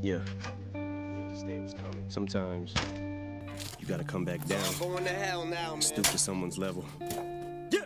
Yeah. Sometimes you gotta come back down. Going to hell now, man. Stoop to someone's level. Yeah.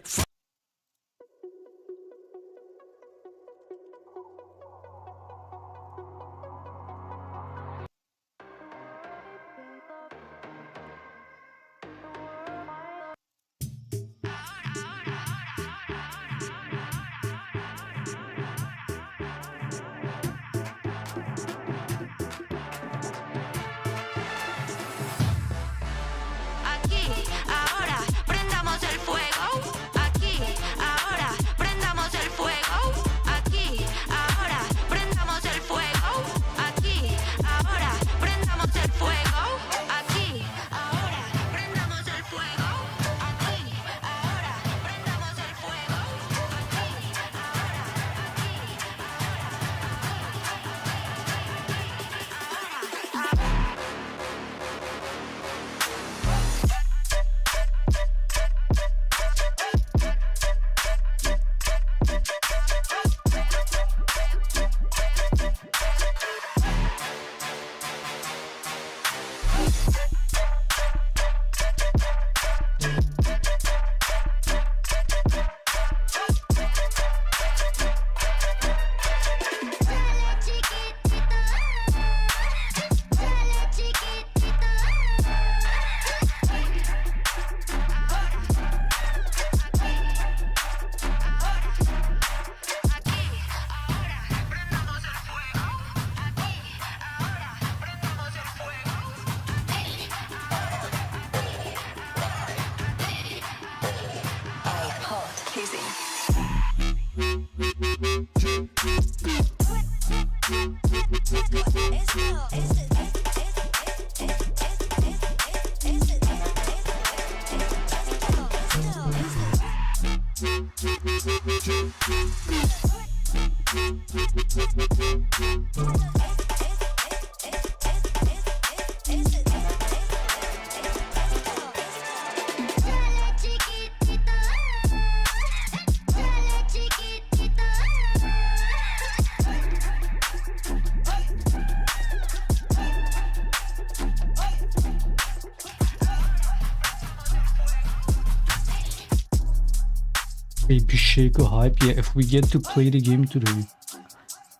AP Shaco hype. Yeah, if we get to play the game today,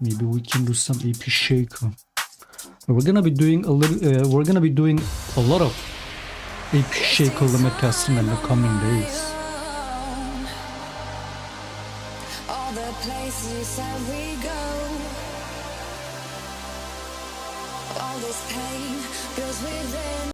maybe we can do some AP Shaco. We're gonna be doing a little. We're gonna be doing a lot of AP Shaco limit testing in the coming days. All the places that we go, all this pain builds within.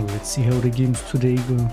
Let's see how the games today go.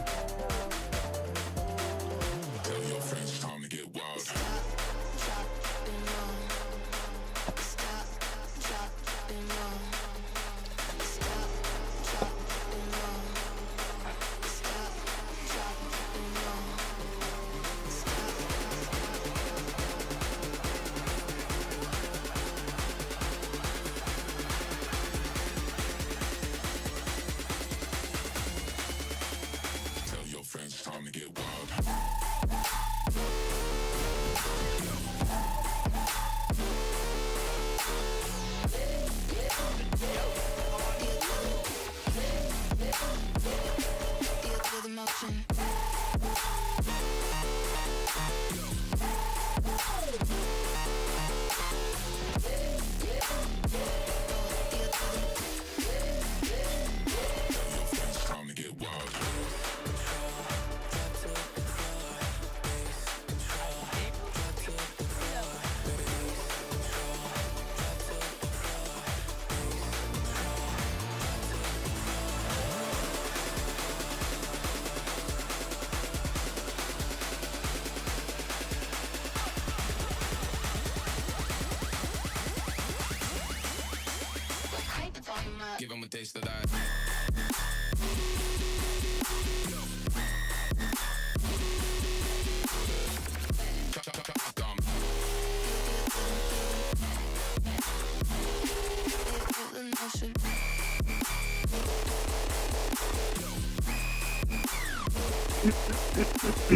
Give them a taste of that.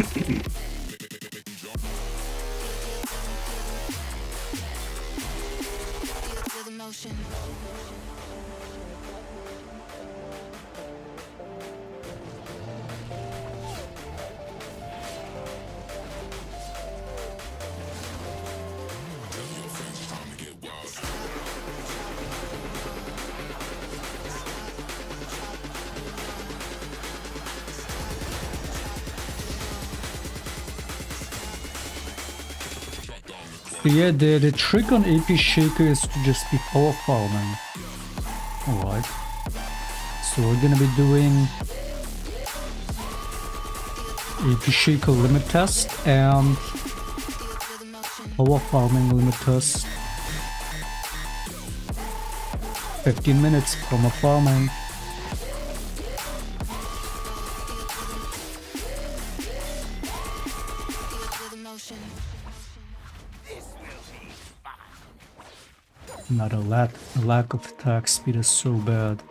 Feel the motion. Yeah, the trick on AP Shaco is to just be power farming. Alright. So we're gonna be doing AP Shaco limit test and power farming limit test. 15 minutes from a farming. Feel the motion. Not a lack of attack speed is so bad.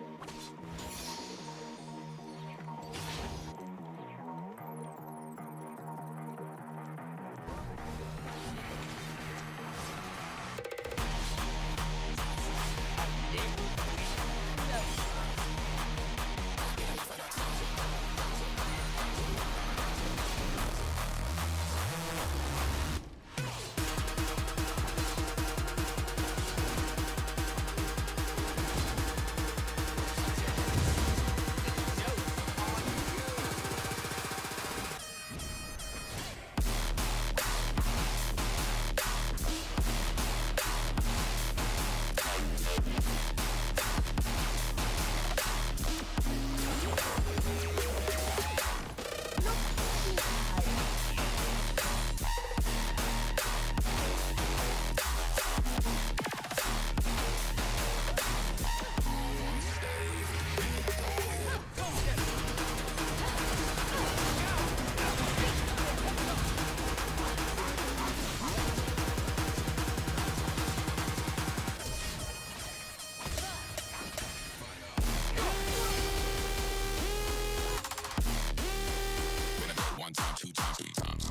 One time, two times, three times.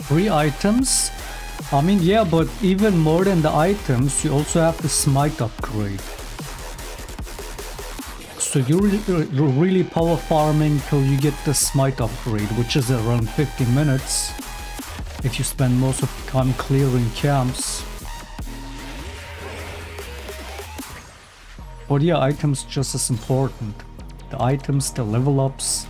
3 items? I mean, yeah, but even more than the items, you also have the smite upgrade. So you're really power farming till you get the smite upgrade, which is around 15 minutes. If you spend most of the time clearing camps. But yeah, items just as important. The items, the level ups,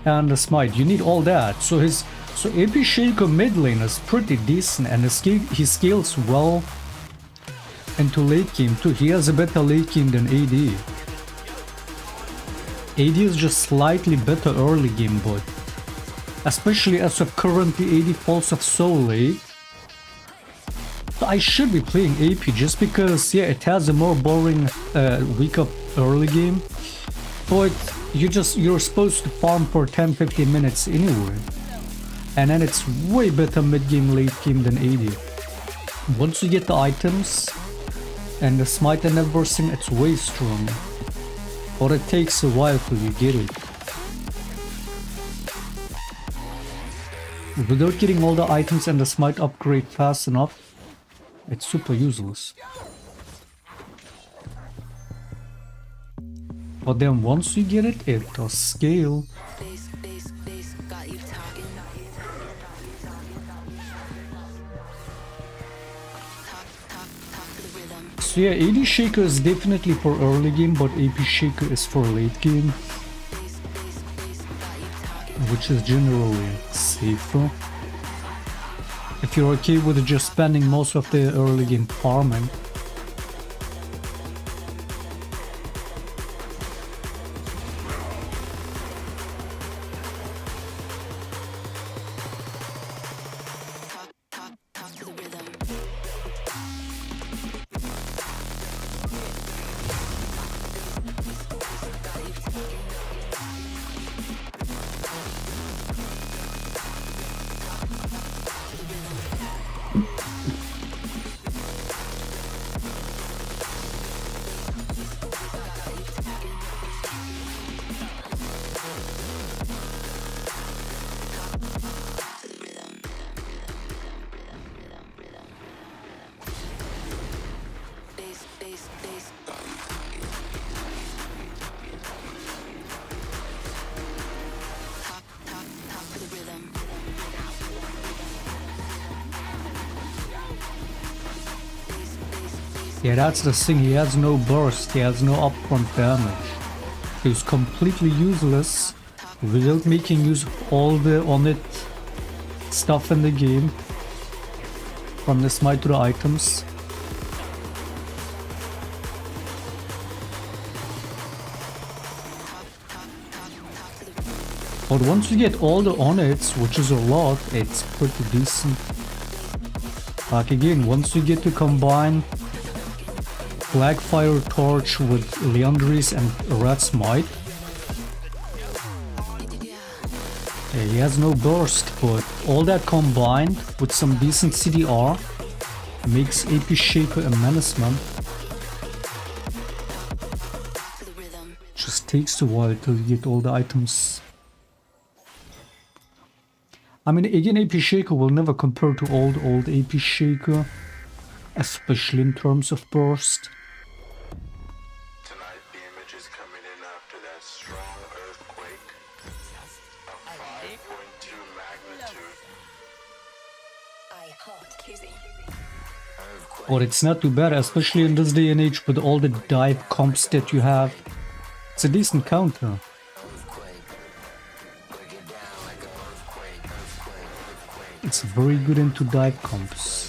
and the smite. You need all that. So AP Shaco mid lane is pretty decent, and he scales well into late game too. He has a better late game than AD. AD is just slightly better early game, but especially as of currently AD falls off so late. So I should be playing AP just because, yeah, it has a more boring weak up early game, but you're supposed to farm for 10-15 minutes anyway, and then it's way better mid game late game than AD. Once you get the items and the smite and everything, it's way stronger, but it takes a while till you get it. Without getting all the items and the smite upgrade fast enough, it's super useless. But then once you get it, it does scale. Bass, bass, bass, got you talking. Talk to the rhythm. So yeah, AD Shaco is definitely for early game, but AP Shaco is for late game, Bass, bass, bass, got you talking. which is generally safer. If you're okay with just spending most of the early game farming. Talk to the rhythm. Yeah, that's the thing. He has no burst. He has no upfront damage. He's completely useless without making use of all the on it stuff in the game. From the smite to the items. But once you get all the on its, which is a lot, it's pretty decent. Like again, once you get to combine Blackfire Torch with Leandry's and Red Smite. Yeah, he has no burst, but all that combined with some decent CDR makes AP Shaco a menace, man. Just takes a while till you get all the items. I mean, again, AP Shaco will never compare to old AP Shaco, especially in terms of burst. Tonight, the image is coming in after that strong earthquake of 5.2 magnitude. But it's not too bad, especially in this day and age with all the dive comps that you have. It's a decent counter. It's very good into dive comps.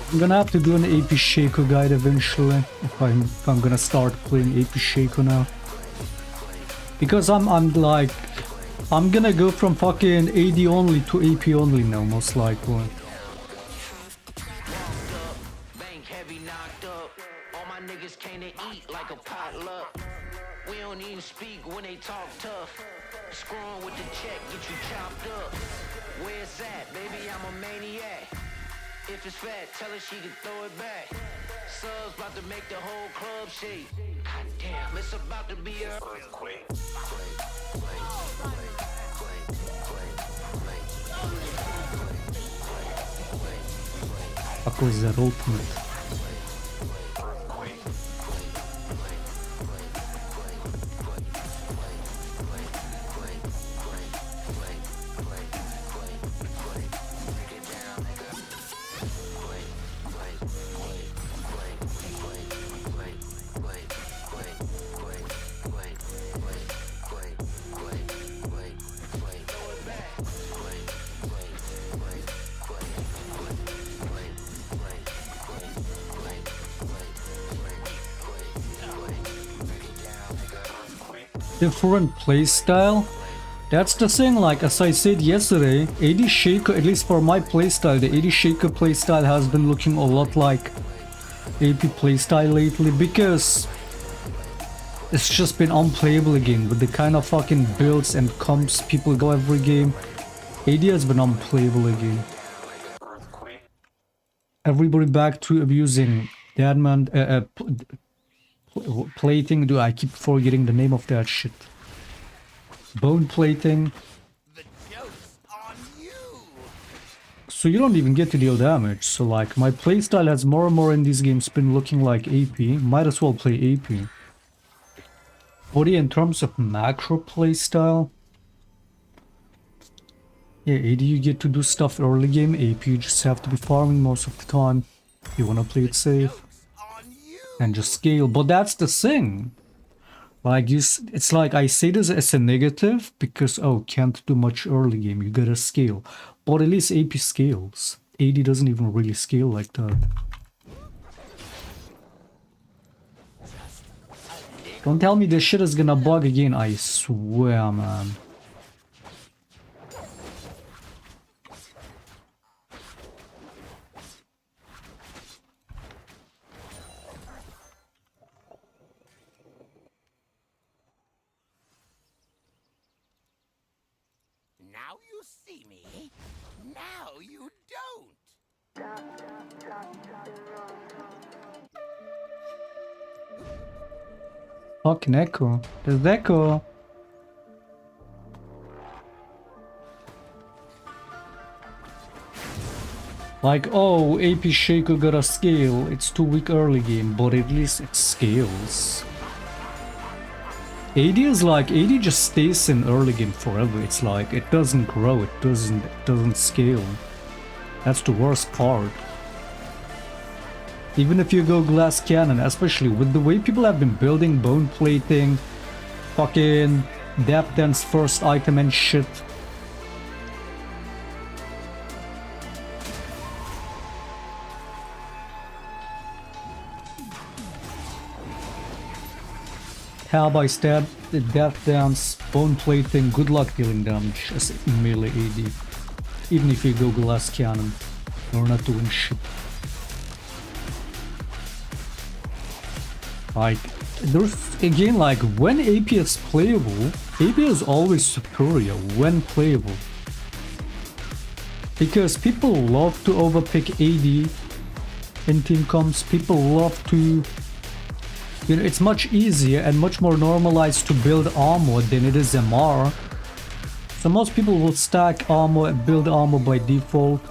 I'm gonna have to do an AP Shaco guide eventually if I'm gonna start playing AP Shaco now. Because I'm gonna go from fucking AD only to AP only now, most likely. Bank heavy knocked up. All my niggas came to eat like a potluck. We don't even speak when they talk tough. Screwing with the check, get you chopped up. Where's that? Baby, I'm a maniac. If it's fat, tell her she can throw it back. Subs about to make the whole club shake. God damn, it's about to be a earthquake. Fuck was that ultimate? Different playstyle. That's the thing, like as I said yesterday, AD Shaco, at least for my playstyle, the AD Shaco playstyle has been looking a lot like AP playstyle lately because it's just been unplayable again with the kind of fucking builds and comps people go every game. AD has been unplayable again. Everybody back to abusing Deadman plating. Do I keep forgetting the name of that shit? Bone plating. So you don't even get to deal damage. So like my playstyle has more and more in these games been looking like AP. Might as well play AP. But yeah, in terms of macro playstyle, yeah, AD you get to do stuff early game. AP you just have to be farming most of the time. You wanna play it safe and just scale. But that's the thing. Like it's like I say this as a negative because can't do much early game. You gotta scale. But at least AP scales. AD doesn't even really scale like that. Don't tell me this shit is gonna bug again. I swear, man. you see me. Now you don't. Fucking echo. There's echo. Like, oh, AP Shaco got a scale. It's too weak early game, but at least it scales. AD is like, AD just stays in early game forever. It's like, it doesn't grow, it doesn't scale. That's the worst part. Even if you go glass cannon, especially with the way people have been building bone plating, fucking Death Dance first item and shit. Tab by stab, the Death Dance, bone plating, good luck dealing damage as melee AD. Even if you go glass cannon, you're not doing shit. Like, there's again, like, when AP is playable, AP is always superior when playable. Because people love to overpick AD in team comps, people love to, you know, it's much easier and much more normalized to build armor than it is MR. So most people will stack armor and build armor by default,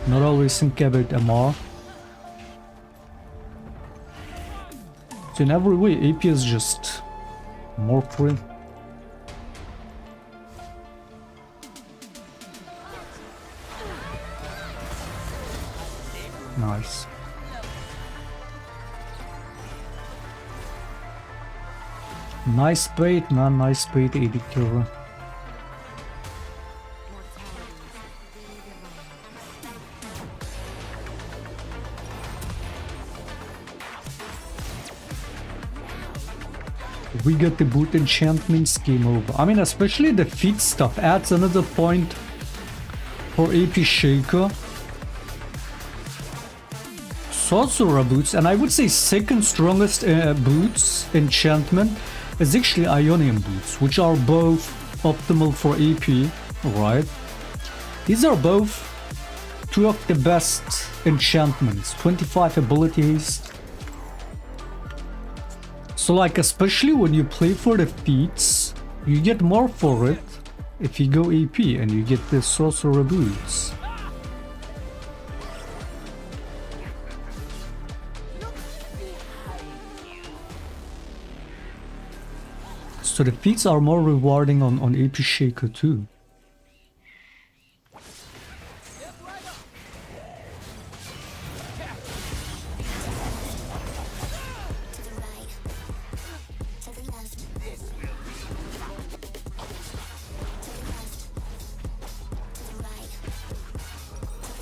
not always think about MR. So in every way, AP is just more free. Nice. Nice bait, man. Nice bait, AD killer. We got the boot enchantments, game over. I mean, especially the feat stuff adds another point for AP Shaco. Sorcerer boots, and I would say second strongest boots enchantment is actually Ionian boots, which are both optimal for AP, right? These are both two of the best enchantments, 25 ability haste. So like, especially when you play for the feats, you get more for it if you go AP and you get the sorcerer boots. So the feats are more rewarding on AP Shaco too.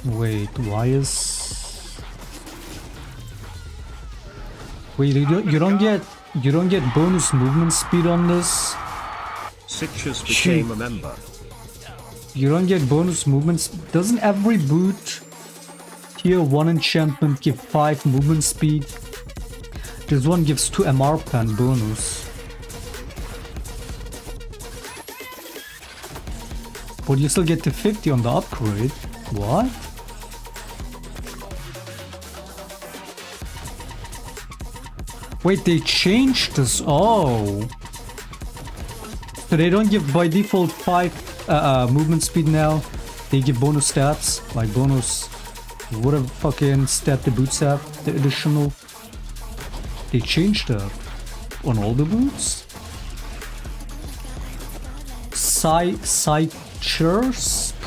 Wait, why is... Wait, you don't get bonus movement speed on this? Citrus became a member. You don't get bonus movements. Doesn't every boot tier 1 enchantment give 5 movement speed? This one gives 2 MR pen bonus. But you still get to 50 on the upgrade. What? Wait, they changed this. Oh. So they don't give by default 5 movement speed now. They give bonus stats, like bonus whatever fucking stat the boots have, the additional. They changed that on all the boots. Psychers?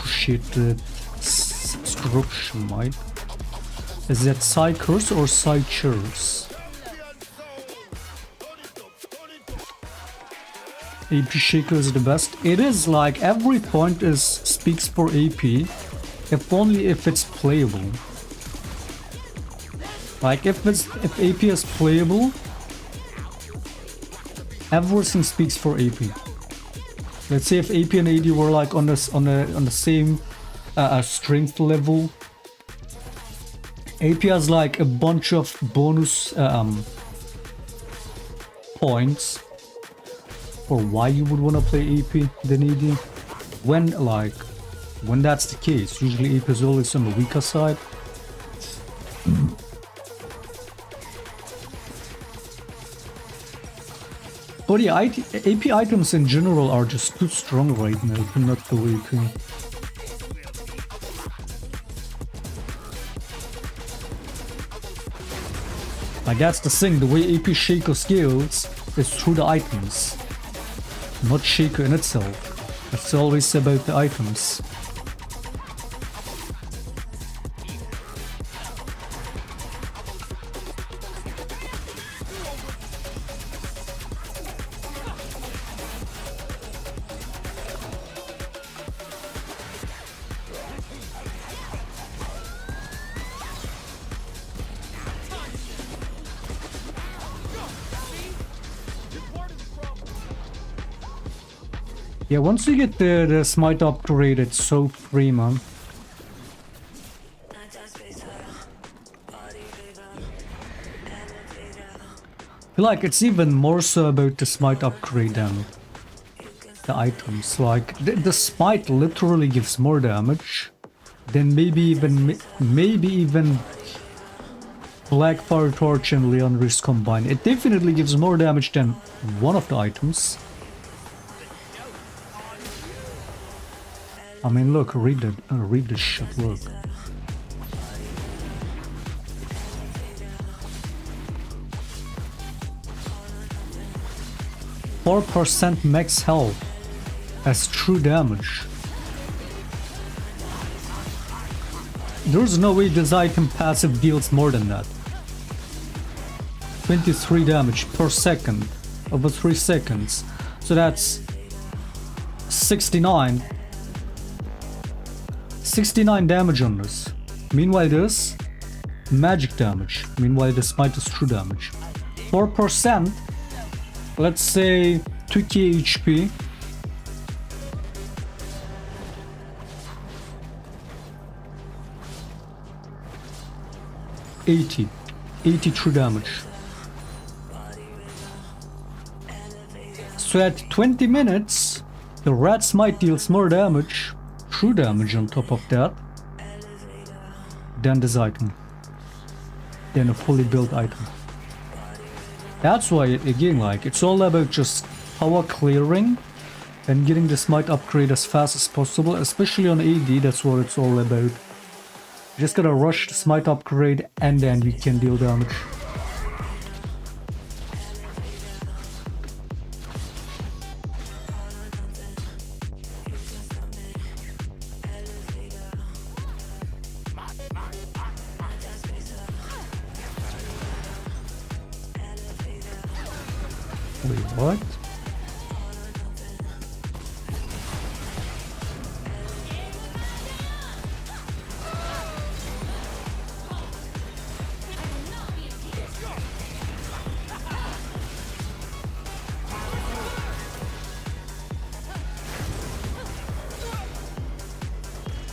Shit, the construction, right? Is that Psychers or Psychers? AP Shaco is the best. It is like every point is speaks for AP, if only if it's playable. Like if AP is playable, everything speaks for AP. Let's say if AP and AD were like on the same strength level, AP has like a bunch of bonus points for why you would want to play AP than AD. when that's the case, usually AP is always on the weaker side. But yeah, AP items in general are just too strong right now to not go AP. Like that's the thing, the way AP Shaco scales is through the items, not Shaco in itself. It's always about the items. Yeah, once you get the smite upgrade, it's so free, man. I feel like it's even more so about the smite upgrade than the items. Like, the smite literally gives more damage than maybe even Black Fire Torch and Leon Wrist combined. It definitely gives more damage than one of the items. I mean, look, read this shit, look. %4 max health as true damage. There's no way this item passive deals more than that. 23 damage per second over 3 seconds. So that's 69 damage on this. Meanwhile this, magic damage. Meanwhile the smite is true damage. 4%, let's say 2k HP. $80 true damage. So at 20 minutes, the rat smite deals more damage, true damage on top of that, than this item, than a fully built item. That's why, again, like, it's all about just power clearing and getting the smite upgrade as fast as possible, especially on AD. That's what it's all about. You just gotta rush the smite upgrade and then you can deal damage. Wait, what?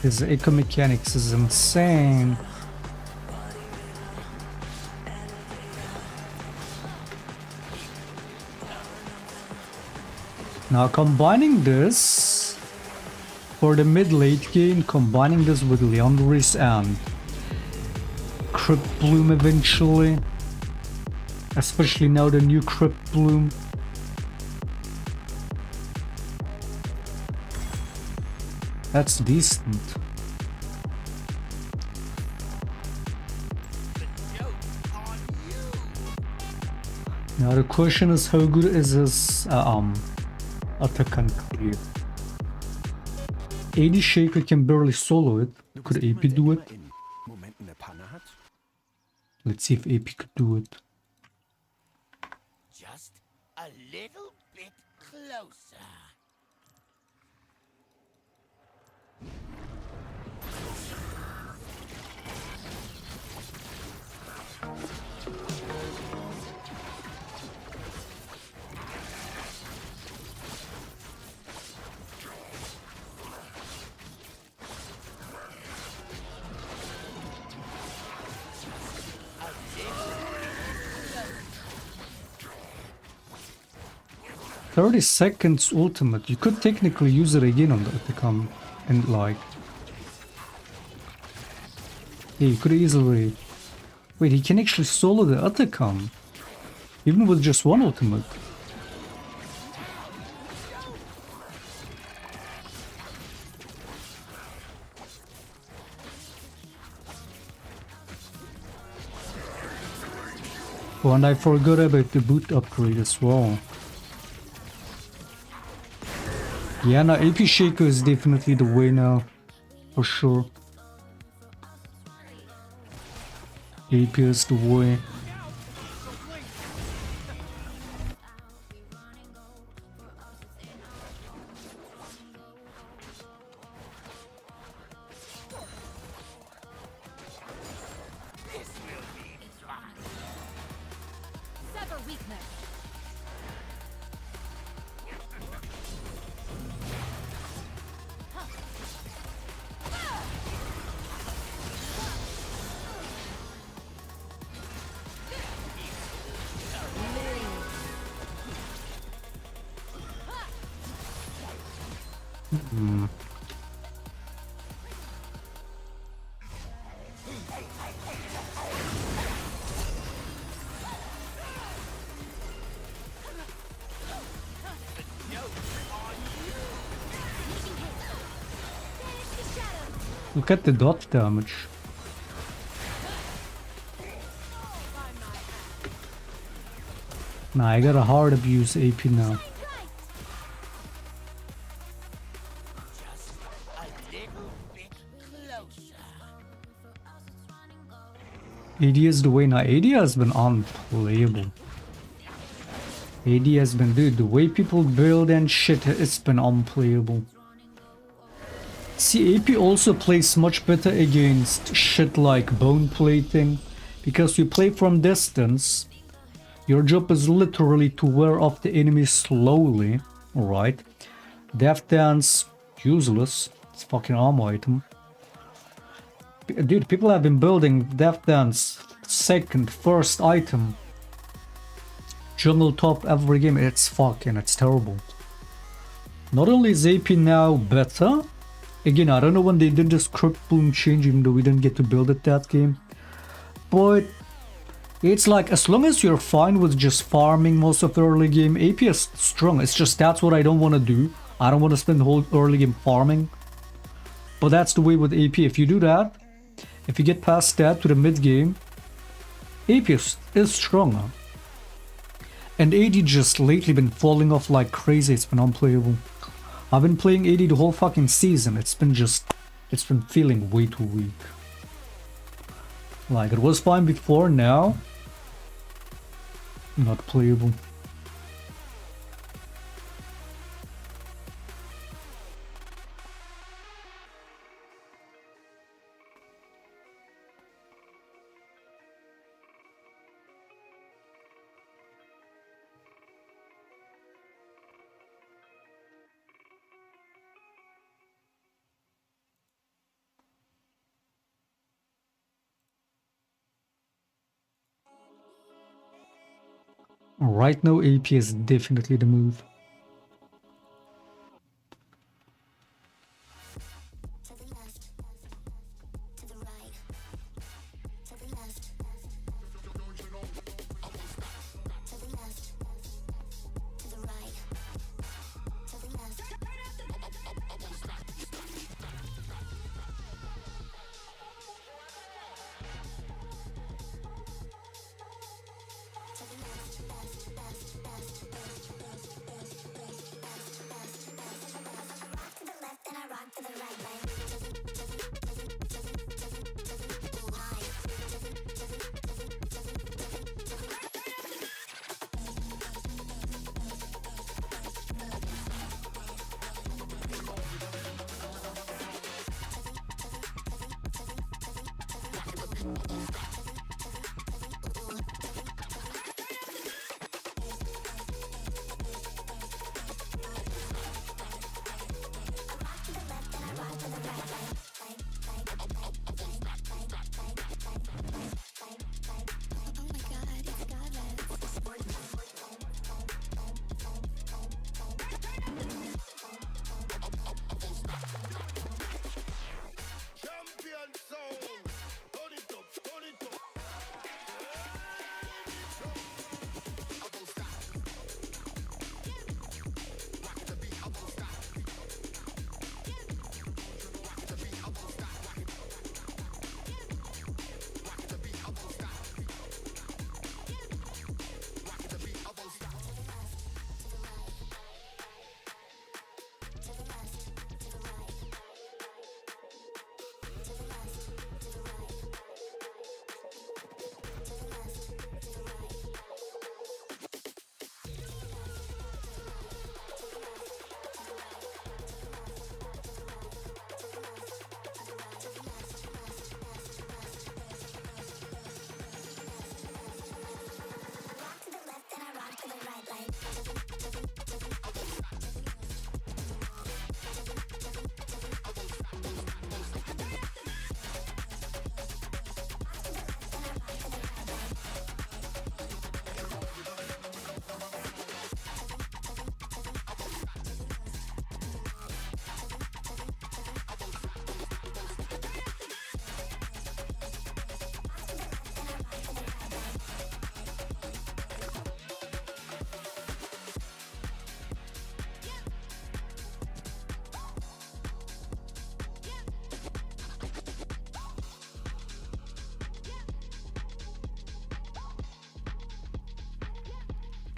His eco mechanics is insane. Now combining this for the mid-late game, combining this with Leandris and Crypt Bloom eventually, especially now the new Crypt Bloom. That's decent. Now the question is, how good is this attack and clear? AD Shaco can barely solo it. Could AP do it? Let's see if AP could do it. Just a little bit closer. 30 seconds ultimate. You could technically use it again on the Atacam and like... Yeah, you could easily... Wait, he can actually solo the Atacam. Even with just one ultimate. Oh, and I forgot about the boot upgrade as well. Yeah, no, AP Shaco is definitely the way now. For sure. AP is the way. Sever weakness. Look at the dot damage. Nah, I gotta hard abuse AP now. Just a little bit closer. AD is the way now. AD has been unplayable. AD has been, dude, the way people build and shit, it's been unplayable. See, AP also plays much better against shit like bone plating, because you play from distance. Your job is literally to wear off the enemy slowly, alright? Death Dance, useless. It's a fucking armor item. Dude, people have been building Death Dance second, first item. Jungle top every game. It's terrible. Not only is AP now better, again, I don't know when they did this crypt bloom change, even though we didn't get to build it that game. But it's like, as long as you're fine with just farming most of the early game, AP is strong. It's just that's what I don't want to do. I don't want to spend the whole early game farming. But that's the way with AP. If you do that, if you get past that to the mid game, AP is stronger. And AD just lately been falling off like crazy. It's been unplayable. I've been playing AD the whole fucking season. It's been feeling way too weak. Like, it was fine before, now not playable. Right now, AP is definitely the move.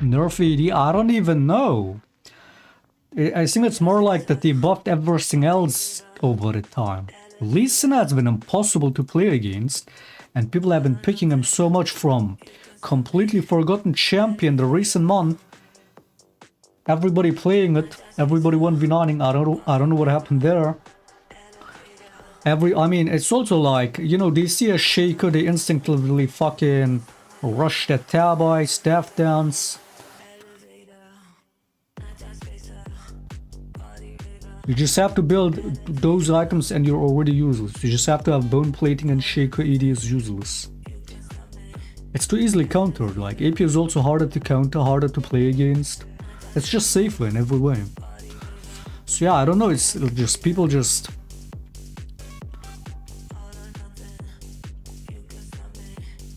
Nerf AD? I don't even know. I think it's more like that they buffed everything else over the time. Lee Sin has been impossible to play against, and people have been picking him so much from completely forgotten champion the recent month. Everybody playing it, everybody 1v9ing. I don't know what happened there. I mean, it's also like, you know, they see a Shaco, they instinctively fucking rush that tab eye, staff dance. You just have to build those items and you're already useless. You just have to have bone plating and Shaco AD is useless. It's too easily countered. Like, AP is also harder to counter, harder to play against. It's just safer in every way. So yeah, I don't know, it's just people just...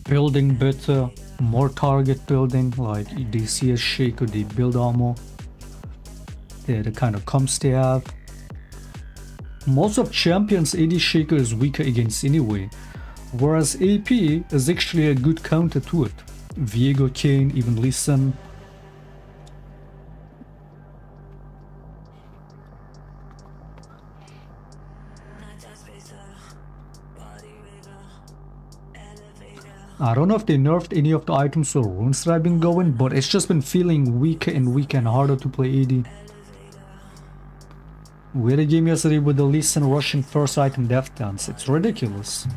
building better, more target building, like they see a Shaco, they build armor. Yeah, the kind of comps they have. Most of champions AD Shaco is weaker against anyway, whereas AP is actually a good counter to it. Viego, Kane, even Lee Sin. I don't know if they nerfed any of the items or runes that have been going, but it's just been feeling weaker and harder to play AD. We had a game yesterday with the Lee Sin rushing first item death dance. It's ridiculous.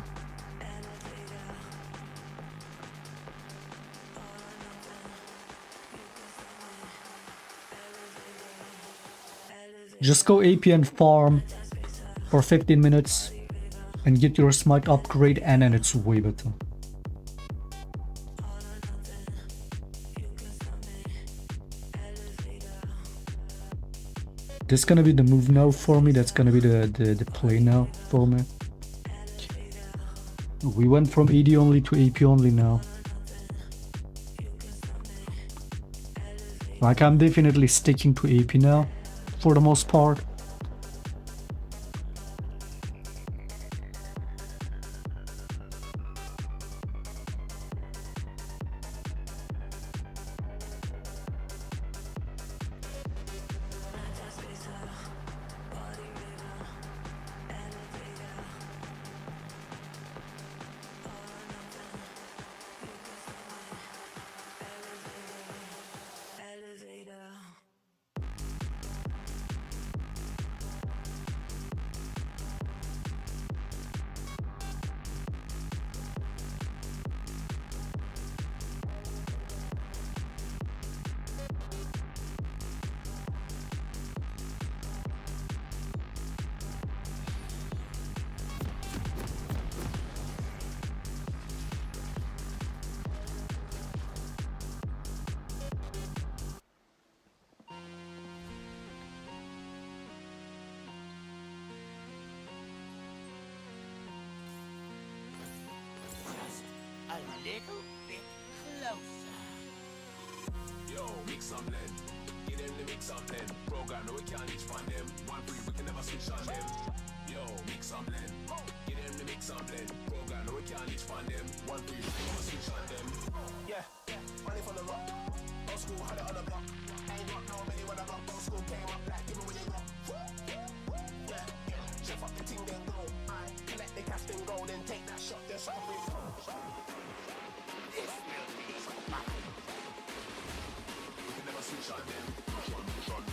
Just go AP and farm for 15 minutes and get your smite upgrade, and then it's way better. This is gonna be the move now for me. That's gonna be the play now for me. We went from AD only to AP only now. Like, I'm definitely sticking to AP now for the most part. A little bit closer. Yo, mix some then. Get them to mix some then. Program, no, we can't each fund them. One free, we can never switch on them. Yo, mix some then. Get them to mix some then. Program, no, we can't each fund them. One free, we can never switch on them. Yeah, money from the rock. Old school, had it on the block. Ain't rock no many when I rock. Old school came up like, give me when you rock. Yeah, chef up the ting, then go. I collect the cash, then go, then take that shot, then suck me. This will be fun. We can never switch on them. Now you see. Now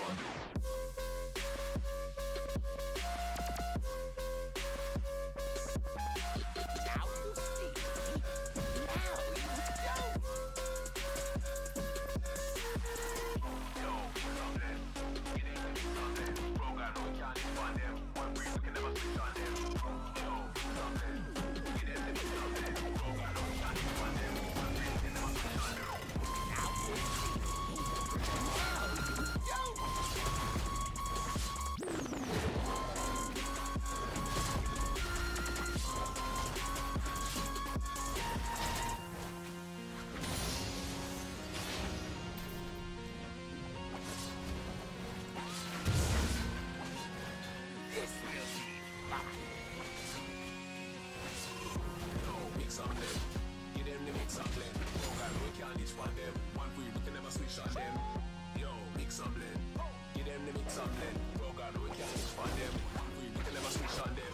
you know. some blend. Program, no, we can't reach for them. One free, we can never switch on them.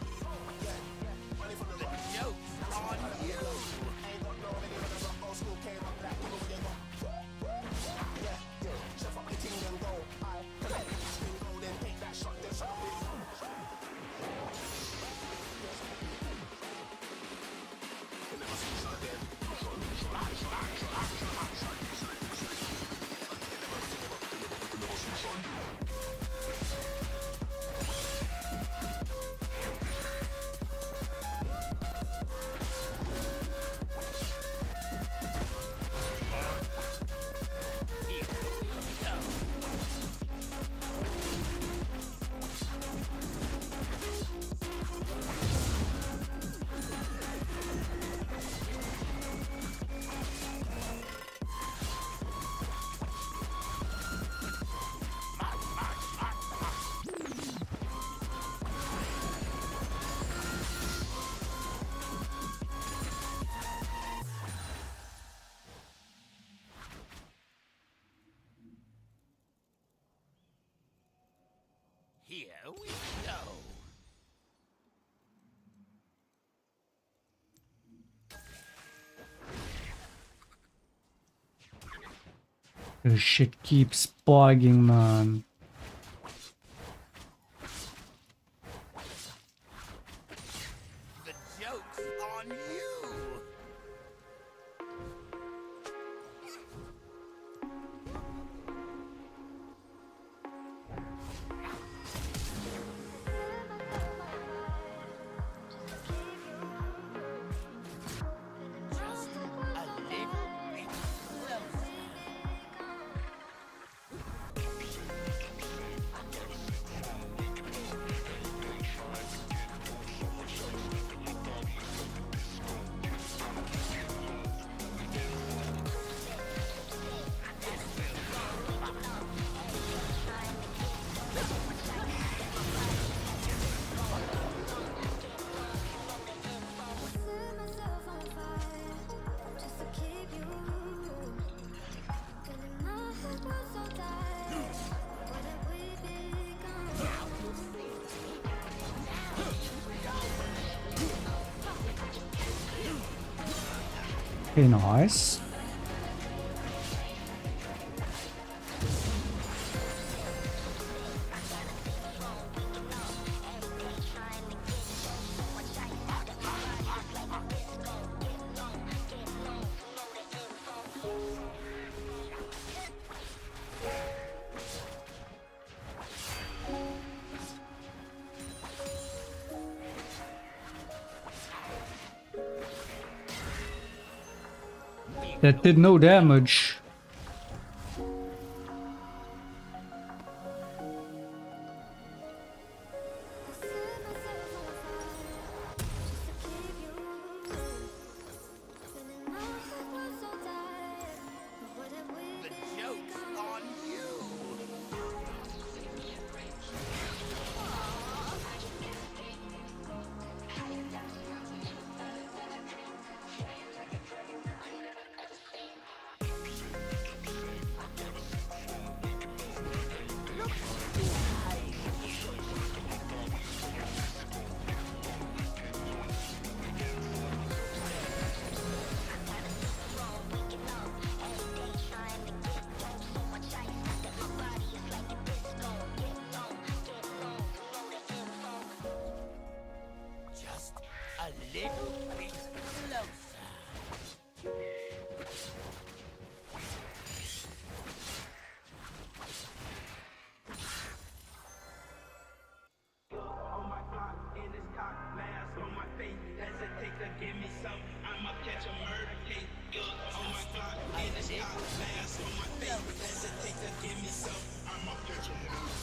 Money from the rock. Joke's on you. Ain't got no nigga when the rock old school came up black. People with them rock. Chef up the ting and go. I collect it, spin go, then take that shot, then shot it. Can never switch on them. Here we go. This shit keeps bugging, man. The joke's on you. Just a little bit closer. Set myself on fire just to keep you. Feeling my head was so tired. What have we become? Okay, nice. That did no damage. The joke's on you. Just a little bit closer. On my clock, in this cock, mask on my face. Hesitate to give me some. I'ma catch a murder case. On my clock, in this cock, mask on my face. Hesitate to give me some. I'ma catch a murder case.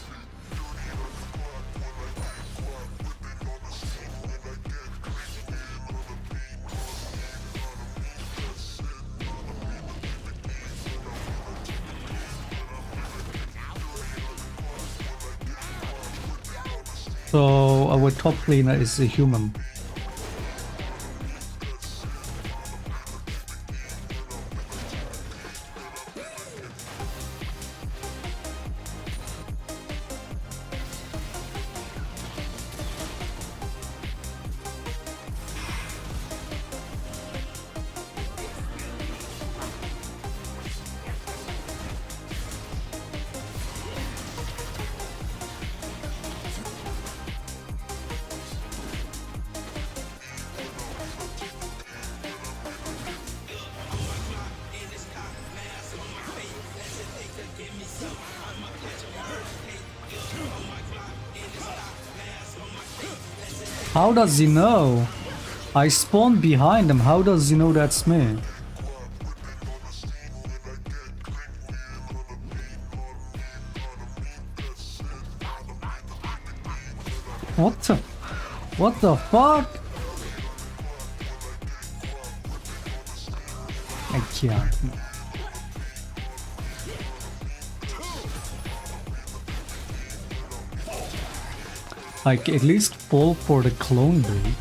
So our top laner is a human. How does he know? I spawned behind him. How does he know that's me? What the fuck? I can't. Like, at least fall for the clone bait.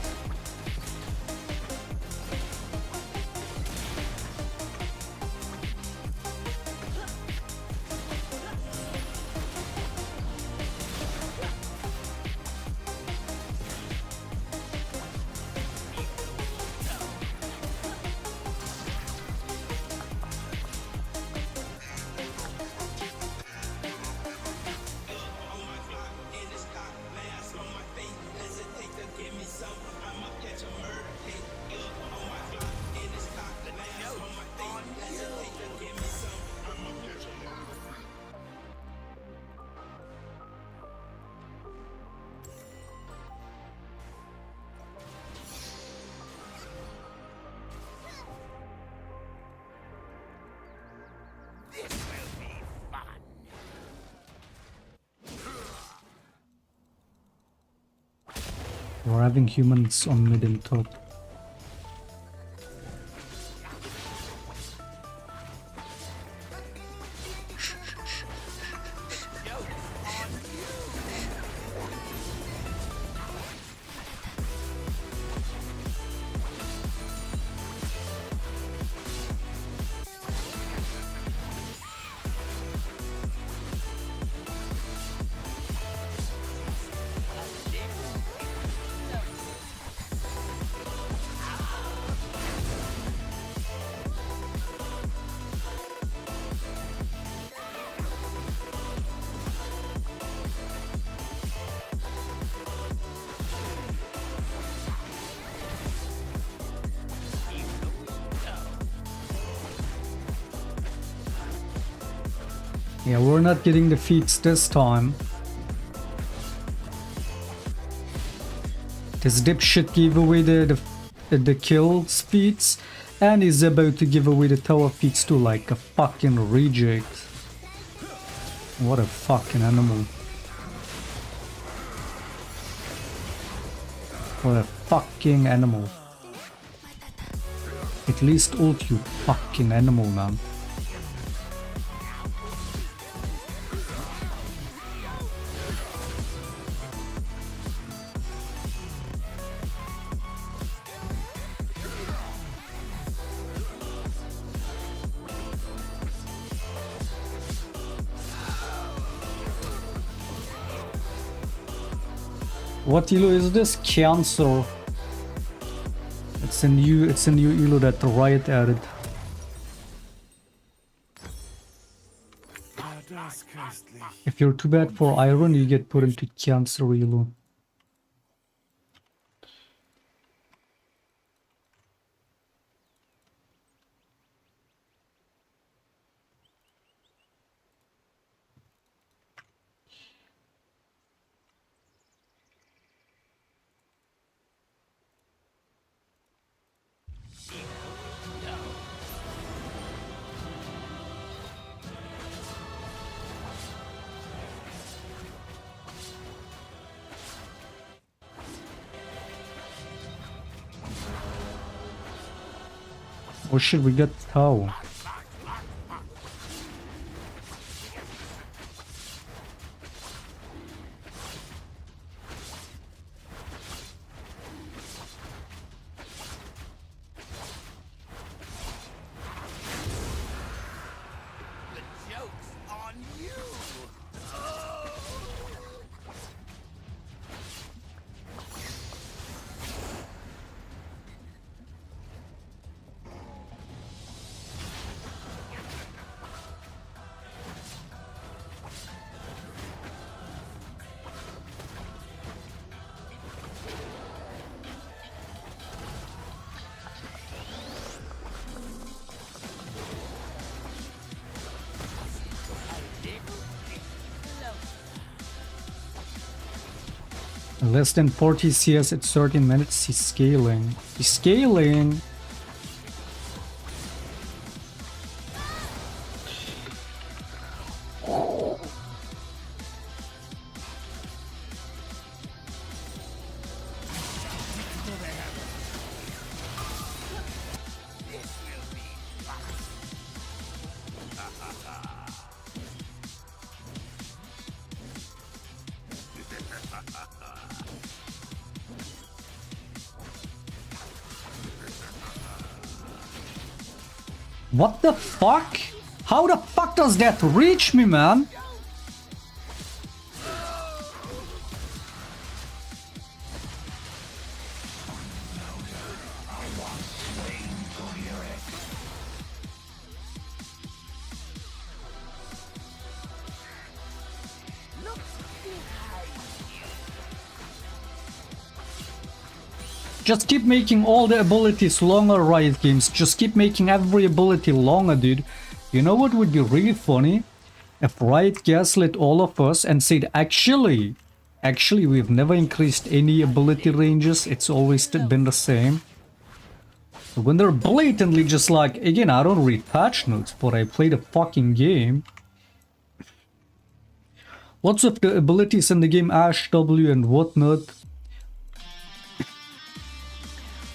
We're having humans on mid and top. Yeah, we're not getting the feats this time. This dipshit gave away the kills feats, and is about to give away the tower feats too, like a fucking reject. What a fucking animal. What a fucking animal. At least ult, you fucking animal, man. What elo is this? Cancer. It's a new elo that Riot added. If you're too bad for iron, you get put into Cancer elo. Or should we get Tau? Less than 40 CS at 13 minutes. He's scaling. He's scaling. What the fuck? How the fuck does that reach me, man? Just keep making all the abilities longer, Riot Games. Just keep making every ability longer, dude. You know what would be really funny? If Riot gaslit all of us and said, actually, we've never increased any ability ranges. It's always been the same. When they're blatantly just like, again, I don't read patch notes, but I play the fucking game. What's with the abilities in the game Ash W and whatnot?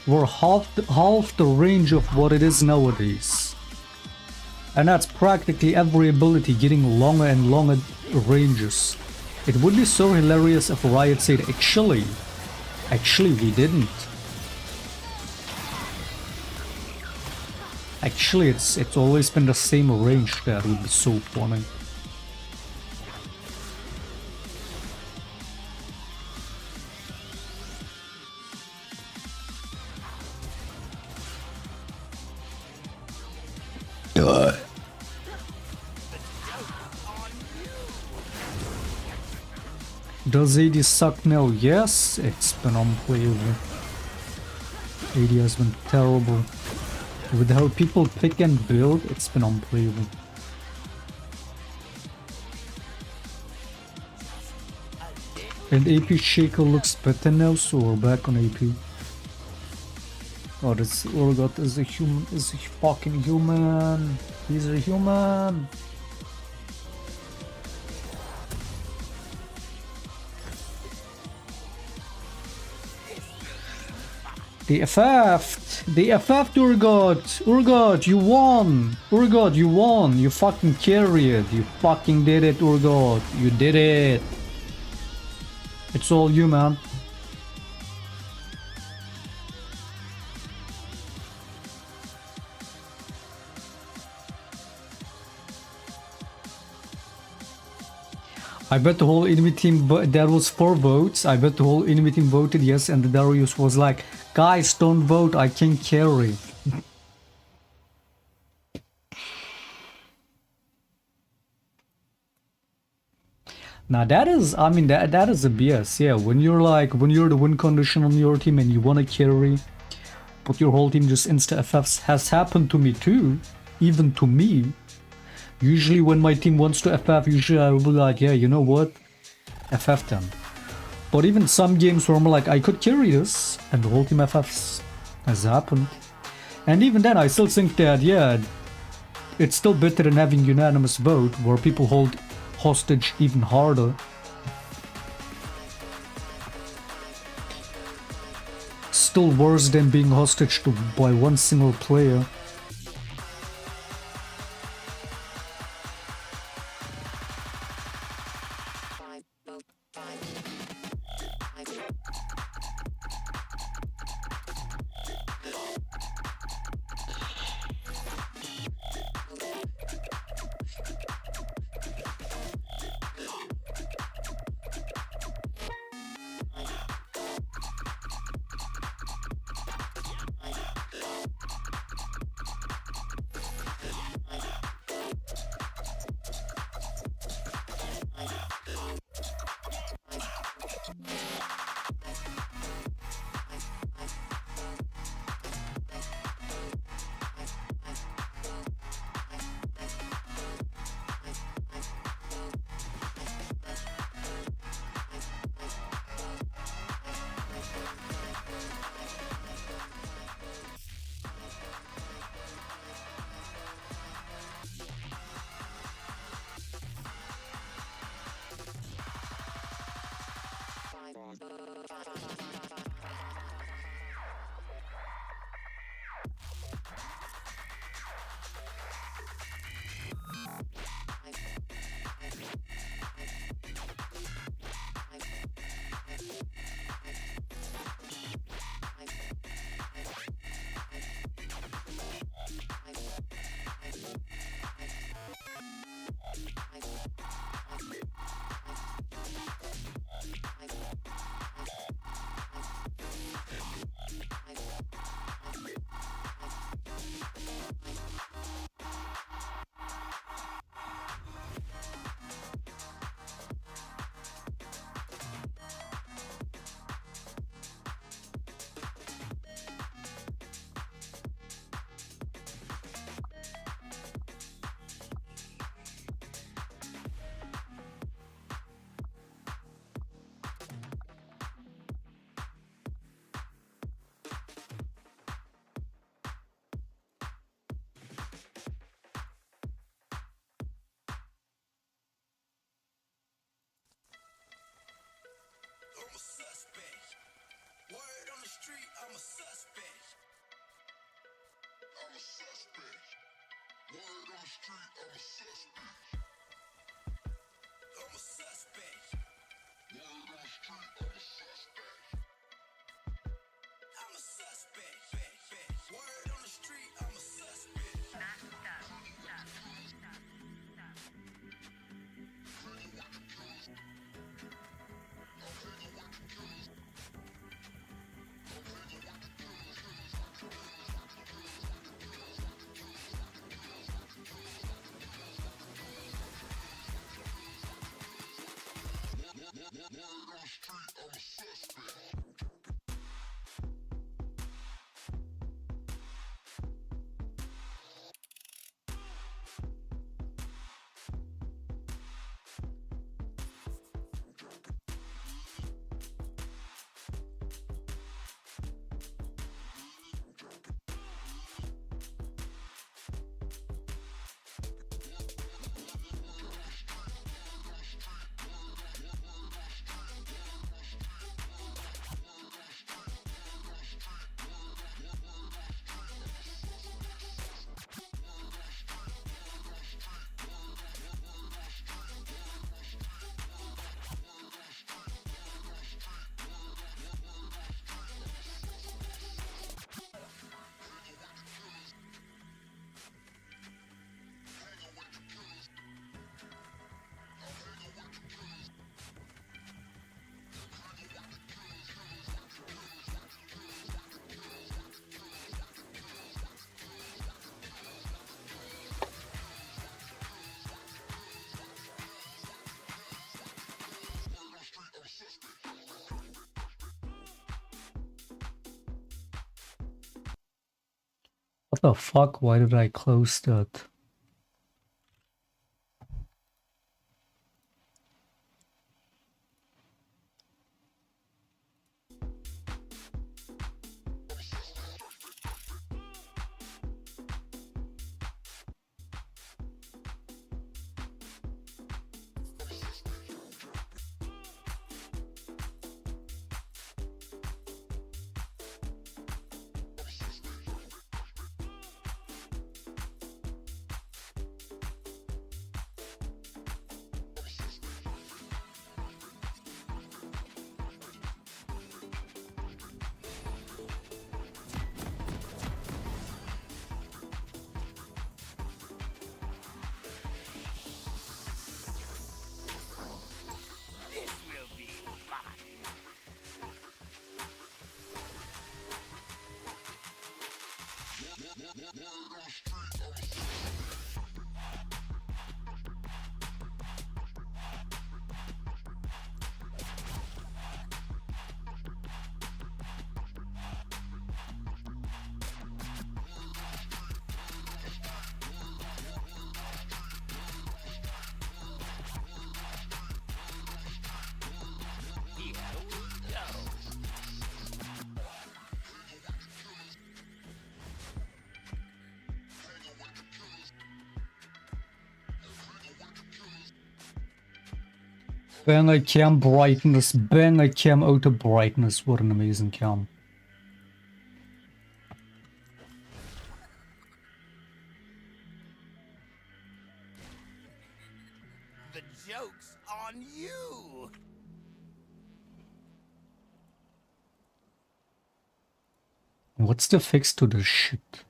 Were half the range of what it is nowadays. And that's practically every ability getting longer and longer ranges. It would be so hilarious if Riot said, actually we didn't. Actually, it's always been the same range. That would be so funny. Does AD suck now? Yes, it's been unplayable. AD has been terrible. With how people pick and build, it's been unplayable. And AP Shaco looks better now, so we're back on AP. Oh, this Urgot is a human, is a fucking human. He's a human. The FF Urgot, you won. Urgot, you won. You fucking carried. You fucking did it, Urgot. You did it. It's all you, man. I bet the whole enemy team, there was 4 votes. I bet the whole enemy team voted yes, and the Darius was like, guys, don't vote, I can carry. Now that is, I mean, that is a BS, yeah. When you're the win condition on your team and you want to carry, but your whole team just insta-FFs, has happened to me too, even to me. Usually when my team wants to FF, usually I will be like, yeah, you know what, FF them. But even some games where I'm like, I could carry this, and the whole team FFs has happened. And even then, I still think that, yeah, it's still better than having unanimous vote, where people hold hostage even harder. Still worse than being hostage by one single player. I'm a suspect. I'm a suspect. Word on the street, I'm a suspect. What the fuck? Why did I close that? This will be fun. Here we go. Banger cam brightness, banger cam auto brightness. What an amazing cam. The joke's on you. What's the fix to this shit?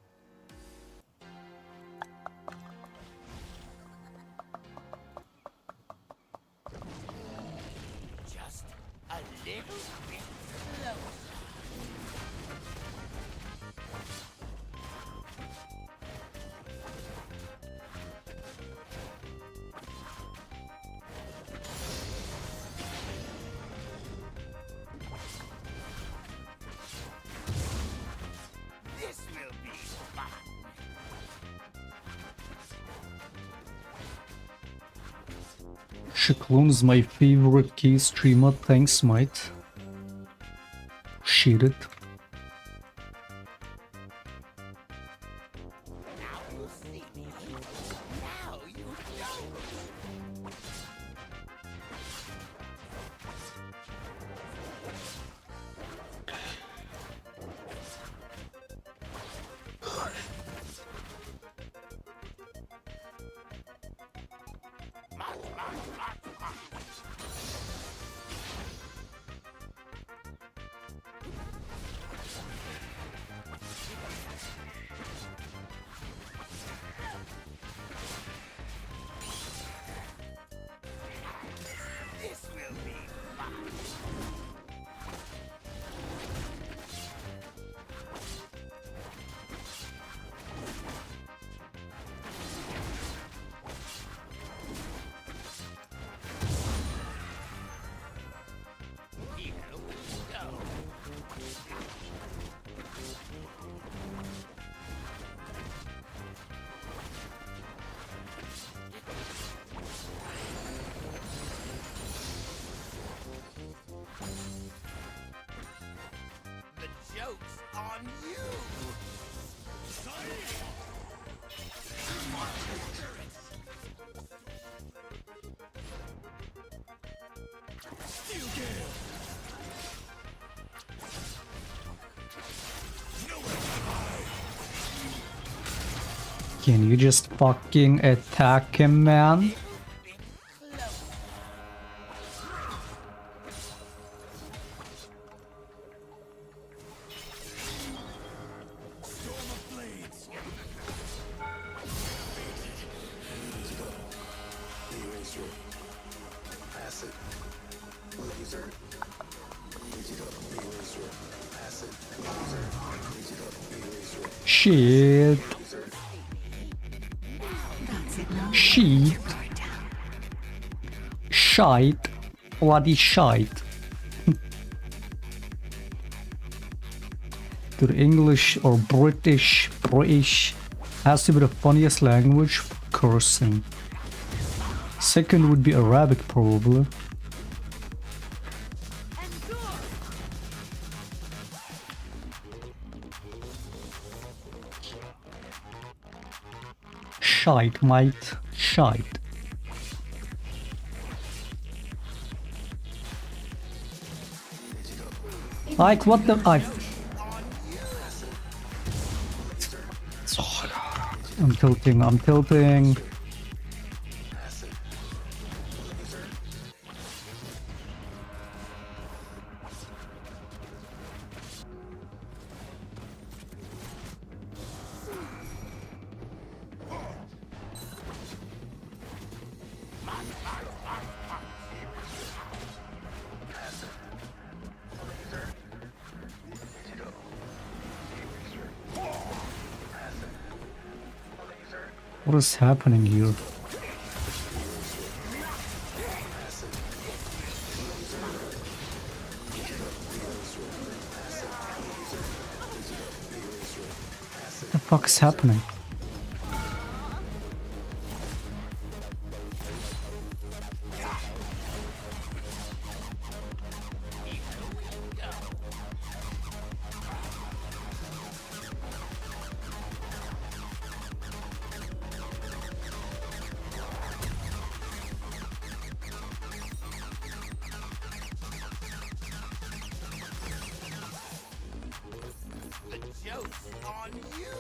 Just a little bit closer. This will be fun. Shaclone is my favorite key streamer. Thanks, mate. Shit it. Now you see me. Now you know. This will be fun. Here we go. The joke's on you! Can you just fucking attack him, man? Shit. Shit. Shite. Bloody shite. Dude, English or British has to be the funniest language for cursing. Second would be Arabic, probably. Shite, mate. Shite. Like, what the... I'm tilting. What is happening here? What the fuck is happening? The joke's on you!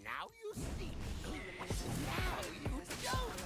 Now you see. Now you don't.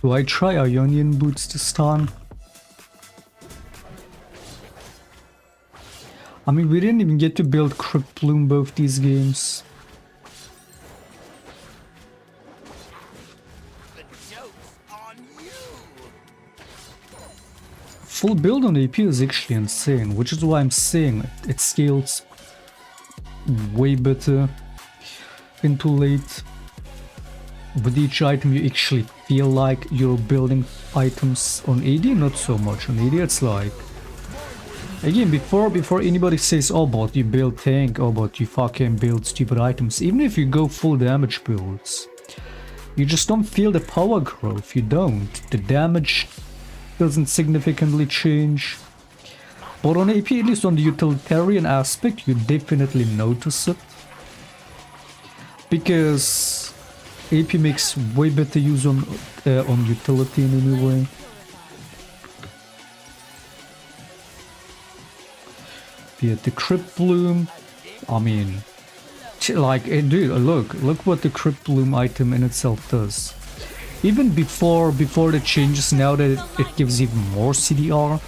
Do I try Ionian boots this time? I mean, we didn't even get to build Crypt Bloom both these games. The joke's on you. Full build on AP is actually insane, which is why I'm saying it scales way better into late. With each item you actually feel like you're building items. On AD not so much. On AD it's like, again, before anybody says, oh but you build tank, oh but you fucking build stupid items, even if you go full damage builds, you just don't feel the power growth. You don't. The damage doesn't significantly change. But on AP, at least on the utilitarian aspect, you definitely notice it. Because AP makes way better use on utility in any way. Yeah, the Crypt Bloom, I mean, like, dude, look what the Crypt Bloom item in itself does. Even before the changes, now that it gives even more CDR.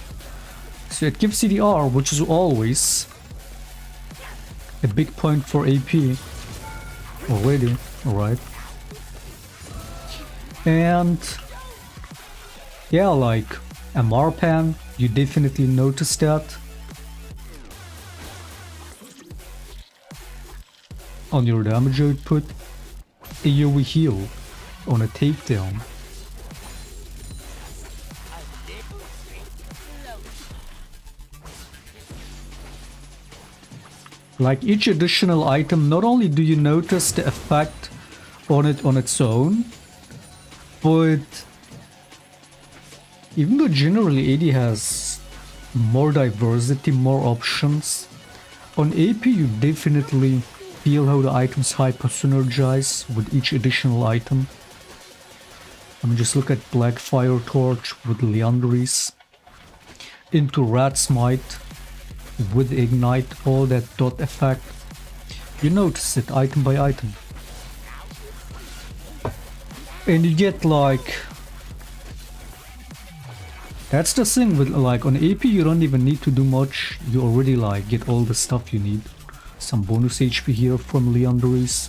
So it gives CDR, which is always a big point for AP already, alright. And yeah, like MR pan, you definitely notice that. On your damage output, AoE heal on a takedown. Like each additional item, not only do you notice the effect on it on its own, but even though generally AD has more diversity, more options, on AP you definitely feel how the items hyper synergize with each additional item. I mean, just look at Black Fire Torch with Leandries, into Rat Smite with Ignite, all that dot effect. You notice it item by item. And you get like... That's the thing with like on AP you don't even need to do much. You already like get all the stuff you need. Some bonus HP here from Leandries.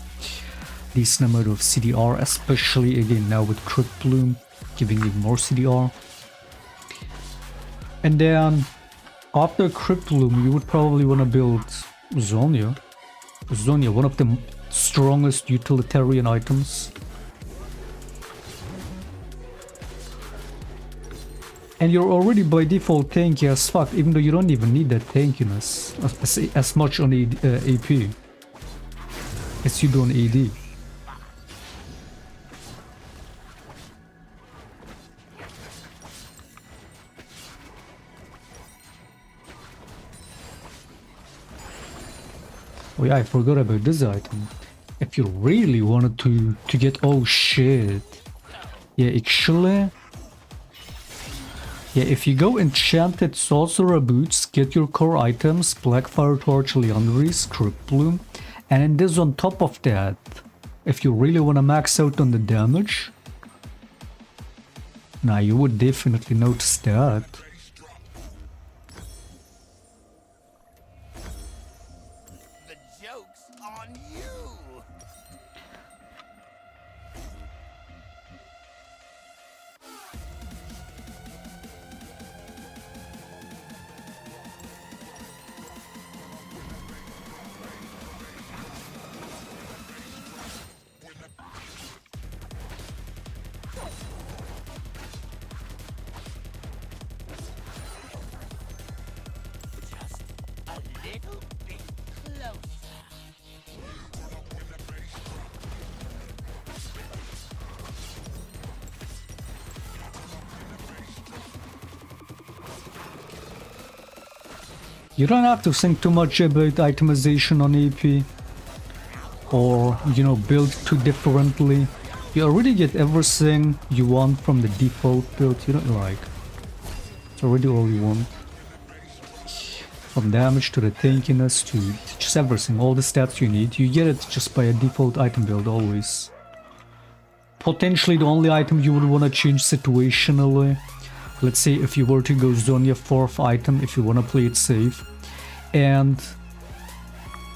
Decent amount of CDR, especially again now with Crypt Bloom, giving even more CDR. And then after Crypt Bloom you would probably want to build Zonia. Zonia, one of the strongest utilitarian items. And you're already by default tanky as fuck, even though you don't even need that tankiness as much on AP as you do on AD. Oh yeah, I forgot about this item. If you really wanted to get... oh shit. Yeah, actually... yeah, if you go Enchanted Sorcerer Boots, get your core items, Blackfire Torch, Leandries, Crypt Bloom, and then this on top of that, if you really want to max out on the damage, now you would definitely notice that. The joke's on you. A little bit closer. You don't have to think too much about itemization on AP, or, you know, build too differently. You already get everything you want from the default build. You don't like. It's already all you want. From damage to the tankiness to just everything, all the stats you need. You get it just by a default item build always. potentially the only item you would want to change situationally. Let's say if you were to go Zonya 4th item, if you want to play it safe. And...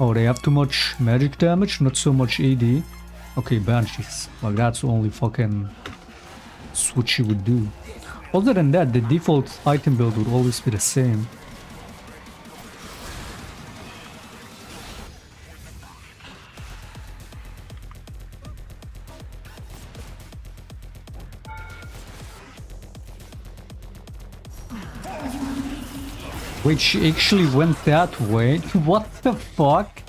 oh, they have too much magic damage, not so much AD. Okay, Banshees. Like, that's the only fucking switch you would do. Other than that, the default item build would always be the same. Wait, she actually went that way? What the fuck?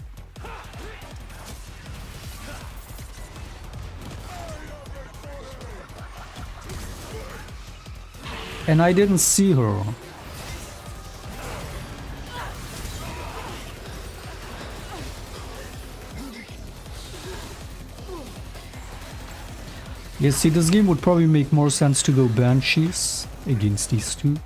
And I didn't see her. Yeah, see, this game would probably make more sense to go Banshees against these two.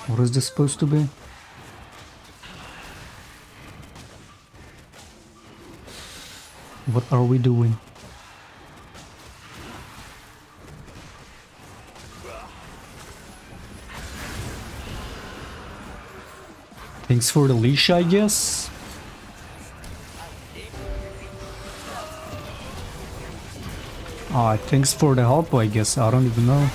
What is this supposed to be? What are we doing? Thanks for the leash, I guess. Ah, thanks for the help, I guess. I don't even know.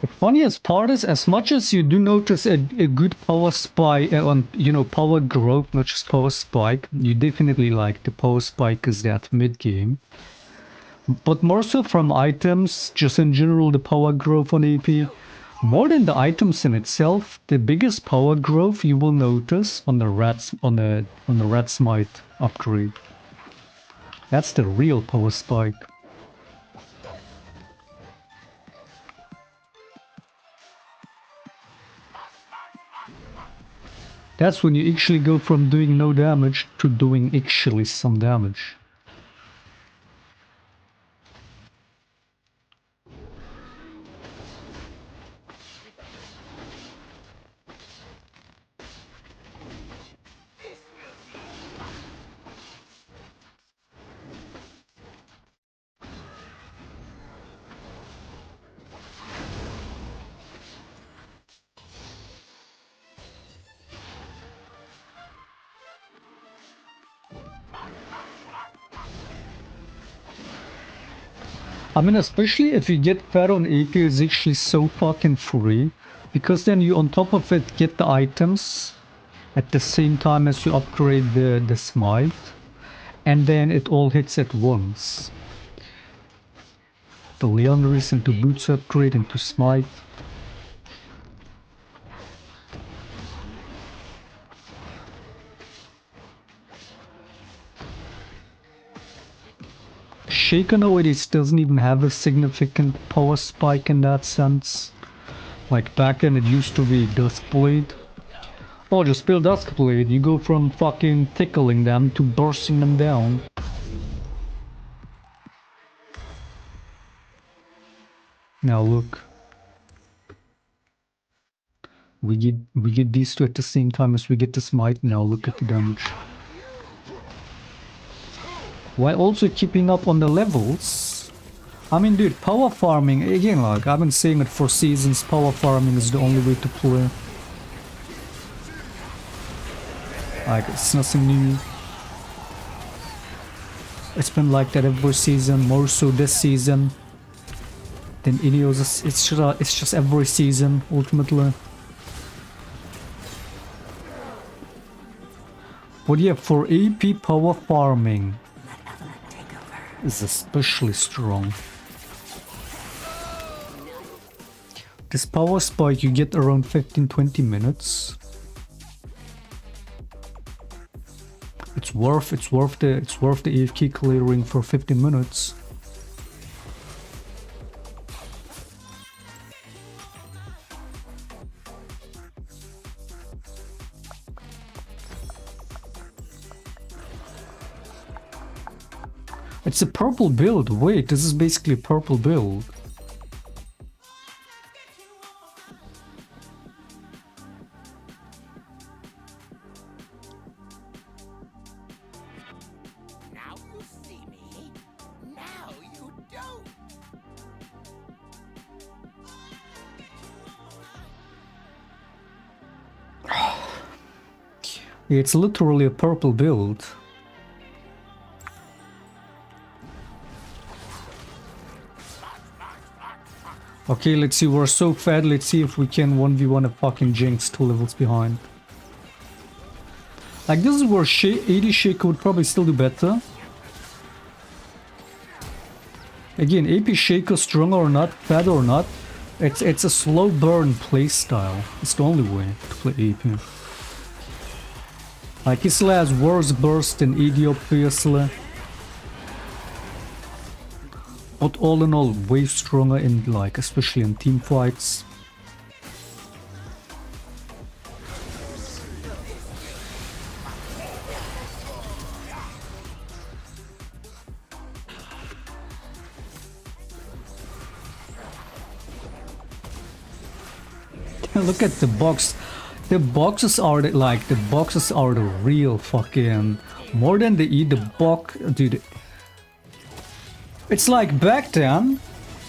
The funniest part is, as much as you do notice a good power spike on, you know, power growth, not just power spike, you definitely like the power spike is that mid game. But more so from items, just in general, the power growth on AP. More than the items in itself, the biggest power growth you will notice on the rat smite upgrade. That's the real power spike. That's when you actually go from doing no damage to doing actually some damage. I mean, especially if you get fat on AP, it's actually so fucking free. Because then you, on top of it, get the items at the same time as you upgrade the smite. And then it all hits at once. The Leondaries into boots upgrade into smite. Shaco nowadays doesn't even have a significant power spike in that sense. Like back then it used to be Duskblade. Oh, just build Duskblade, you go from fucking tickling them to bursting them down. Now look. We get these two at the same time as we get the smite, now look at the damage. While also keeping up on the levels. I mean, dude, power farming, again, like, I've been saying it for seasons, power farming is the only way to play. Like, it's nothing new. It's been like that every season, more so this season than any other. It's just every season, ultimately. But yeah, for AP power farming is especially strong. This power spike you get around 15-20 minutes. It's worth the AFK clearing for 15 minutes. It's a purple build. Wait, this is basically a purple build. Now you see me. Now you don't. It's literally a purple build. Okay, let's see, we're so fat, let's see if we can 1v1 a fucking Jinx 2 levels behind. Like, this is where 80 Shaco would probably still do better. Again, AP Shaco, strong or not, fat or not, it's a slow burn playstyle. It's the only way to play AP. Like, he still has worse burst than AD, obviously. But all in all, way stronger in, like, especially in team fights. Look at the box. The boxes are the real fucking, more than the E, the box, dude. It's like back then,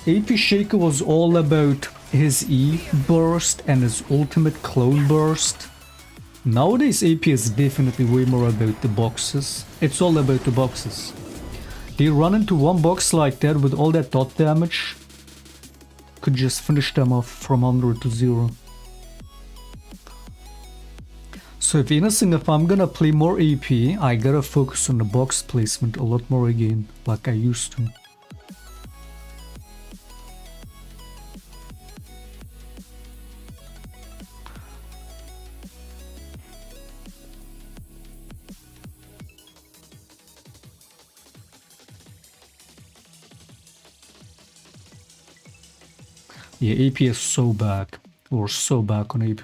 AP Shaco was all about his E burst and his ultimate clone burst. Nowadays AP is definitely way more about the boxes. It's all about the boxes. They run into one box like that with all that dot damage, could just finish them off from 100 to 0. So if anything, if I'm gonna play more AP, I gotta focus on the box placement a lot more again, like I used to. Yeah, AP is so back. We're so back on AP.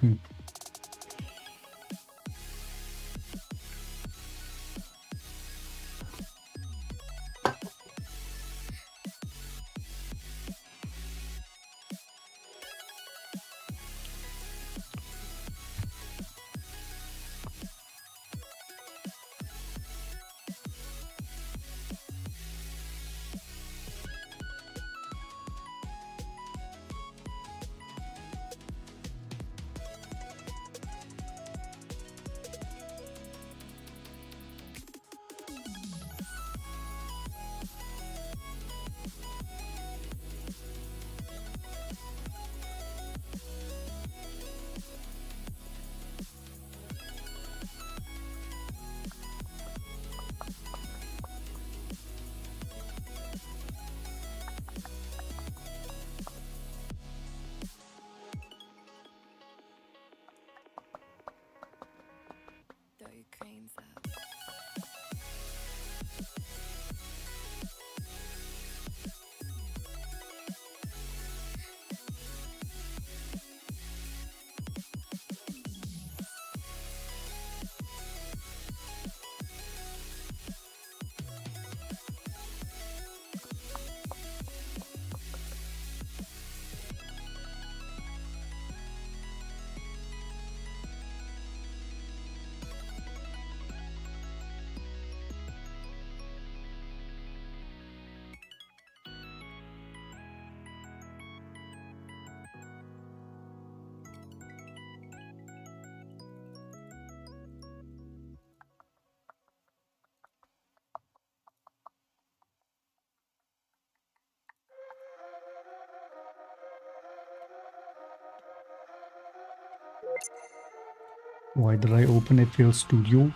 Why did I open FL Studio?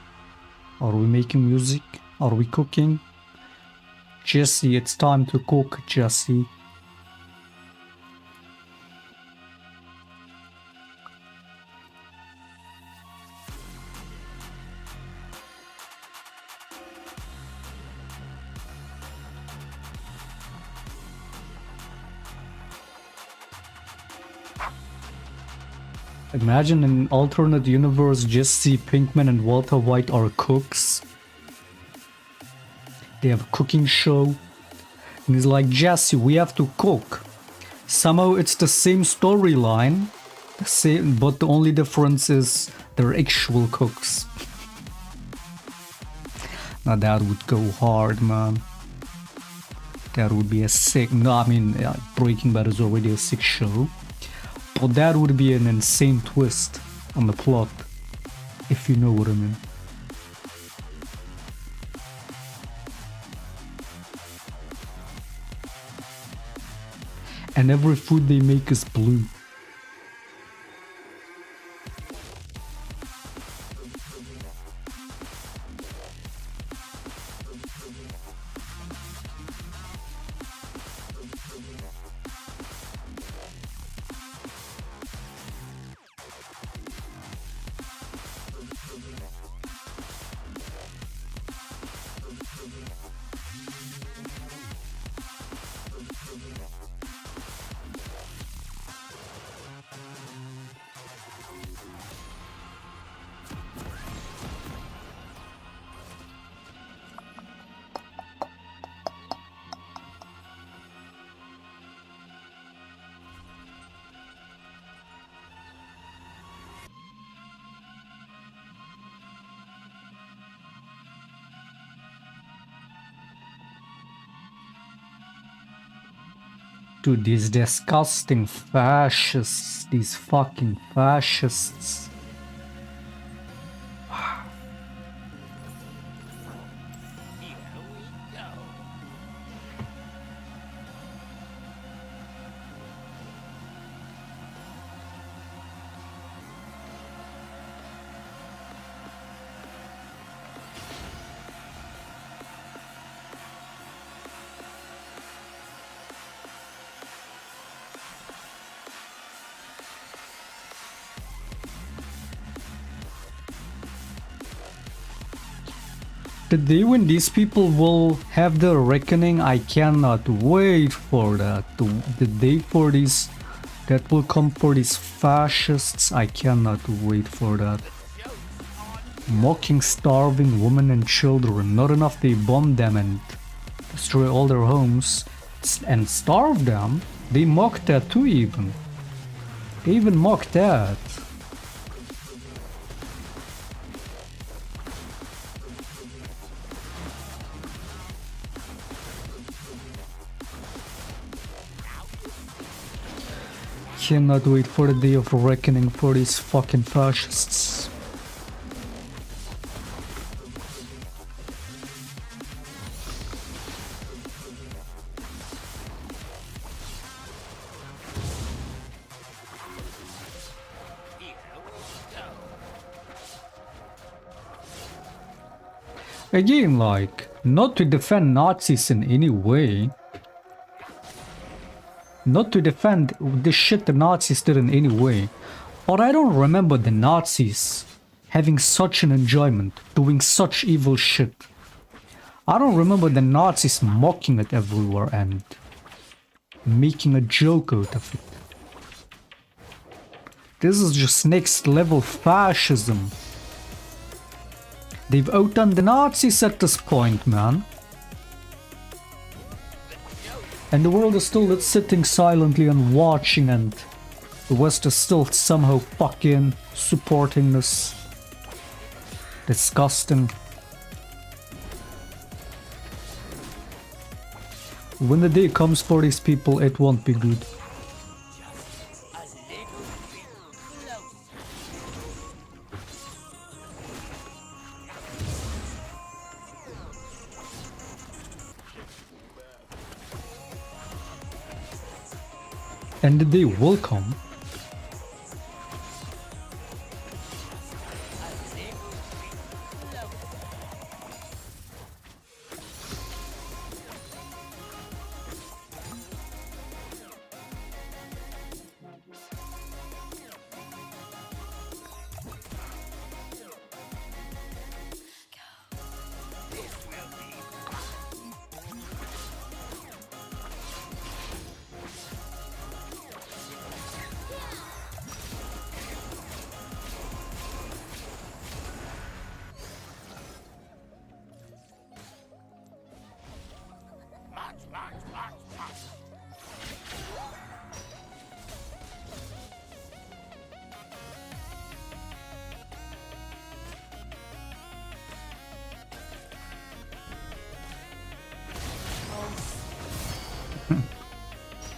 Are we making music? Are we cooking? Jesse, it's time to cook, Jesse. Imagine in an alternate universe, Jesse Pinkman and Walter White are cooks. They have a cooking show. And he's like, Jesse, we have to cook. Somehow it's the same storyline. But the only difference is they're actual cooks. Now that would go hard, man. That would be a sick... No, I mean, Breaking Bad is already a sick show. But that would be an insane twist on the plot, if you know what I mean. And every food they make is blue. Dude, these disgusting fascists, these fucking fascists. The day when these people will have their reckoning, I cannot wait for that. The day for these that will come for these fascists, I cannot wait for that. Mocking starving women and children. Not enough they bomb them and destroy all their homes and starve them. They mock that too even. They even mock that. Cannot wait for the day of reckoning for these fucking fascists. Again, like, not to defend Nazis in any way. Not to defend the shit the Nazis did in any way, but I don't remember the Nazis having such an enjoyment, doing such evil shit. I don't remember the Nazis mocking it everywhere and making a joke out of it. This is just next level fascism. They've outdone the Nazis at this point, man. And the world is still sitting silently and watching, and the West is still somehow fucking supporting this. Disgusting. When the day comes for these people, it won't be good. And the day will come.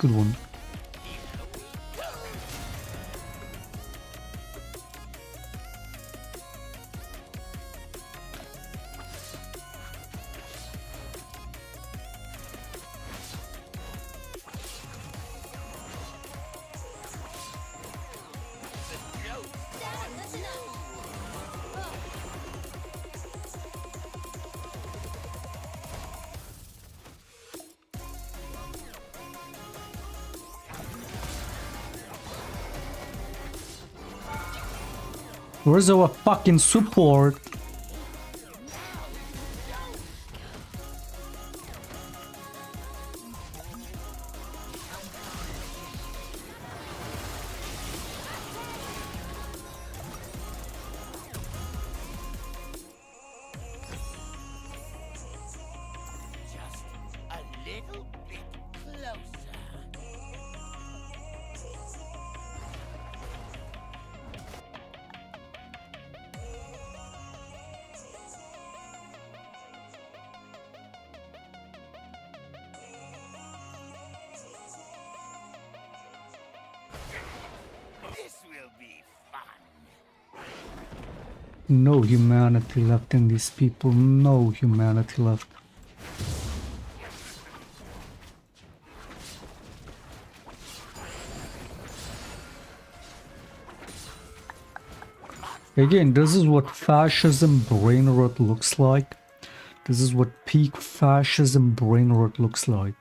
Good one. Where's our fucking support? Just a little bit closer. This will be fun. No humanity left in these people. No humanity left. Again, this is what fascism brain rot looks like. This is what peak fascism brain rot looks like.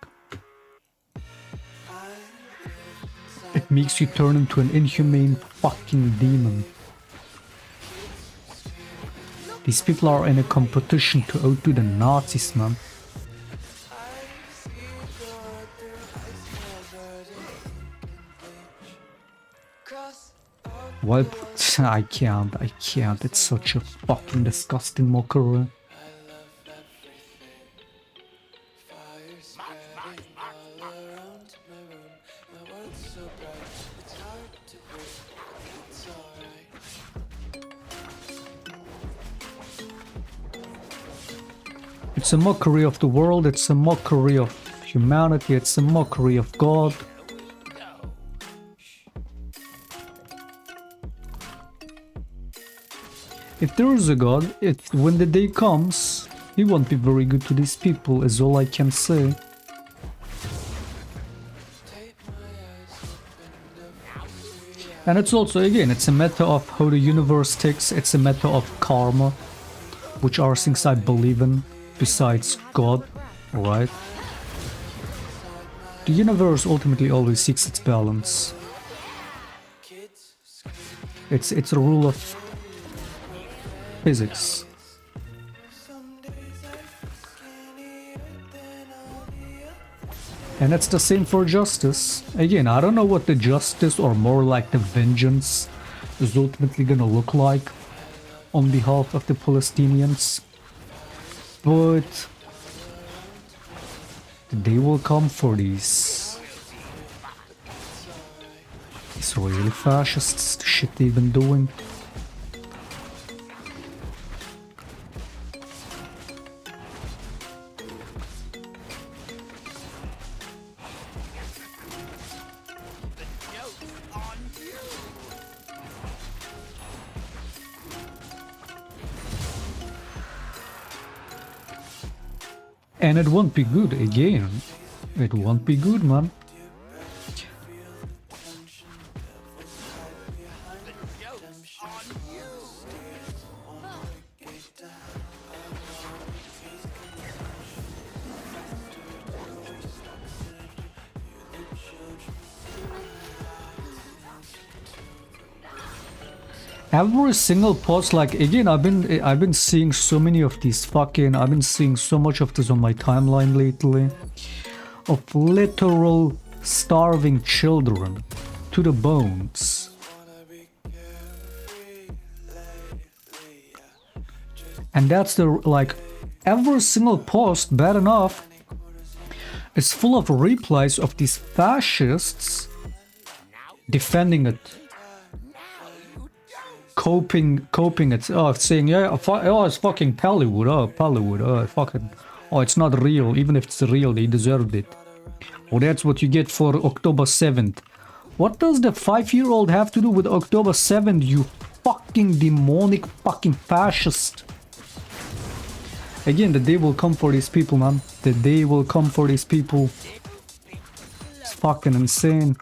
It makes you turn into an inhumane fucking demon. These people are in a competition to outdo the Nazis, man. Why? I can't. It's such a fucking disgusting mockery. It's a mockery of the world, it's a mockery of humanity, it's a mockery of God. If there is a God, when the day comes, he won't be very good to these people, is all I can say. And it's also, again, it's a matter of how the universe ticks, it's a matter of karma, which are things I believe in, besides God, right? The universe ultimately always seeks its balance. It's a rule of physics. And it's the same for justice. Again, I don't know what the justice, or more like the vengeance, is ultimately gonna look like on behalf of the Palestinians. But the day will come for these Israeli fascists, the shit they've been doing. And it won't be good again. It won't be good, man. Every single post, like, again, I've been seeing so many of these fucking, I've been seeing so much of this on my timeline lately, of literal starving children to the bones. And that's the, like, every single post, bad enough, is full of replies of these fascists defending it. Coping it, saying, yeah, it's fucking Pavloweed, fucking, it's not real, even if it's real, they deserved it. Well, that's what you get for October 7th. What does the 5-year-old have to do with October 7th, you fucking demonic fucking fascist? Again, the day will come for these people, man. The day will come for these people. It's fucking insane.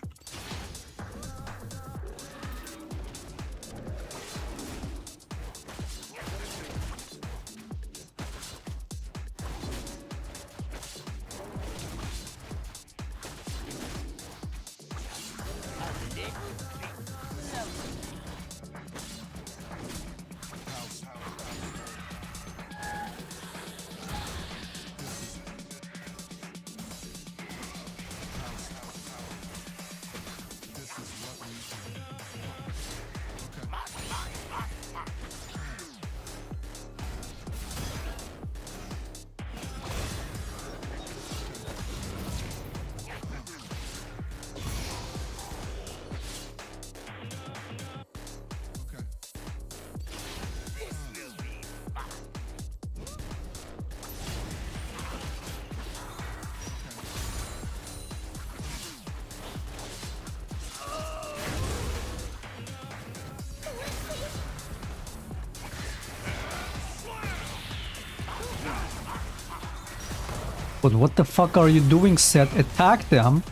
But what the fuck are you doing, Seth? Attack them?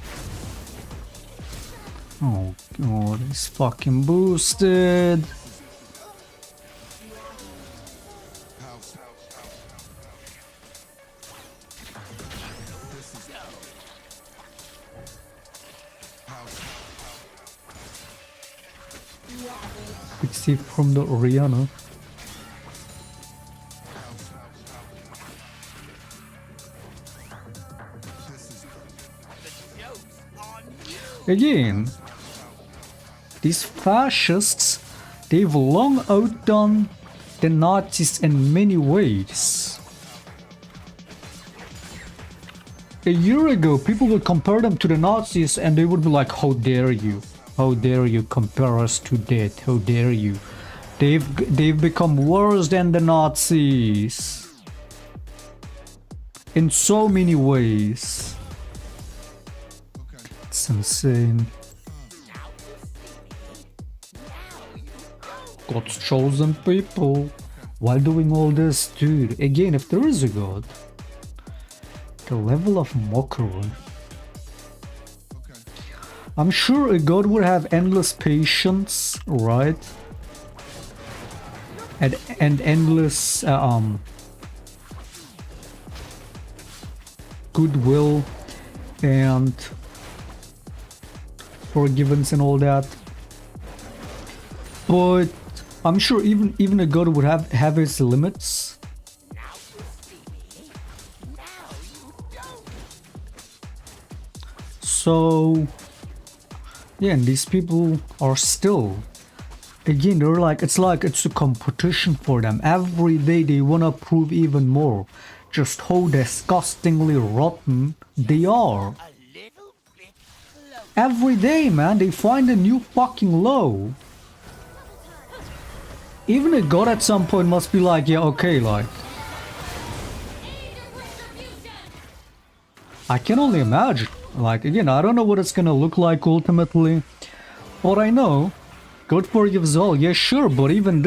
Oh god, he's fucking boosted. Quick save from the Oriana. Again, these fascists, they've long outdone the Nazis in many ways. A year ago, people would compare them to the Nazis and they would be like, how dare you? How dare you compare us to that? How dare you? They've become worse than the Nazis. In so many ways. It's insane. God's chosen people. While doing all this, dude, again, if there is a God, the level of mockery. I'm sure a God would have endless patience, right? And endless goodwill and forgiveness and all that. But I'm sure even a God would have his limits. So yeah, and these people are still, again, they're like it's a competition for them. Every day they wanna prove even more just how disgustingly rotten they are. Every day, man, they find a new fucking low. Even a God at some point must be like, yeah, okay, like, I can only imagine. Like, again, I don't know what it's gonna look like ultimately. But I know God forgives all. Yeah, sure, but even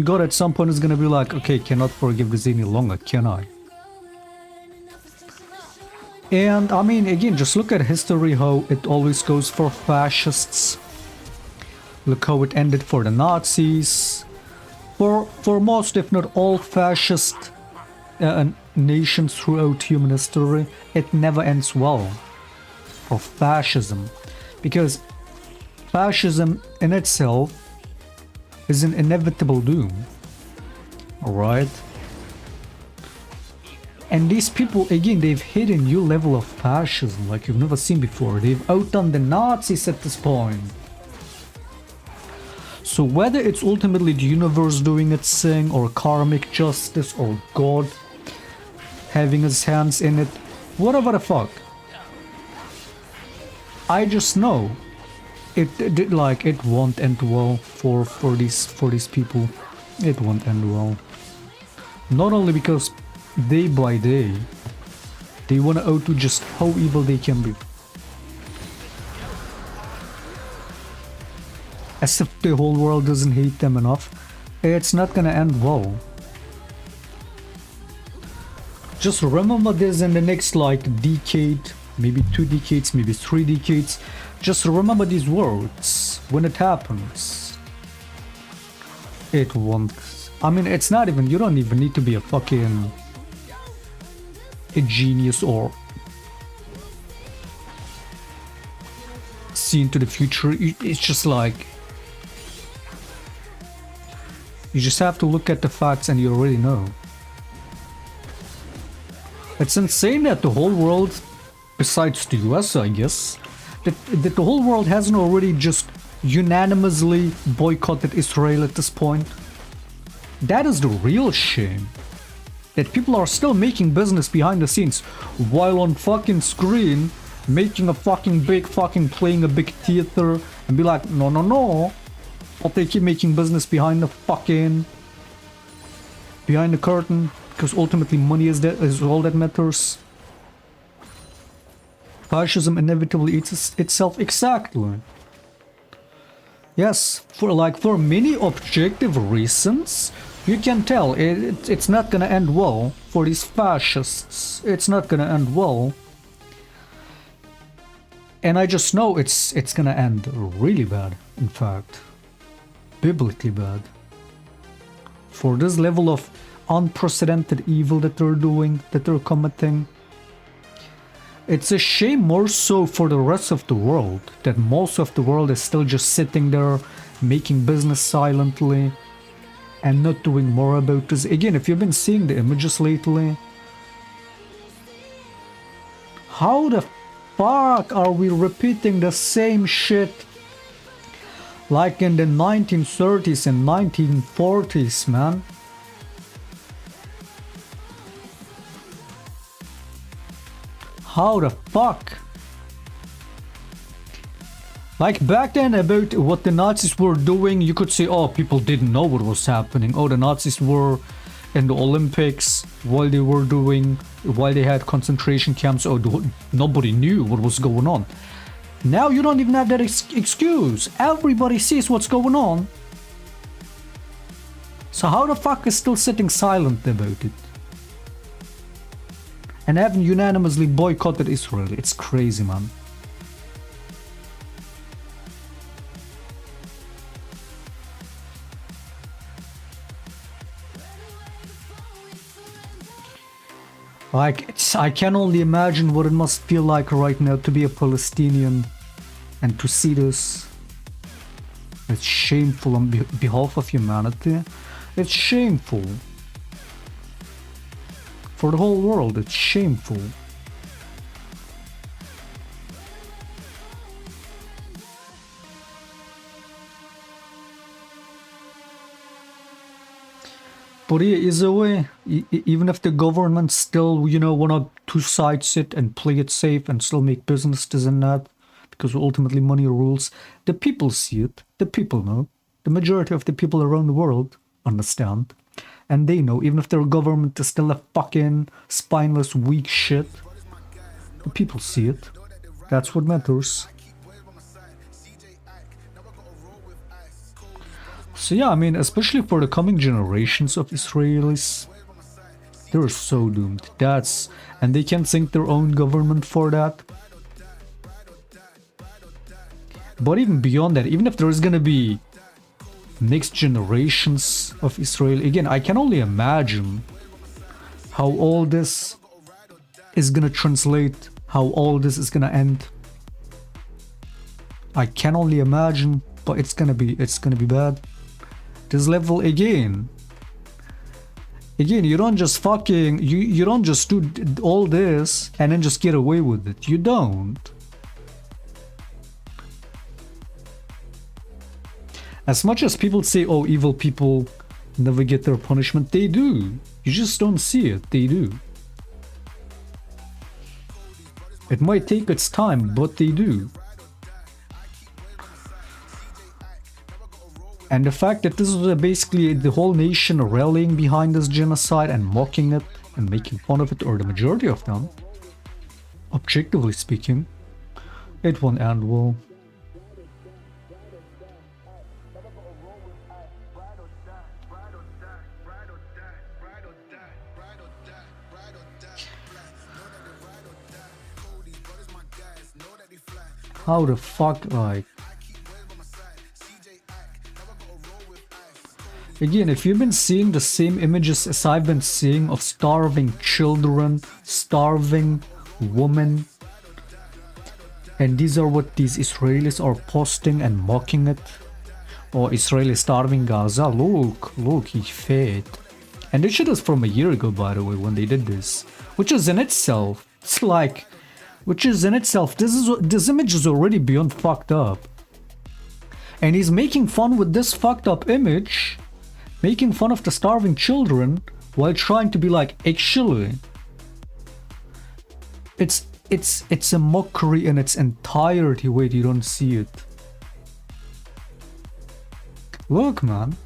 God at some point is gonna be like, okay, cannot forgive this any longer, can I? And I mean, again, just look at history, how it always goes for fascists. Look how it ended for the Nazis. For most, if not all, fascist nations throughout human history, it never ends well. For fascism, because fascism in itself is an inevitable doom. Alright? And these people, again, they've hit a new level of fascism like you've never seen before. They've outdone the Nazis at this point. So whether it's ultimately the universe doing its thing, or karmic justice, or God having his hands in it, whatever the fuck, I just know it won't end well for these people. It won't end well. Not only because day by day They want to out to just how evil they can be. As if the whole world doesn't hate them enough. It's not gonna end well. Just remember this in the next like decade, maybe 2 decades, maybe 3 decades. Just remember these words when it happens. It won't. I mean, it's not even, you don't even need to be a fucking a genius or see into the future. It's just like, you just have to look at the facts and you already know. It's insane that the whole world, besides the US, I guess, that the whole world hasn't already just unanimously boycotted Israel at this point. That is the real shame. That people are still making business behind the scenes while on fucking screen making a fucking big fucking playing a big theater and be like, no, no, no. But they keep making business behind the fucking behind the curtain because ultimately money is all that matters. Fascism inevitably eats itself. Exactly. Yes, for many objective reasons, you can tell it's not gonna end well for these fascists. It's not gonna end well. And I just know it's gonna end really bad, in fact. Biblically bad. For this level of unprecedented evil that they're doing, that they're committing. It's a shame more so for the rest of the world, that most of the world is still just sitting there, making business silently, and not doing more about this. Again, if you've been seeing the images lately, how the fuck are we repeating the same shit like in the 1930s and 1940s, man? How the fuck? Like back then, about what the Nazis were doing, you could say, oh, people didn't know what was happening. Oh, the Nazis were in the Olympics while they had concentration camps. Oh, nobody knew what was going on. Now you don't even have that excuse. Everybody sees what's going on. So how the fuck is still sitting silent about it? And haven't unanimously boycotted Israel. It's crazy, man. Like, I can only imagine what it must feel like right now to be a Palestinian and to see this. It's shameful on behalf of humanity. It's shameful. For the whole world, it's shameful. But yeah, either way, even if the government still, you know, wanna two-side sit and play it safe and still make business this and that, because ultimately money rules, the people see it, the people know. The majority of the people around the world understand. And they know, even if their government is still a fucking spineless, weak shit, the people see it. That's what matters. So yeah, I mean, especially for the coming generations of Israelis, they're so doomed. And they can thank their own government for that. But even beyond that, even if there's gonna be next generations of Israel, again, I can only imagine how all this is gonna translate, how all this is gonna end. I can only imagine, but it's gonna be bad. This level again, you don't just fucking, you don't just do all this and then just get away with it. You don't. As much as people say, oh, evil people never get their punishment, they do. You just don't see it. They do. It might take its time, but they do. And the fact that this is basically the whole nation rallying behind this genocide and mocking it and making fun of it, or the majority of them, Objectively speaking, it won't end well. How the fuck, like... Again, if you've been seeing the same images as I've been seeing of starving children, starving women, and these are what these Israelis are posting and mocking it. Oh, Israeli starving Gaza, look, he fed. And this shit is from a year ago, by the way, when they did this. Which is in itself, it's like... Which is in itself, this image is already beyond fucked up. And he's making fun with this fucked up image, making fun of the starving children, while trying to be like, actually, it's a mockery in its entirety. Wait, you don't see it. Look, man.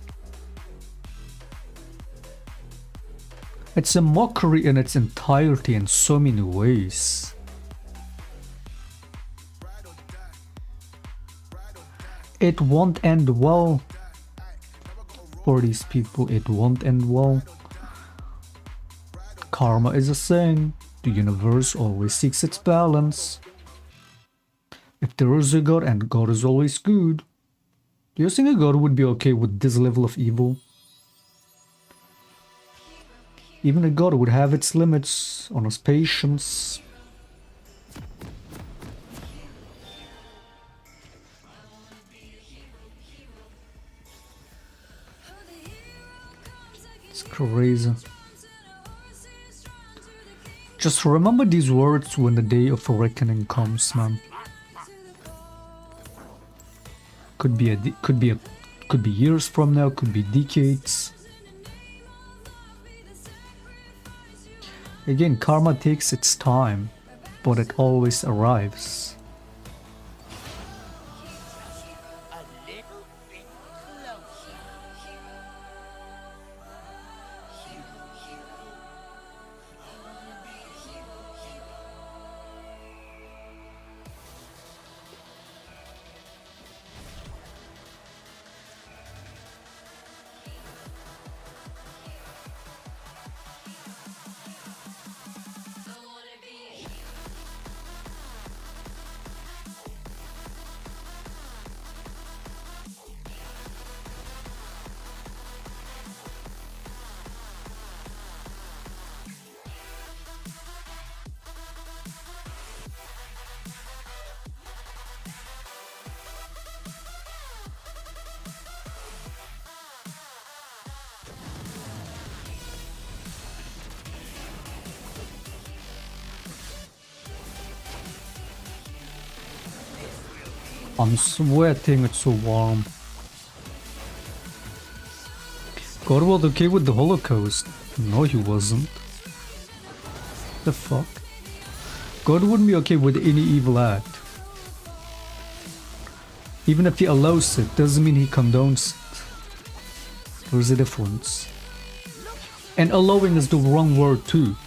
It's a mockery in its entirety in so many ways. It won't end well for these people. It won't end well. Karma is a saying. The universe always seeks its balance. If there is a God, and God is always good, do you think a God would be okay with this level of evil? Even a God would have its limits on his patience. It's crazy. Just remember these words when the day of reckoning comes, man. Could be years from now, could be decades. Again, karma takes its time, but it always arrives. A little bit closer. I'm sweating, it's so warm. God was okay with the Holocaust. No, he wasn't. The fuck? God wouldn't be okay with any evil act. Even if he allows it, doesn't mean he condones it. There's a difference. And allowing is the wrong word too.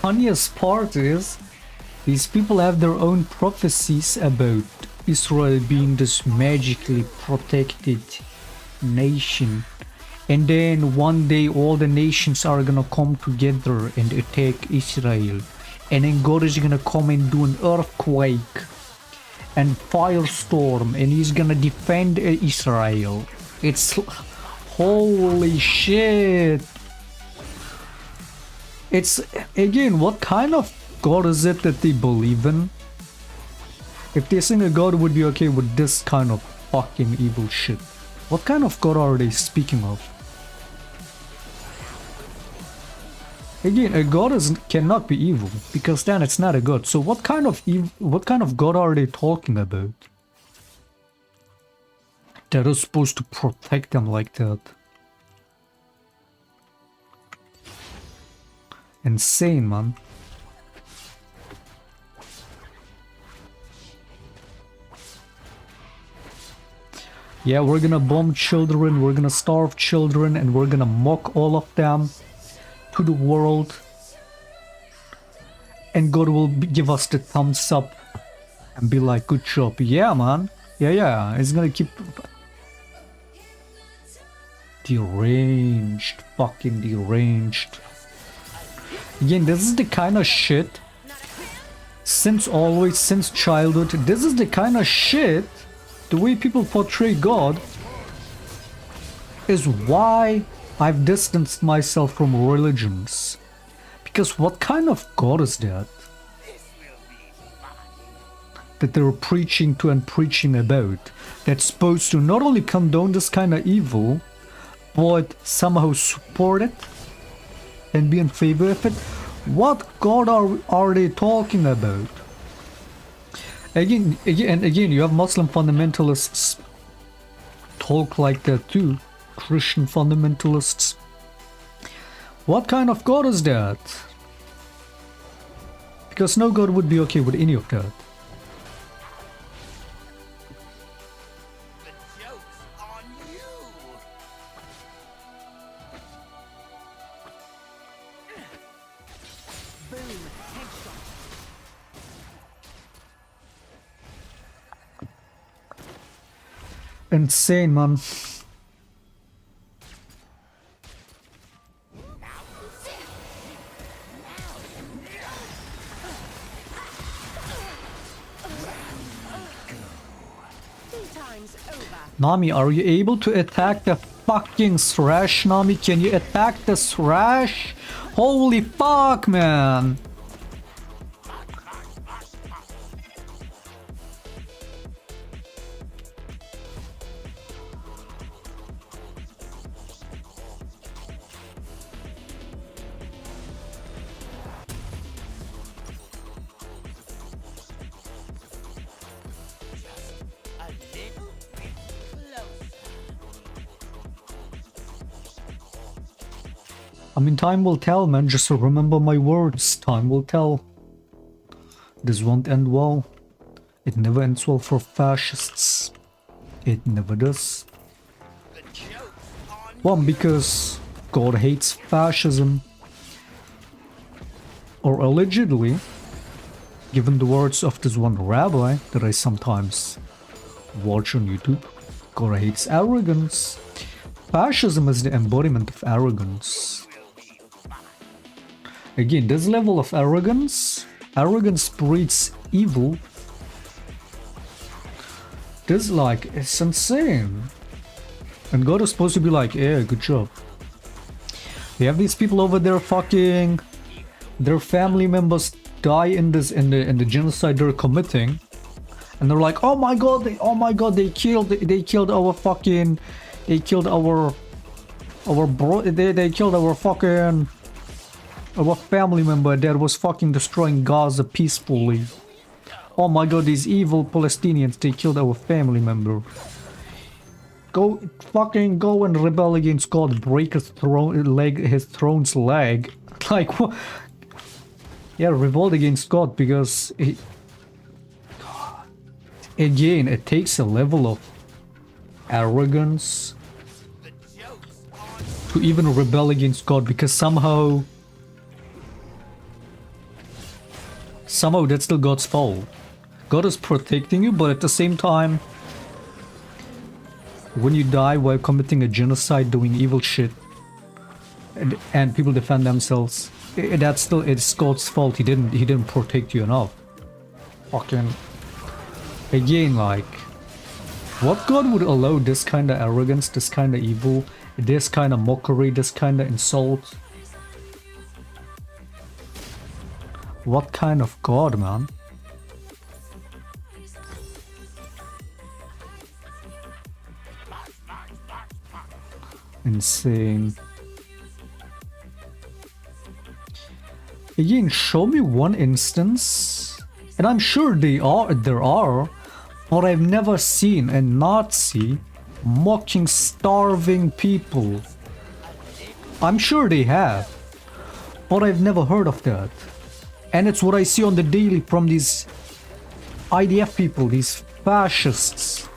Funniest part is, these people have their own prophecies about Israel being this magically protected nation, and then one day all the nations are gonna come together and attack Israel, and then God is gonna come and do an earthquake and firestorm, and he's gonna defend Israel. It's holy shit. It's, again, what kind of God is it that they believe in? If they think a God would be okay with this kind of fucking evil shit, what kind of God are they speaking of? Again, a god cannot be evil because then it's not a god. So what kind of god are they talking about? That is supposed to protect them like that. Insane, man. Yeah, we're gonna bomb children, we're gonna starve children, and we're gonna mock all of them to the world. And God will give us the thumbs up and be like, good job. Yeah, man. Yeah. It's gonna keep... Deranged. Fucking deranged. Again, this is the kind of shit... Since childhood, this is the kind of shit... The way people portray God... is why I've distanced myself from religions. Because what kind of God is that? That they're preaching to and preaching about? That's supposed to not only condone this kind of evil, but somehow support it and be in favor of it? What God are they talking about? Again, you have Muslim fundamentalists talk like that too. Christian fundamentalists. What kind of God is that? Because no God would be okay with any of that. The joke's on you. Boom. Headshot. Insane, man. Nami, are you able to attack the fucking Thrash, Nami? Can you attack the Thrash? Holy fuck, man! A little bit closer. I mean, time will tell, man. Just remember my words. Time will tell. This won't end well. It never ends well for fascists. It never does. The joke's on One, because God hates fascism. Or allegedly, given the words of this one rabbi that I sometimes watch on YouTube, God hates arrogance. Fascism is the embodiment of arrogance. Again, this level of arrogance breeds evil. This, like, it's insane. And God is supposed to be like, yeah, good job. You have these people over there fucking... Their family members die in the genocide they're committing. And they're like, oh my god, they killed our fucking... They killed our fucking... Our family member that was fucking destroying Gaza peacefully. Oh my god, these evil Palestinians, they killed our family member. Go and rebel against God, break his throne's leg. Like, what? Yeah, revolt against God, because again, it takes a level of arrogance to even rebel against God, because somehow that's still God's fault. God is protecting you, but at the same time, when you die while committing a genocide, doing evil shit, and people defend themselves, it's God's fault. He didn't protect you enough. Fucking again, like, what God would allow this kind of arrogance, this kind of evil, this kind of mockery, this kind of insult? What kind of God, man? Insane. Again, show me one instance, and I'm sure there are, but I've never seen a Nazi mocking starving people. I'm sure they have, but I've never heard of that. And it's what I see on the daily from these IDF people, these fascists.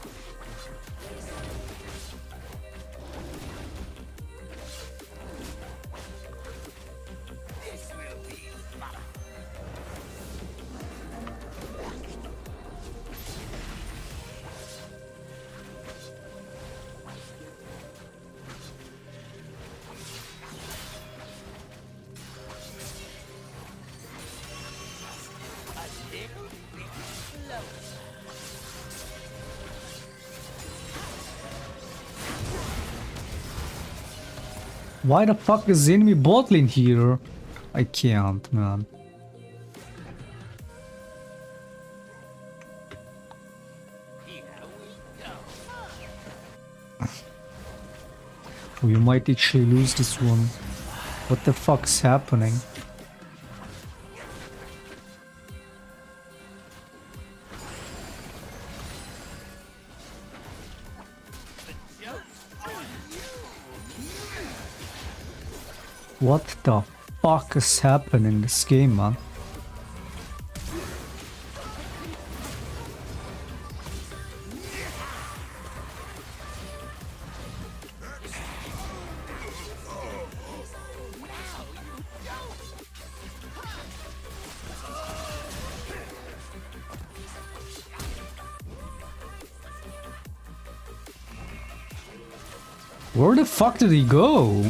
Why the fuck is the enemy bot lane here? I can't, man. We might actually lose this one. What the fuck's happening? What the fuck is happening in this game, man? Where the fuck did he go?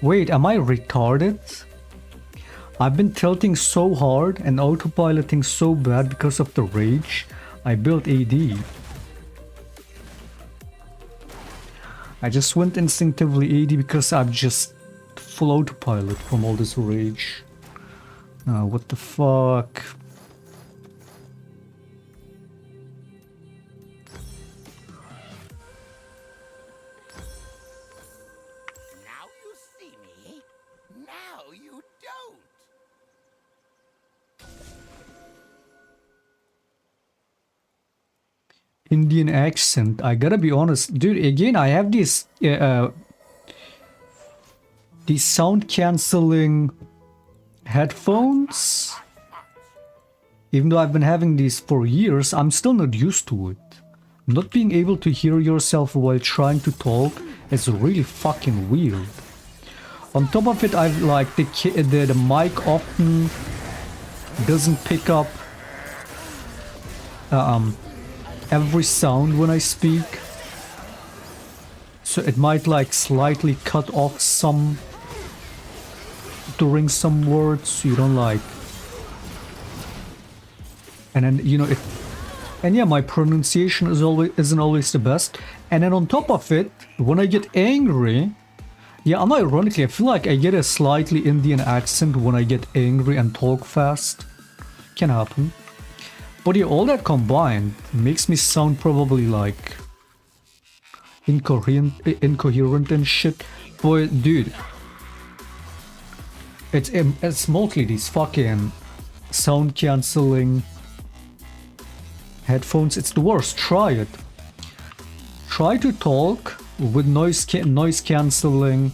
Wait, am I retarded? I've been tilting so hard and autopiloting so bad because of the rage. I built AD. I just went instinctively AD because I'm just full autopilot from all this rage. What the fuck? Now you see me. Now you don't. Indian accent. I gotta be honest, dude. Again, I have these sound cancelling headphones. Even though I've been having these for years, I'm still not used to it. Not being able to hear yourself while trying to talk is really fucking weird. On top of it, I've like the mic often doesn't pick up every sound when I speak, so it might like slightly cut off some during some words, so you don't like. And then you know it. And yeah, my pronunciation isn't always the best. And then on top of it, when I get angry, yeah, unironically, I feel like I get a slightly Indian accent when I get angry and talk fast. Can happen. But yeah, all that combined makes me sound probably like incoherent and shit. But dude, it's mostly these fucking sound cancelling headphones. It's the worst. Try it. Try to talk with noise cancelling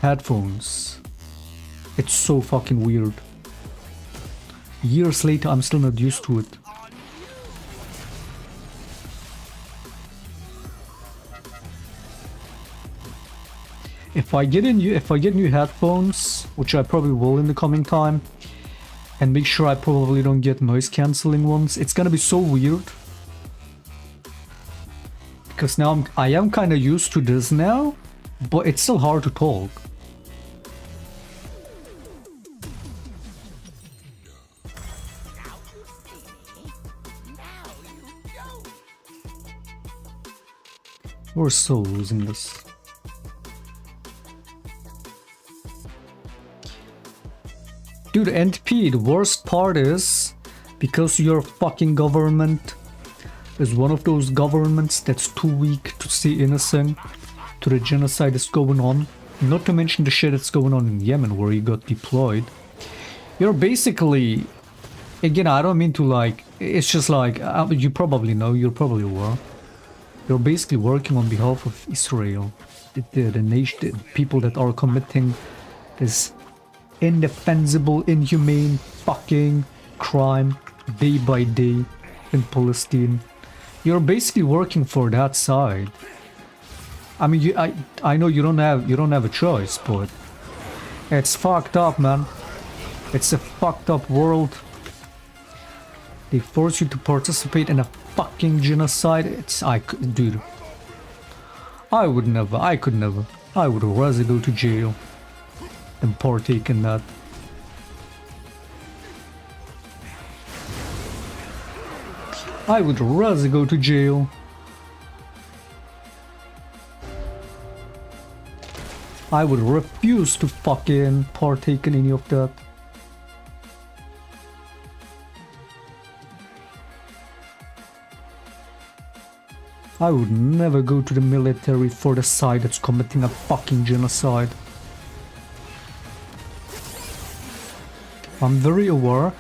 headphones. It's so fucking weird. Years later, I'm still not used to it. If I get new headphones, which I probably will in the coming time, and make sure I probably don't get noise cancelling ones, it's gonna be so weird. Because now I am kind of used to this now, but it's still hard to talk. We're so losing this. Dude, NTP, the worst part is Because your fucking government is one of those governments that's too weak to say anything to the genocide that's going on. Not to mention the shit that's going on in Yemen where you got deployed. You're basically... Again, I don't mean to like... It's just like... you probably know, you're probably aware. You're basically working on behalf of Israel. The nation, the people that are committing this indefensible, inhumane fucking crime day by day in Palestine. You're basically working for that side. I mean, I know you don't have a choice, but it's fucked up, man. It's a fucked up world. They force you to participate in a fucking genocide. Dude. I could never. I would rather go to jail than partake in that. I would rather go to jail. I would refuse to fucking partake in any of that. I would never go to the military for the side that's committing a fucking genocide. I'm very aware.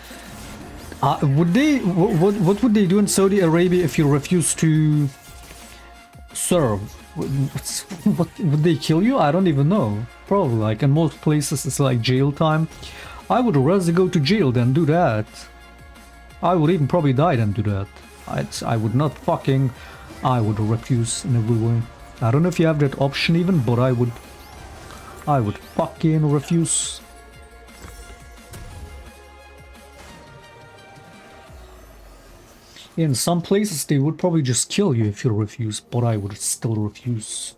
What would they do in Saudi Arabia if you refuse to serve? What would they kill you? I don't even know. Probably, like in most places it's like jail time. I would rather go to jail than do that. I would even probably die than do that. I would not fucking... I would refuse in every way. I don't know if you have that option even, but I would fucking refuse. In some places they would probably just kill you if you refuse, but I would still refuse.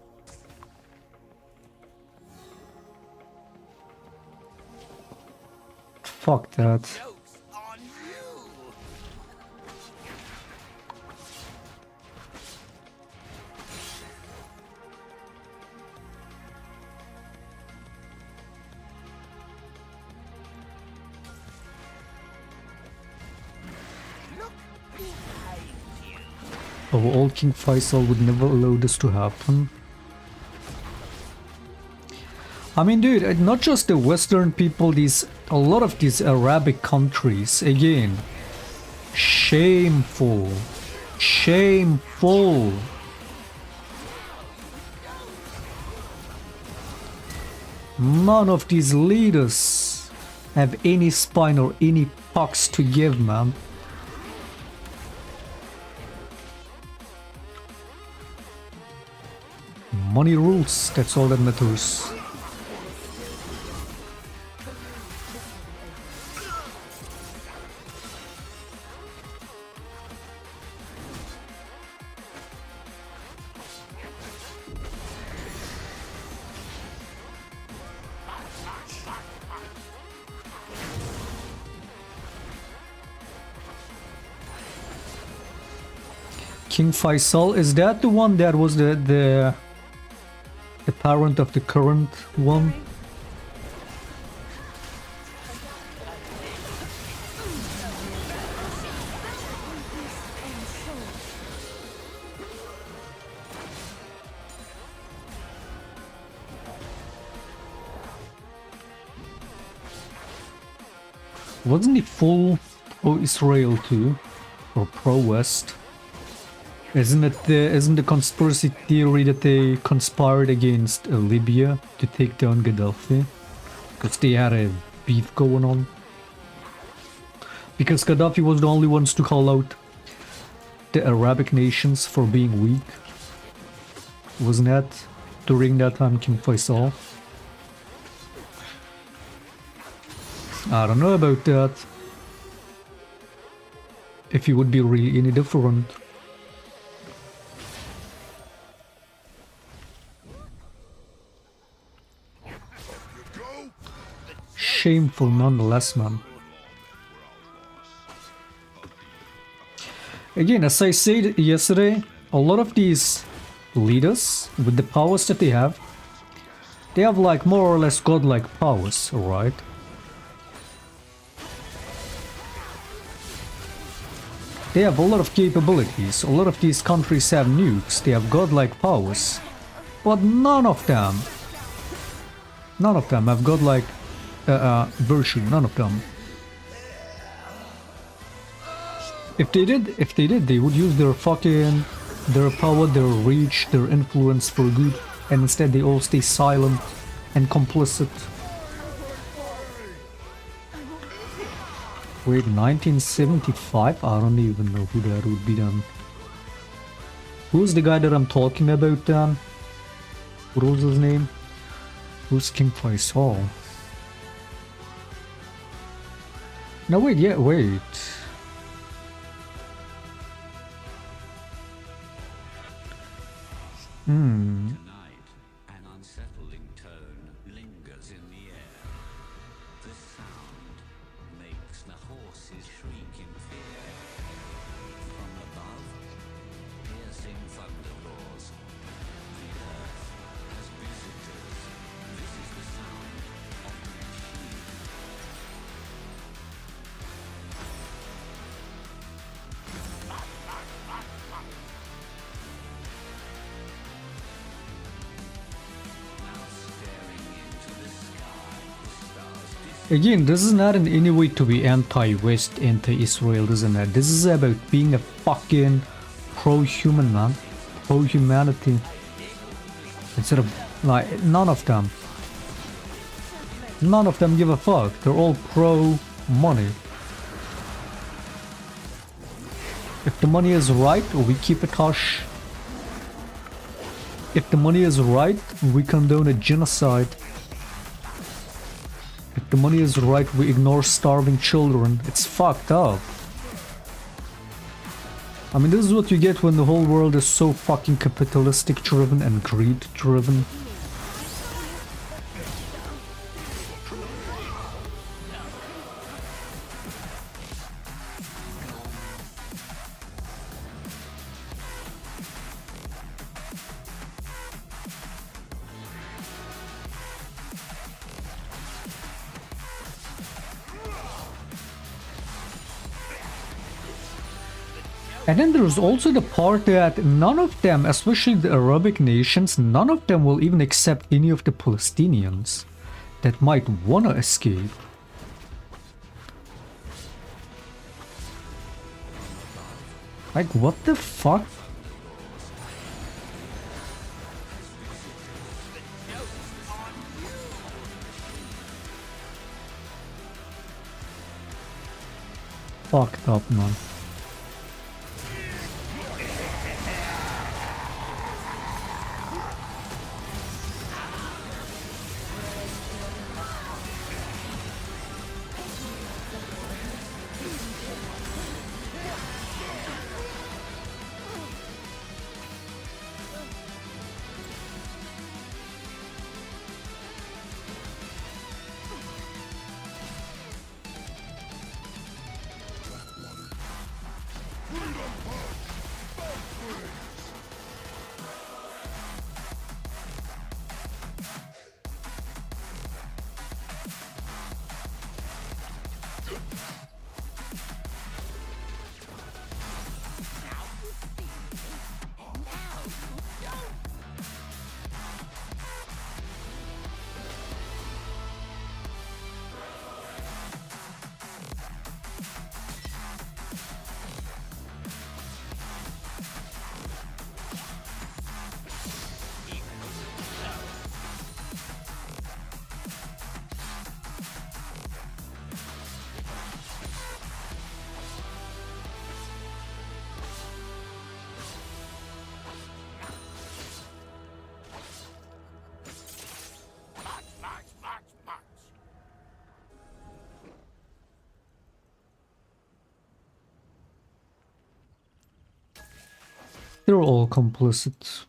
Fuck that. Joke's on you. Look behind you. Our old King Faisal would never allow this to happen. I mean, dude, not just the Western people, a lot of these Arabic countries, again, shameful, shameful. None of these leaders have any spine or any fucks to give, man. Money rules, that's all that matters. King Faisal, is that the one that was the parent of the current one? Wasn't he full pro-Israel too? Or pro-West? Isn't the conspiracy theory that they conspired against Libya to take down Gaddafi? Because they had a beef going on. Because Gaddafi was the only ones to call out the Arabic nations for being weak. Wasn't that during that time King Faisal? I don't know about that. If he would be really any different. Shameful nonetheless, man. Again, as I said yesterday, a lot of these leaders, with the powers that they have like more or less godlike powers, alright? They have a lot of capabilities. A lot of these countries have nukes. They have godlike powers. But none of them have godlike virtue. None of them. If they did, they would use their power, their reach, their influence for good, and instead they all stay silent and complicit. Wait, 1975? I don't even know who that would be then. Who's the guy that I'm talking about then? What was his name? Who's King Faisal? No, wait, yeah, wait. Tonight, an unsettling tone lingers in the air. The sound makes the horses shriek in fear. From above, piercing thunder roars. The earth has visitors. This is the sound of the machine. Again, this is not in any way to be anti-West, anti-Israel, this and that. This is about being a fucking pro-human, man. Pro-humanity. Instead of, like, none of them give a fuck. They're all pro-money. If the money is right, we keep it hush. If the money is right, we condone a genocide. If the money is right, we ignore starving children. It's fucked up. I mean, this is what you get when the whole world is so fucking capitalistic driven and greed driven. And then there's also the part that none of them, especially the Arabic nations, none of them will even accept any of the Palestinians that might wanna escape. Like, what the fuck? Fucked up, man. They're all complicit.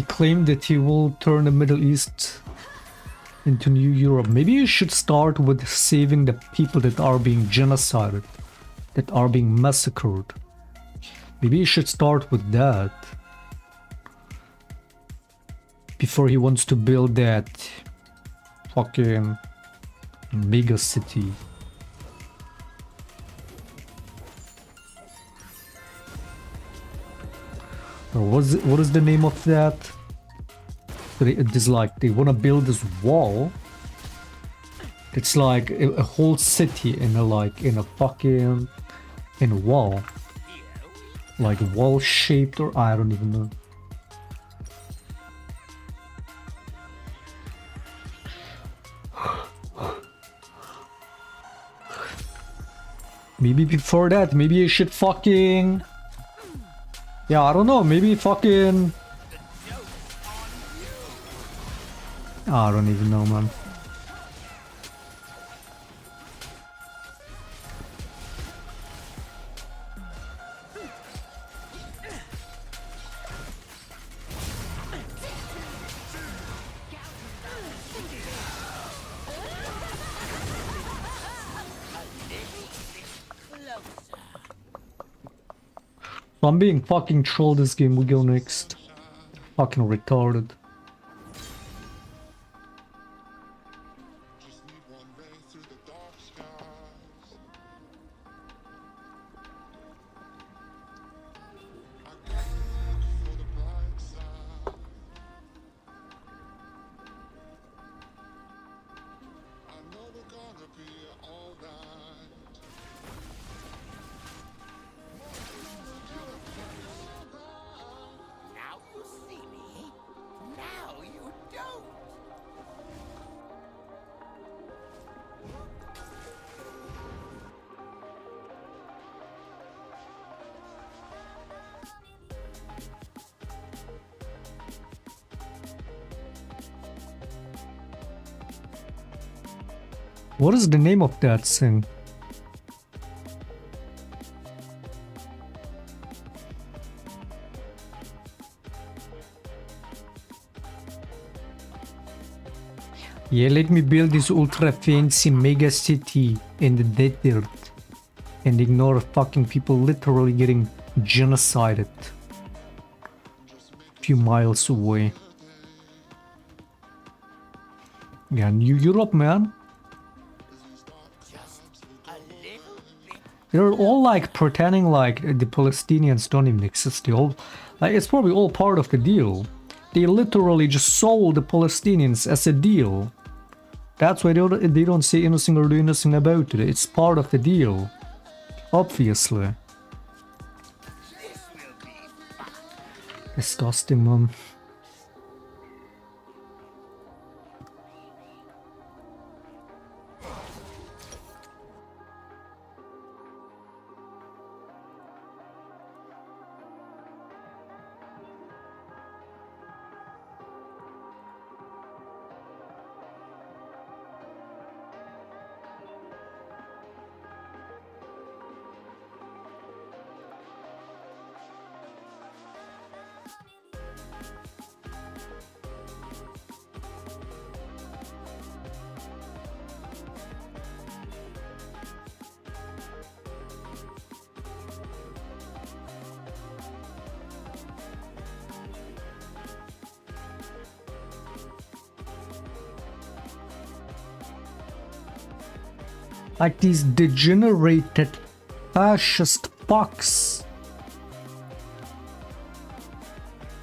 He claimed that he will turn the Middle East into New Europe. Maybe you should start with saving the people that are being genocided, that are being massacred. Maybe you should start with that before he wants to build that fucking mega city. Or what is the name of that? It is like they want to build this wall. It's like a whole city in a fucking wall, like wall shaped, or I don't even know. Maybe before that, maybe you should fucking, yeah, I don't know, maybe fucking, I don't even know, man. So I'm being fucking trolled this game. We go next. Fucking retarded. Now you see me. Now you don't. What is the name of that thing? Yeah, let me build this ultra fancy mega city in the desert and ignore fucking people literally getting genocided a few miles away. Yeah, New Europe, man. They're all like pretending like the Palestinians don't even exist. They all, like, it's probably all part of the deal. They literally just sold the Palestinians as a deal. That's why they don't say anything or do anything about it. It's part of the deal. Obviously. Disgusting, man. Like these degenerated fascist fucks.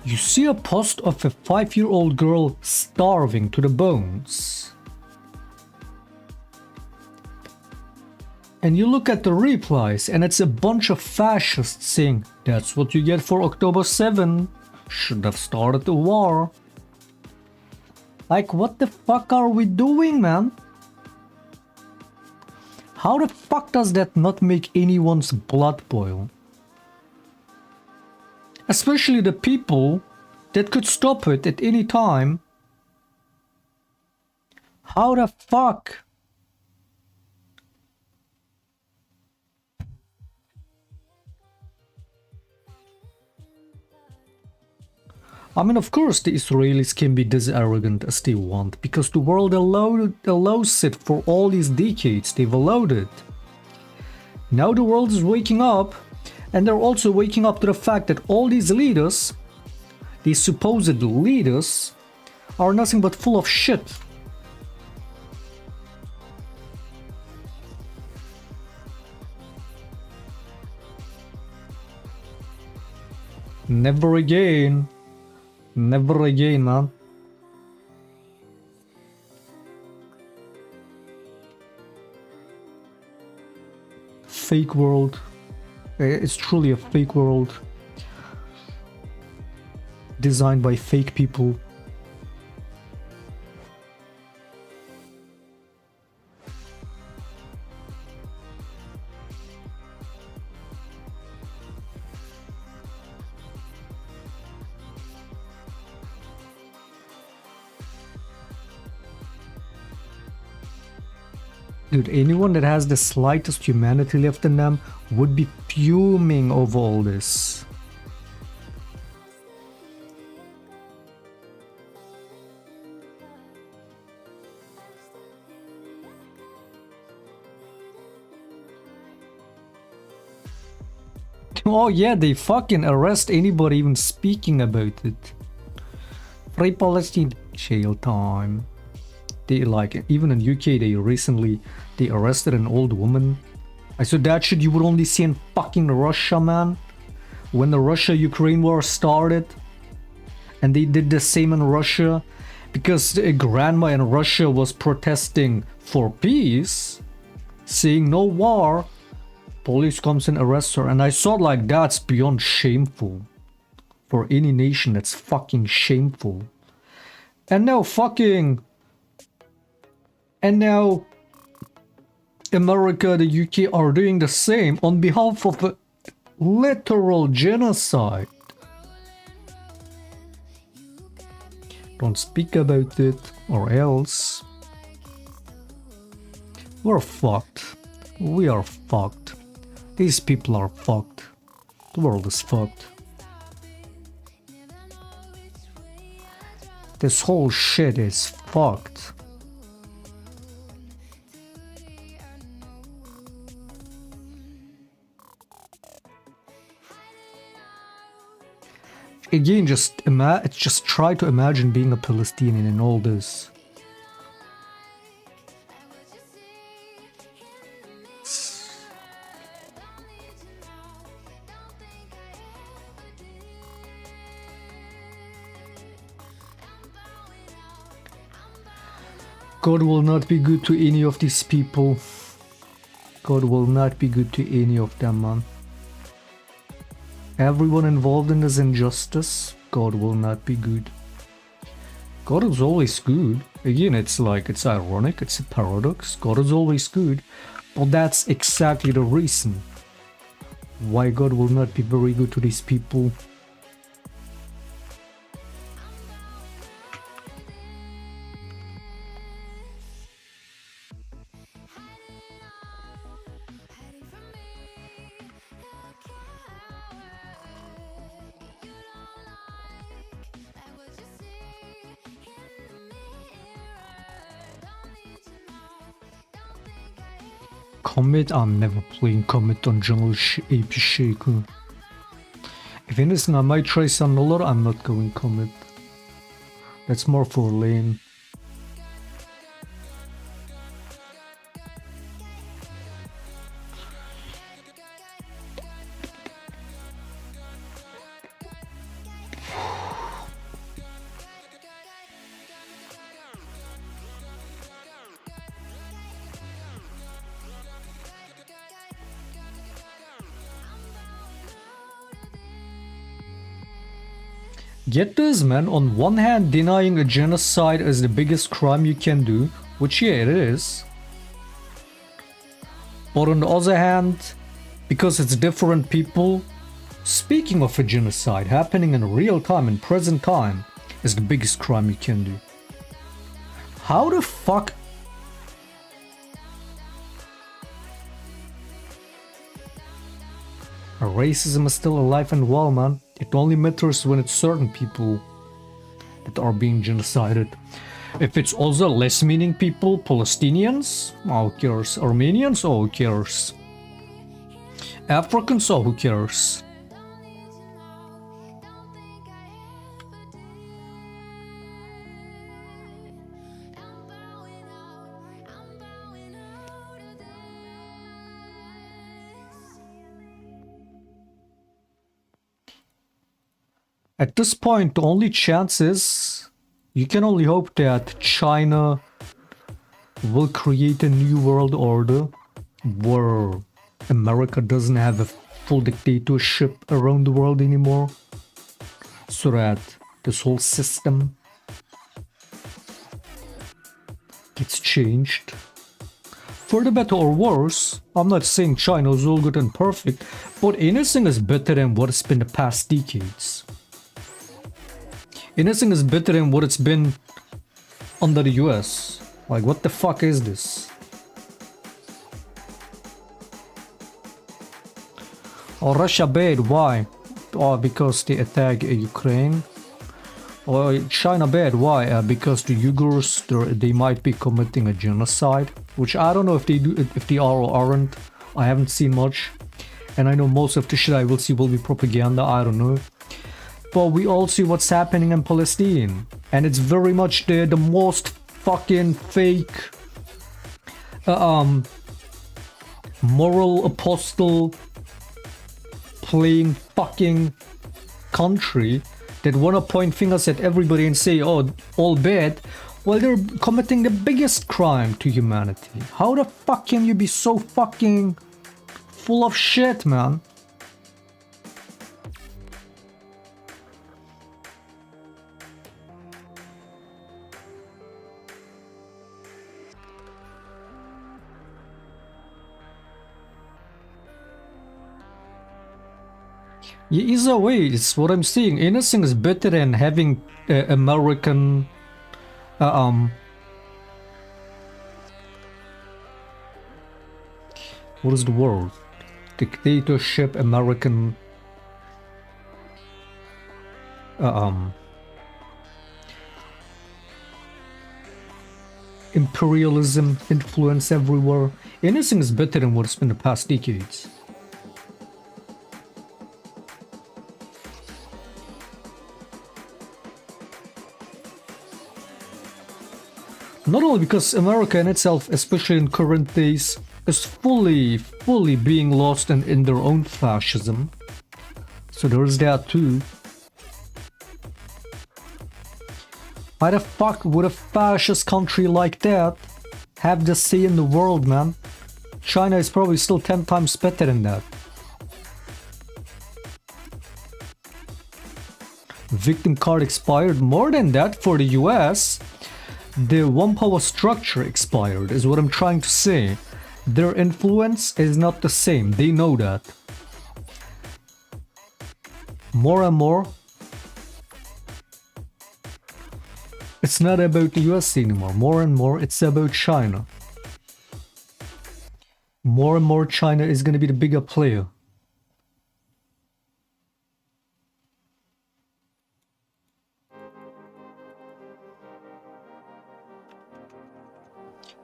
You see a post of a 5-year-old girl starving to the bones. And you look at the replies and it's a bunch of fascists saying, that's what you get for October 7. Should have started the war. Like, what the fuck are we doing, man? How the fuck does that not make anyone's blood boil? Especially the people that could stop it at any time. How the fuck? I mean, of course, the Israelis can be this arrogant as they want, because the world allows it for all these decades. They've allowed it. Now the world is waking up, and they're also waking up to the fact that all these leaders, these supposed leaders, are nothing but full of shit. Never again. Never again, man. Fake world. It's truly a fake world. Designed by fake people. Dude, anyone that has the slightest humanity left in them would be fuming over all this. Oh yeah, they fucking arrest anybody even speaking about it. Free Palestine jail time. They like, even in UK they arrested an old woman. I said that shit you would only see in fucking Russia, man. When the Russia-Ukraine war started. And they did the same in Russia. Because a grandma in Russia was protesting for peace. Saying no war. Police comes and arrests her. And I thought like that's beyond shameful. For any nation, that's fucking shameful. And now fucking... And now America, the UK are doing the same on behalf of a literal genocide. Don't speak about it or else. We're fucked. We are fucked. These people are fucked. The world is fucked. This whole shit is fucked. Again, just try to imagine being a Palestinian in all this. God will not be good to any of these people. God will not be good to any of them, man. Everyone involved in this injustice, God will not be good. God is always good. Again, it's ironic, it's a paradox. God is always good, but that's exactly the reason why God will not be very good to these people. Comet, I'm never playing Comet on Jungle AP Shaco. If anything, I might try Sunnuller, I'm not going Comet. That's more for lane. Get this, man, on one hand denying a genocide is the biggest crime you can do, which yeah it is. But on the other hand, because it's different people, speaking of a genocide happening in real time, in present time, is the biggest crime you can do. How the fuck... Racism is still alive and well, man. It only matters when it's certain people that are being genocided. If it's also less meaning people, Palestinians, oh, who cares? Armenians, oh, who cares? Africans, oh, who cares? At this point, the only chance is you can only hope that China will create a new world order where America doesn't have a full dictatorship around the world anymore, so that this whole system gets changed. For the better or worse, I'm not saying China is all good and perfect, but anything is better than what it's been the past decades. Anything is better than what it's been under the US. Like, what the fuck is this? Oh, Russia bad, why? Oh, because they attack Ukraine. Or China bad, why? Because the Uyghurs, they might be committing a genocide. Which I don't know if they do, if they are or aren't. I haven't seen much. And I know most of the shit I will see will be propaganda, I don't know. But we all see what's happening in Palestine, and it's very much the most fucking fake moral apostle playing fucking country that wanna point fingers at everybody and say, oh, all bad, while they're committing the biggest crime to humanity. How the fuck can you be so fucking full of shit, man? Yeah, either way, it's what I'm saying. Anything is better than having American what is the word? Dictatorship, American imperialism, influence everywhere. Anything is better than what's been the past decades. Not only because America in itself, especially in current days, is fully being lost in their own fascism. So there's that too. Why the fuck would a fascist country like that have the say in the world, man? China is probably still 10 times better than that. Victim card expired. More than that, for the US, the one power structure expired, is what I'm trying to say. Their influence is not the same, they know that. More and more, it's not about the US anymore. More and more, it's about China. More and more, China is gonna be the bigger player.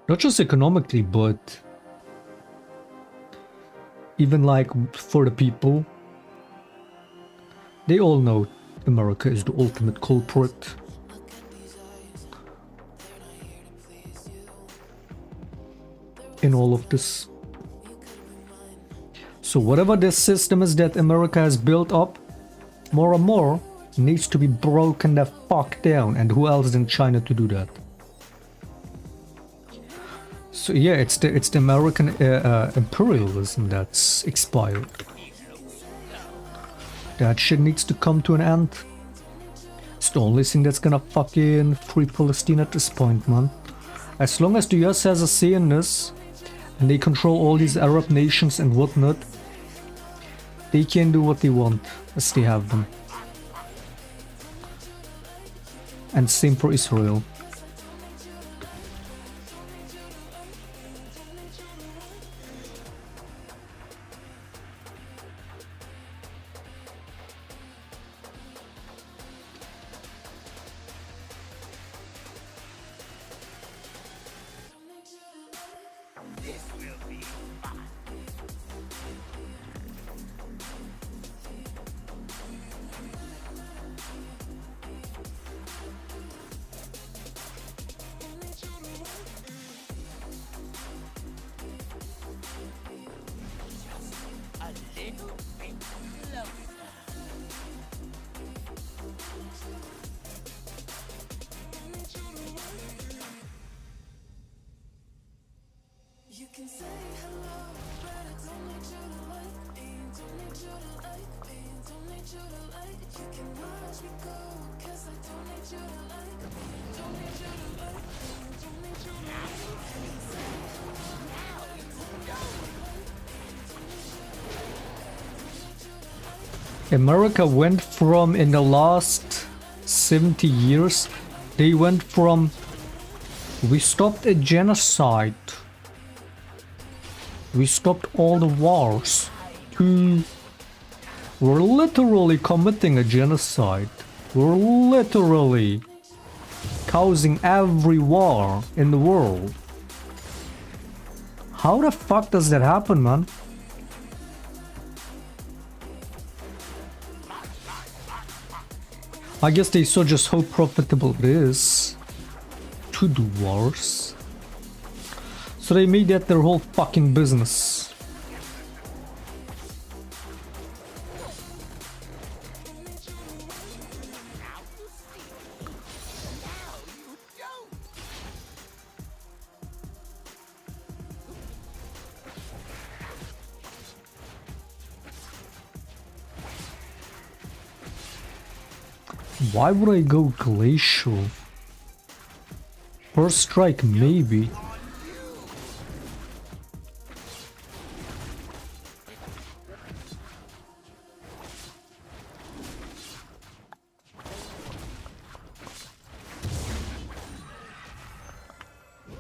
Not just economically, but even like for the people. They all know America is the ultimate culprit. In all of this. So whatever this system is that America has built up, more and more needs to be broken the fuck down. And who else than China to do that? So yeah, it's the American imperialism that's expired. That shit needs to come to an end. It's the only thing that's gonna fucking free Palestine at this point, man. As long as the US has a say in this, and they control all these Arab nations and whatnot, they can do what they want, as they have them. And same for Israel. little bit closer. You can say hello, but I don't need you to like me. Don't need you to like me. Don't need you to like. You can watch me go, 'cause I don't need you to like me. Don't need you to like me. Don't need you to like. You can say hello, Now you know. America went from, in the last 70 years, they went from we stopped a genocide, we stopped all the wars, to we're literally committing a genocide. We're literally causing every war in the world. How the fuck does that happen, man? I guess they saw just how profitable it is to do wars. So they made that their whole fucking business. Why would I go glacial? First strike, maybe.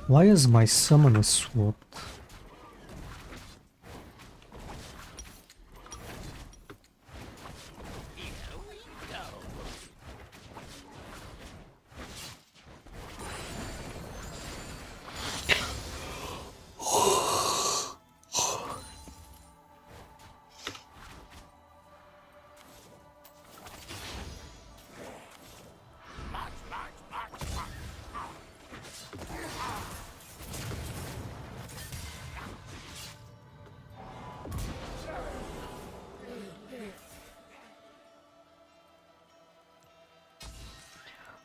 Why is my summoner swapped?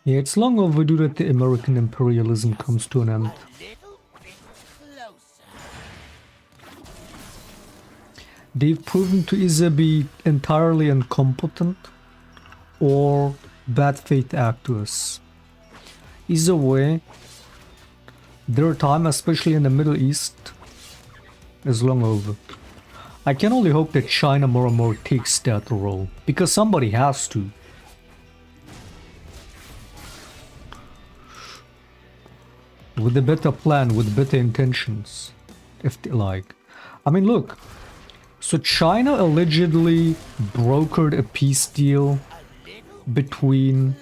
Yeah, it's long overdue that the American imperialism comes to an end. Little bit closer. They've proven to either be entirely incompetent or bad faith actors. Either way, their time, especially in the Middle East, is long over. I can only hope that China more and more takes that role, because somebody has to. With a better plan, with better intentions, if they like. I mean, look. So China allegedly brokered a peace deal between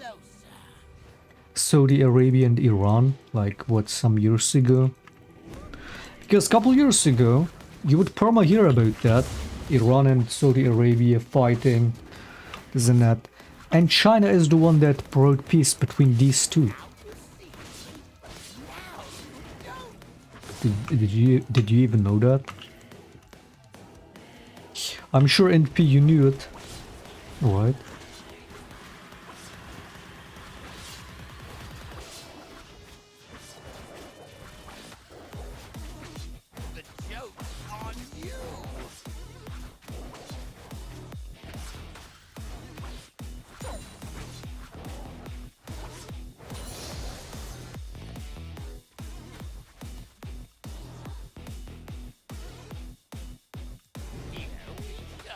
Saudi Arabia and Iran, like, what, some years ago? Because a couple years ago, you would perma hear about that. Iran and Saudi Arabia fighting, this and that. And China is the one that broke peace between these two. Did you even know that? I'm sure NP you knew it, right? The joke's on you. Here we go.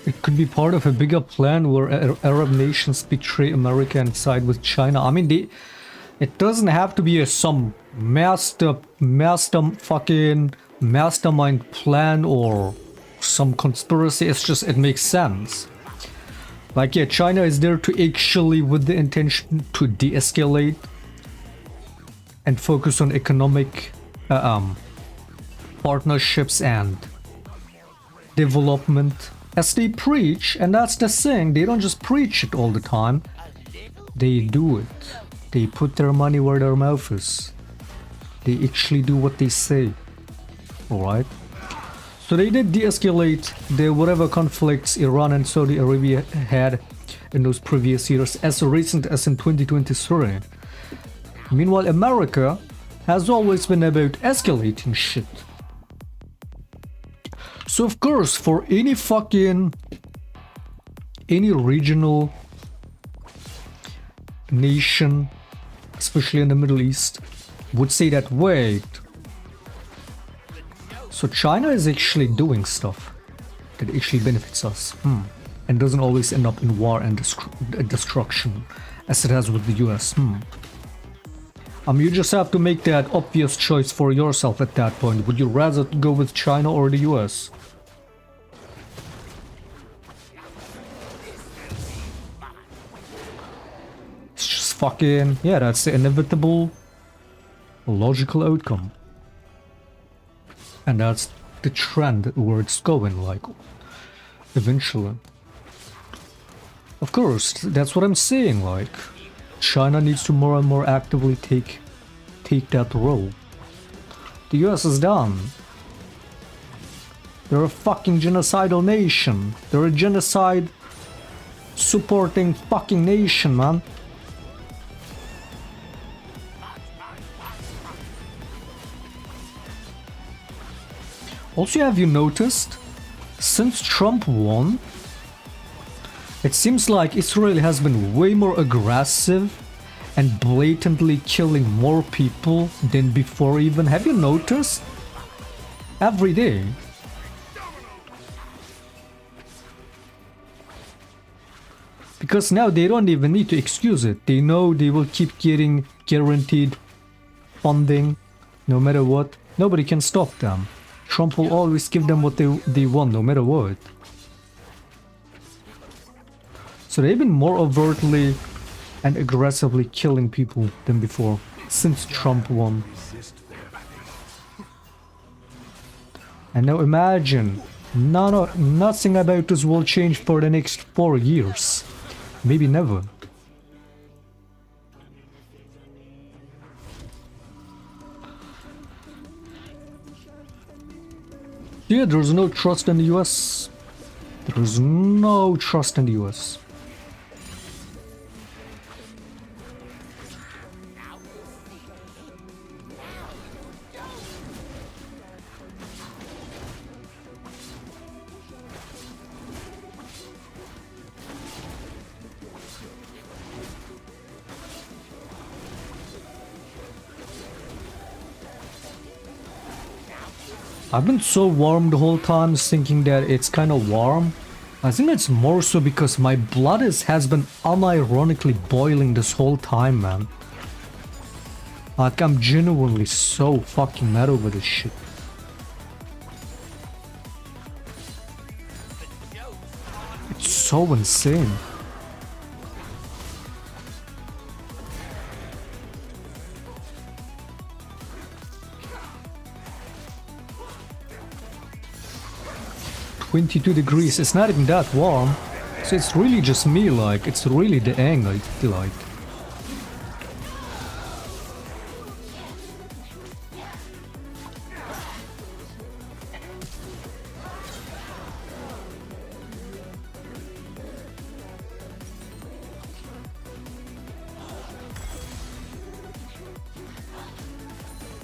it could be part of a bigger plan where Arab nations betray America and side with China. I mean, it doesn't have to be some mastermind plan or some conspiracy. It's just, it makes sense. Like, yeah, China is there to actually with the intention to de-escalate and focus on economic partnerships and development as they preach. And that's the thing, they don't just preach it all the time, they do it. They put their money where their mouth is. They actually do what they say. Alright, so they did de-escalate the whatever conflicts Iran and Saudi Arabia had in those previous years, as recent as in 2023. Meanwhile, America has always been about escalating shit. So of course, for any regional nation, especially in the Middle East, would say that, wait, so China is actually doing stuff that actually benefits us, and doesn't always end up in war and destruction as it has with the US. You just have to make that obvious choice for yourself at that point. Would you rather go with China or the US? It's just fucking, yeah, that's the inevitable, logical outcome. And that's the trend where it's going, like, eventually. Of course, that's what I'm saying, like, China needs to more and more actively take that role. The US is done. They're a fucking genocidal nation. They're a genocide supporting fucking nation, man. Also, have you noticed, since Trump won, it seems like Israel has been way more aggressive and blatantly killing more people than before even. Have you noticed? Every day. Because now they don't even need to excuse it. They know they will keep getting guaranteed funding no matter what. Nobody can stop them. Trump will always give them what they want, no matter what. So they've been more overtly and aggressively killing people than before, since Trump won. And now imagine, nothing about this will change for the next 4 years. Maybe never. Yeah, there's no trust in the US. There's no trust in the US. I've been so warm the whole time, thinking that it's kind of warm. I think it's more so because my blood has been unironically boiling this whole time, man. Like, I'm genuinely so fucking mad over this shit. It's so insane. $22 it's not even that warm, so it's really just me, like, it's really the anger I feel like.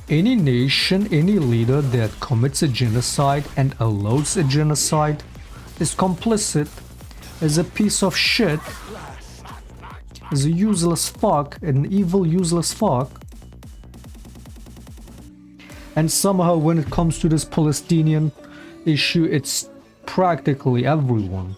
Any nation, any leader that commits a genocide and allows a genocide is complicit, is a piece of shit, is a useless fuck, an evil useless fuck. And somehow when it comes to this Palestinian issue, it's practically everyone.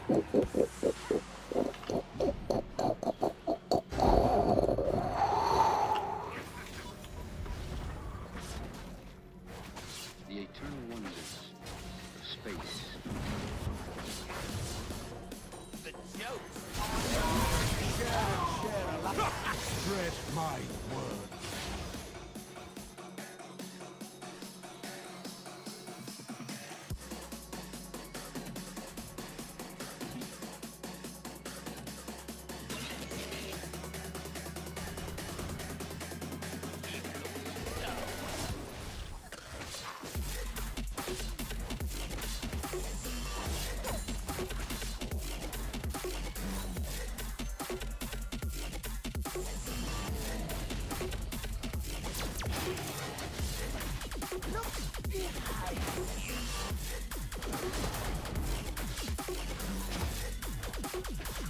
The eternal wonders of space. Spread my word.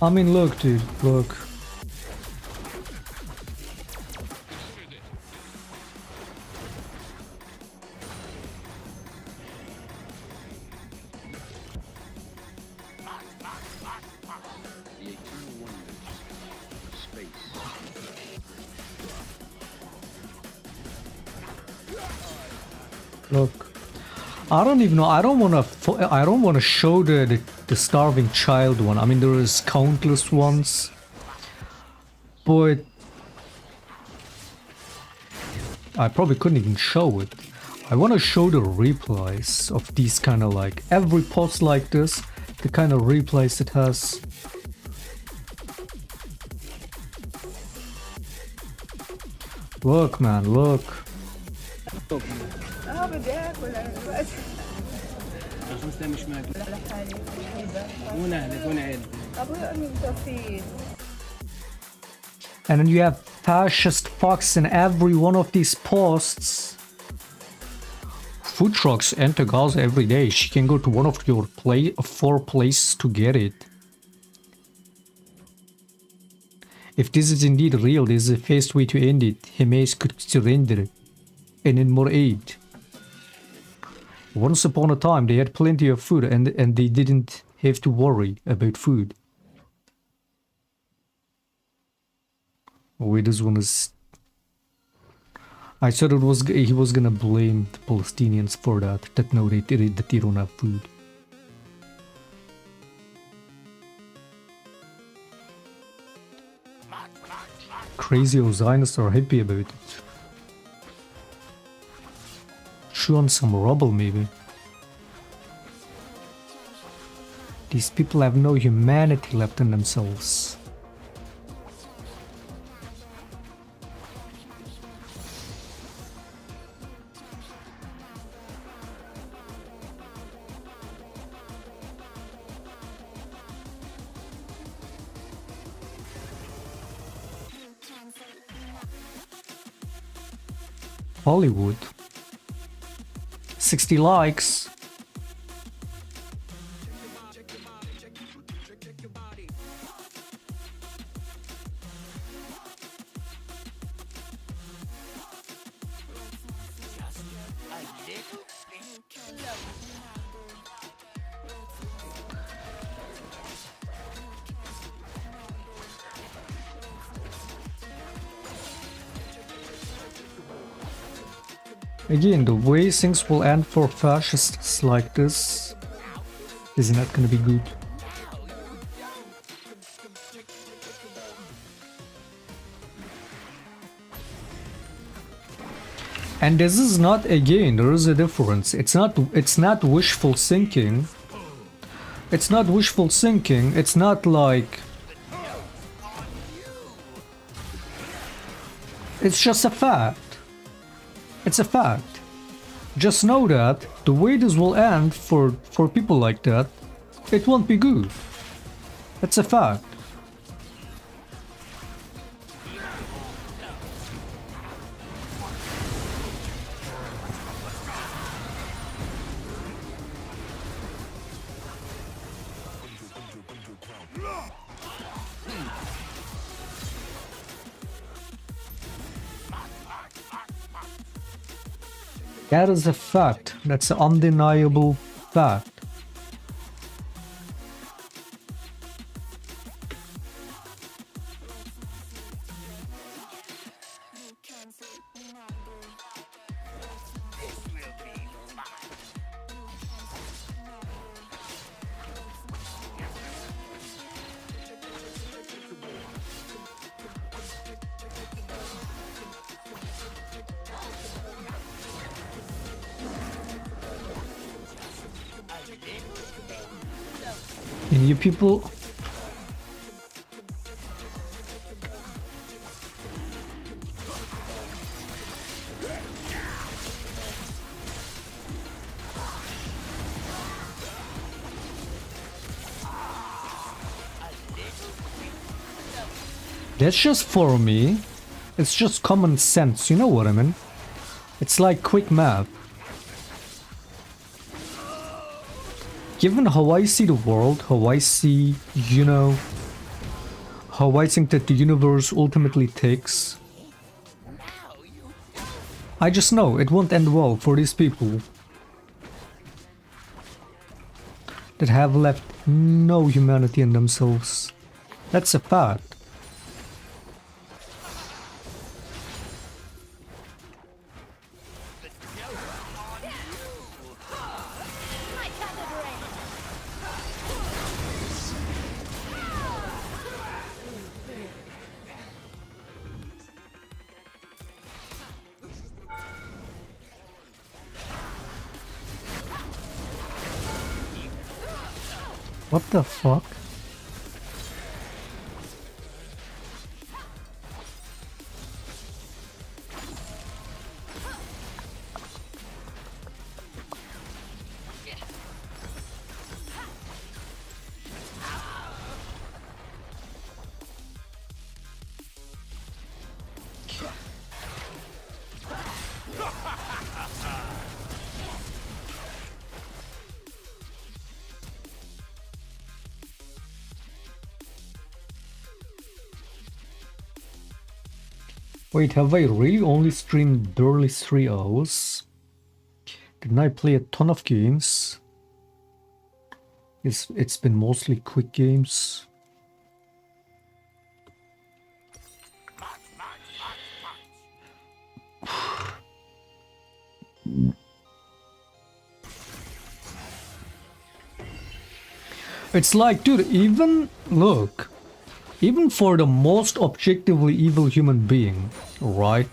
I mean, look, dude, look. The eternal wonders of space. Look. I don't even know. I don't want to. I don't want to show the starving child one. I mean, there is countless ones, but I probably couldn't even show it. I want to show the replies of these kind of like every post like this, the kind of replies it has. Look, man, look. بدي اكل انا دلوقتي. خمس دقايق مش ماكل. لحالي كده. هون اهلك هون عيلتك. ابوي امي متوفيين. And then you have fascist fucks in every one of these posts. Food trucks enter Gaza every day. She can go to one of your 4 places to get it. If this is indeed real, this is a fast way to end it. Hamas could surrender and need more aid. Once upon a time, they had plenty of food and they didn't have to worry about food. Wait, this one is... I thought he was gonna blame the Palestinians for that no, they don't have food. Crazy Zionists are happy about it. Chew on some rubble, maybe. These people have no humanity left in themselves. Hollywood. 60 likes. Again, the way things will end for fascists like this is not gonna be good. And this is not, again, there is a difference. It's not wishful thinking. It's not wishful thinking. It's not like... It's just a fact. It's a fact. Just know that the way this will end for people like that, it won't be good. It's a fact. That is a fact. That's an undeniable fact. And you people... That's just for me. It's just common sense, you know what I mean? It's like quick math. Given how I see the world, how I see, you know, how I think that the universe ultimately takes, I just know it won't end well for these people that have left no humanity in themselves. That's a fact. What the fuck? Wait, have I really only streamed barely 3 hours? Didn't I play a ton of games? It's been mostly quick games. It's like, dude, even look. Even for the most objectively evil human being, right?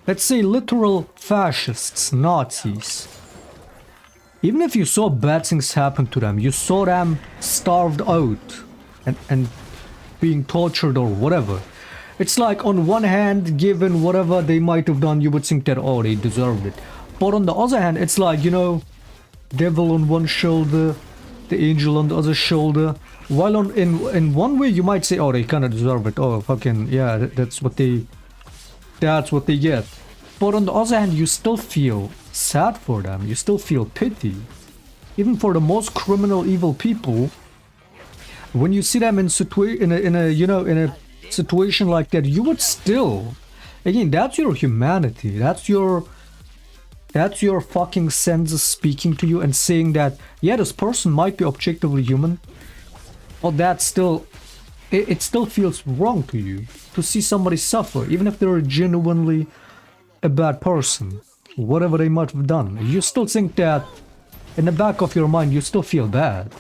Let's say literal fascists, Nazis. Even if you saw bad things happen to them, you saw them starved out and being tortured or whatever. It's like on one hand, given whatever they might have done, you would think that, oh, they deserved it. But on the other hand, it's like, you know, devil on one shoulder, the angel on the other shoulder. While in one way you might say, oh, they kind of deserve it. Oh, fucking yeah, that's what they get. But on the other hand, you still feel sad for them. You still feel pity, even for the most criminal, evil people. When you see them in a situation like that, you would still, again, that's your humanity. That's your fucking senses speaking to you and saying that, yeah, this person might be objectively human. But that still, it still feels wrong to you to see somebody suffer, even if they're genuinely a bad person, whatever they might have done. You still think that, in the back of your mind, you still feel bad,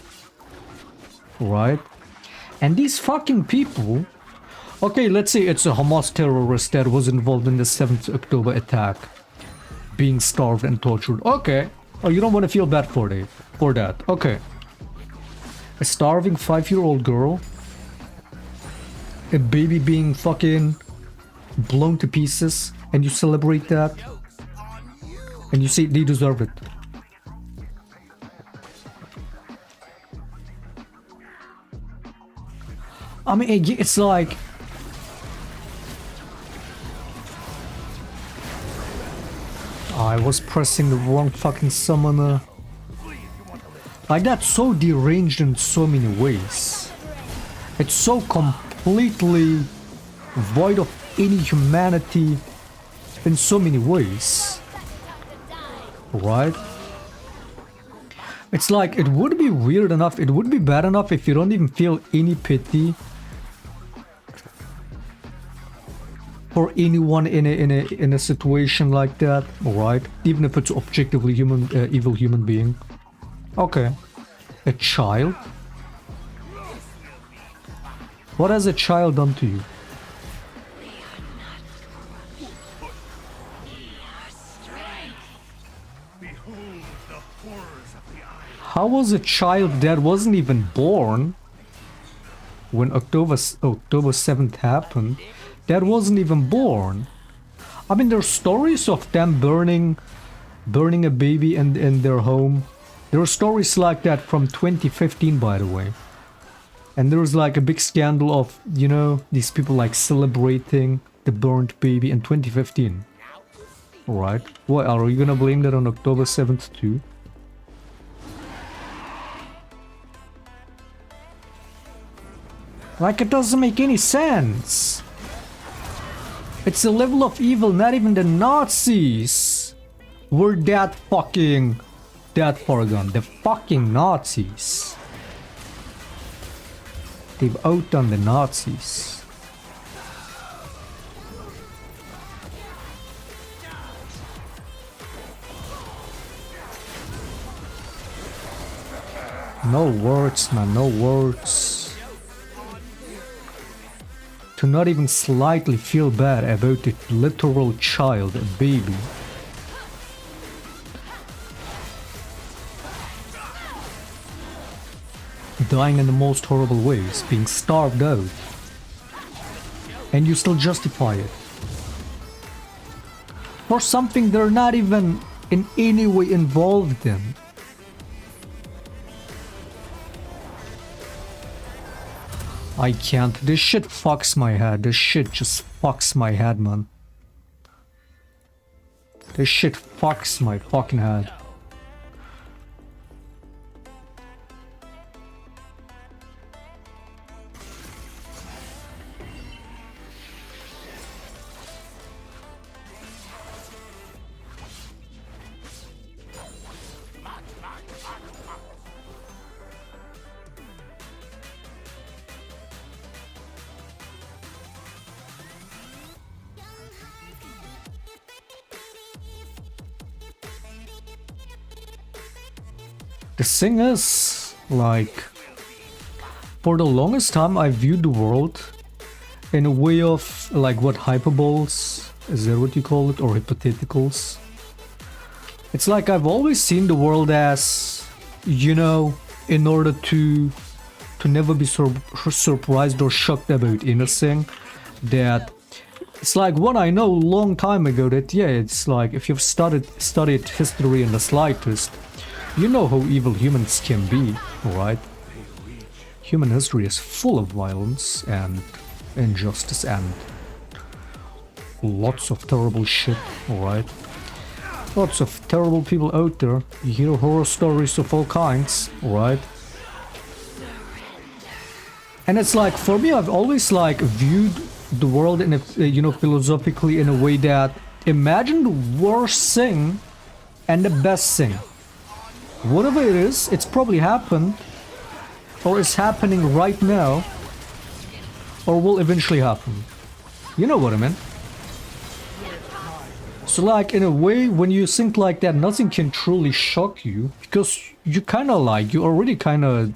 right? And these fucking people, okay, let's say it's a Hamas terrorist that was involved in the 7th October attack, being starved and tortured. Okay, oh, you don't want to feel bad for that. Okay. A starving 5-year-old girl, a baby being fucking blown to pieces, and you celebrate that, and you say they deserve it. I mean, it's like, I was pressing the wrong fucking summoner. Like, that's so deranged in so many ways. It's so completely void of any humanity in so many ways. Right? It's like, it would be weird enough, it would be bad enough if you don't even feel any pity for anyone in a situation like that, right? Even if it's objectively evil human being. Okay. A child? What has a child done to you? How was a child that wasn't even born when October 7th happened? That wasn't even born. I mean, there's stories of them burning a baby in their home. There are stories like that from 2015, by the way. And there was like a big scandal of, you know, these people like celebrating the burnt baby in 2015. Alright. What, are you gonna blame that on October 7th too? Like, it doesn't make any sense. It's a level of evil, not even the Nazis were that far gone. The fucking Nazis. They've outdone the Nazis. No words, man, no words. To not even slightly feel bad about a literal child, a baby. Dying in the most horrible ways, being starved out. And you still justify it. For something they're not even in any way involved in. I can't. This shit fucks my head. This shit just fucks my head, man. This shit fucks my fucking head. The thing is, like, for the longest time I viewed the world in a way of, like, what, hyperboles? Is that what you call it? Or hypotheticals? It's like I've always seen the world as, you know, in order to never be surprised or shocked about anything, that it's like what I know a long time ago, that yeah, it's like if you've studied history in the slightest, you know how evil humans can be, right? Human history is full of violence and injustice and lots of terrible shit, alright? Lots of terrible people out there. You hear horror stories of all kinds, right? And it's like, for me, I've always like viewed the world in a, you know, philosophically in a way that imagine the worst thing and the best thing. Whatever it is, it's probably happened, or is happening right now, or will eventually happen. You know what I mean? So like, in a way, when you think like that, nothing can truly shock you, because you kind of like, you already kind of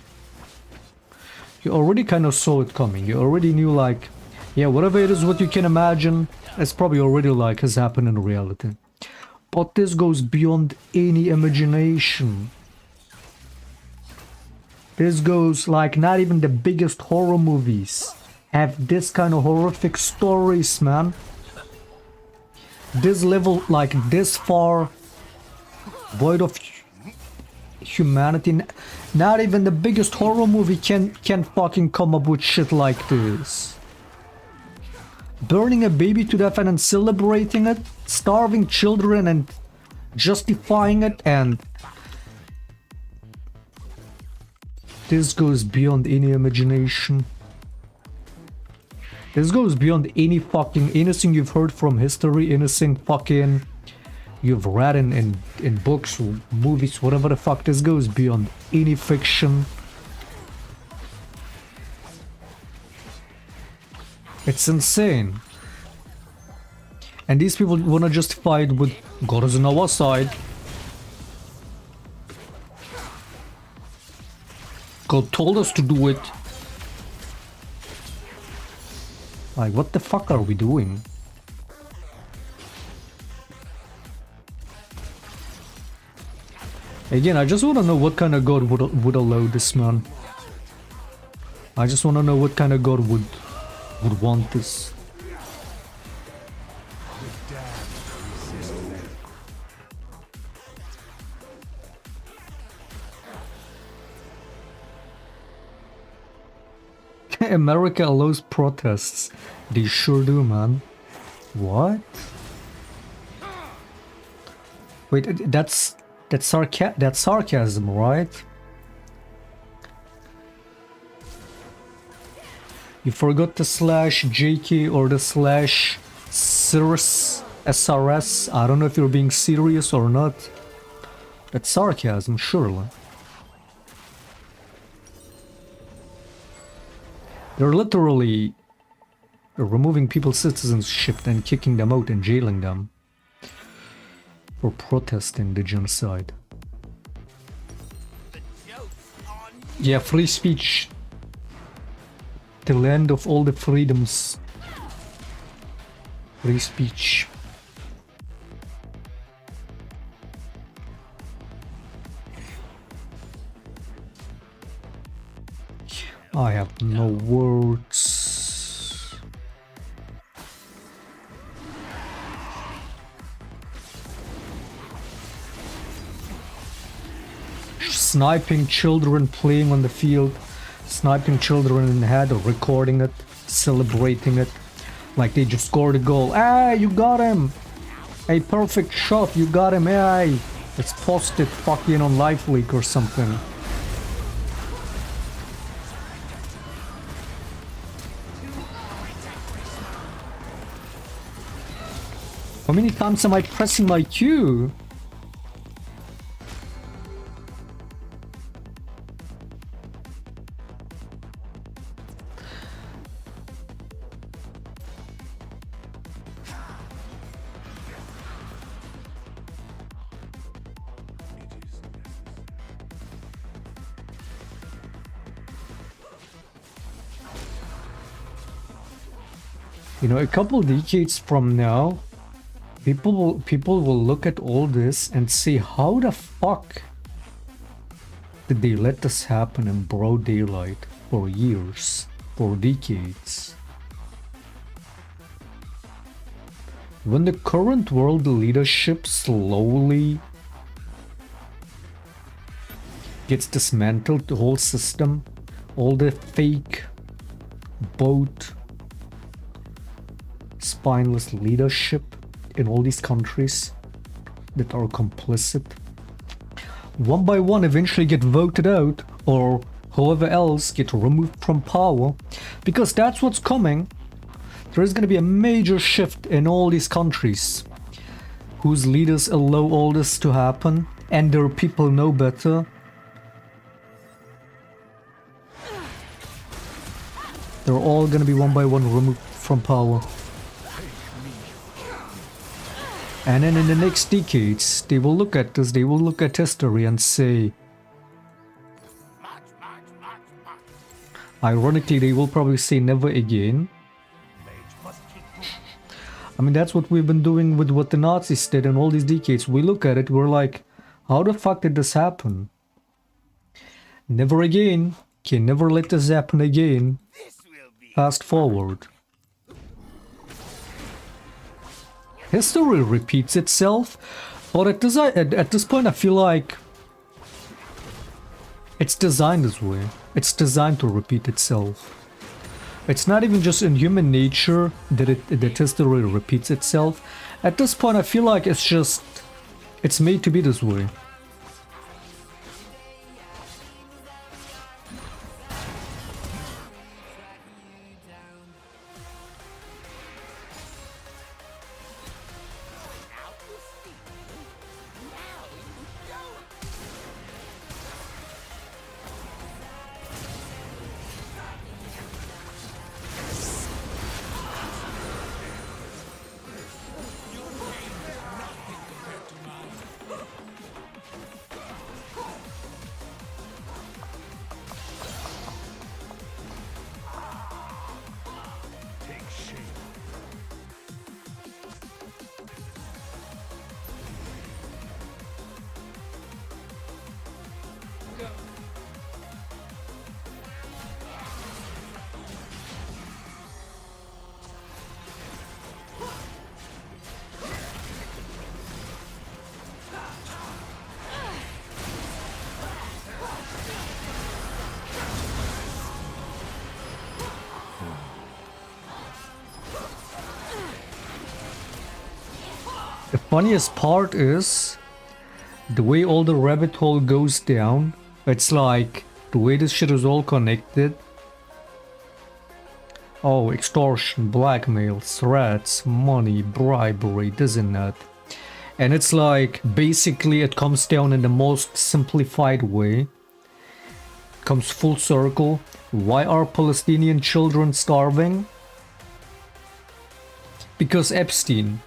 saw it coming. You already knew like, yeah, whatever it is, what you can imagine, it's probably already like has happened in reality. But this goes beyond any imagination. This goes like, not even the biggest horror movies have this kind of horrific stories, man. This level, like this far void of humanity. Not even the biggest horror movie can fucking come up with shit like this. Burning a baby to death and then celebrating it, starving children and justifying it, and this goes beyond any imagination. This goes beyond any fucking, anything you've heard from history, anything fucking you've read in books or movies, whatever the fuck. This goes beyond any fiction. It's insane. And these people wanna justify it with God is on our side. God told us to do it. Like, what the fuck are we doing? Again, I just want to know what kind of god would allow this, man. I just want to know what kind of god would want this. America allows protests. They sure do, man. What? Wait, that's sarcasm, right? You forgot the /JK or the /SRS. I don't know if you're being serious or not. That's sarcasm, surely. They're literally removing people's citizenship and kicking them out and jailing them for protesting the genocide. Yeah, free speech. The land of all the freedoms. Free speech. I have no words. Sniping children playing on the field, sniping children in the head, or recording it, celebrating it, like they just scored a goal. Hey, you got him! A perfect shot, you got him, hey! Let's post it fucking on Life Leak or something. How many times am I pressing my Q? You know, a couple decades from now, people will look at all this and say, how the fuck did they let this happen in broad daylight for years, for decades? When the current world leadership slowly gets dismantled, the whole system, all the fake, boat, spineless leadership in all these countries that are complicit, one by one eventually get voted out, or whoever else get removed from power, because that's what's coming. There is going to be a major shift in all these countries whose leaders allow all this to happen and their people know better. They're all going to be one by one removed from power. And then in the next decades, they will look at this, they will look at history and say, ironically, they will probably say never again. I mean, that's what we've been doing with what the Nazis did in all these decades. We look at it, we're like, how the fuck did this happen? Never again. Can never let this happen again. Fast forward. History repeats itself, but at this point I feel like it's designed this way. It's designed to repeat itself. It's not even just in human nature that history repeats itself. At this point I feel like it's made to be this way. The funniest part is the way all the rabbit hole goes down. It's like the way this shit is all connected. Oh, extortion, blackmail, threats, money, bribery, this and that. And it's like, basically it comes down in the most simplified way. Comes full circle. Why are Palestinian children starving? Because Epstein.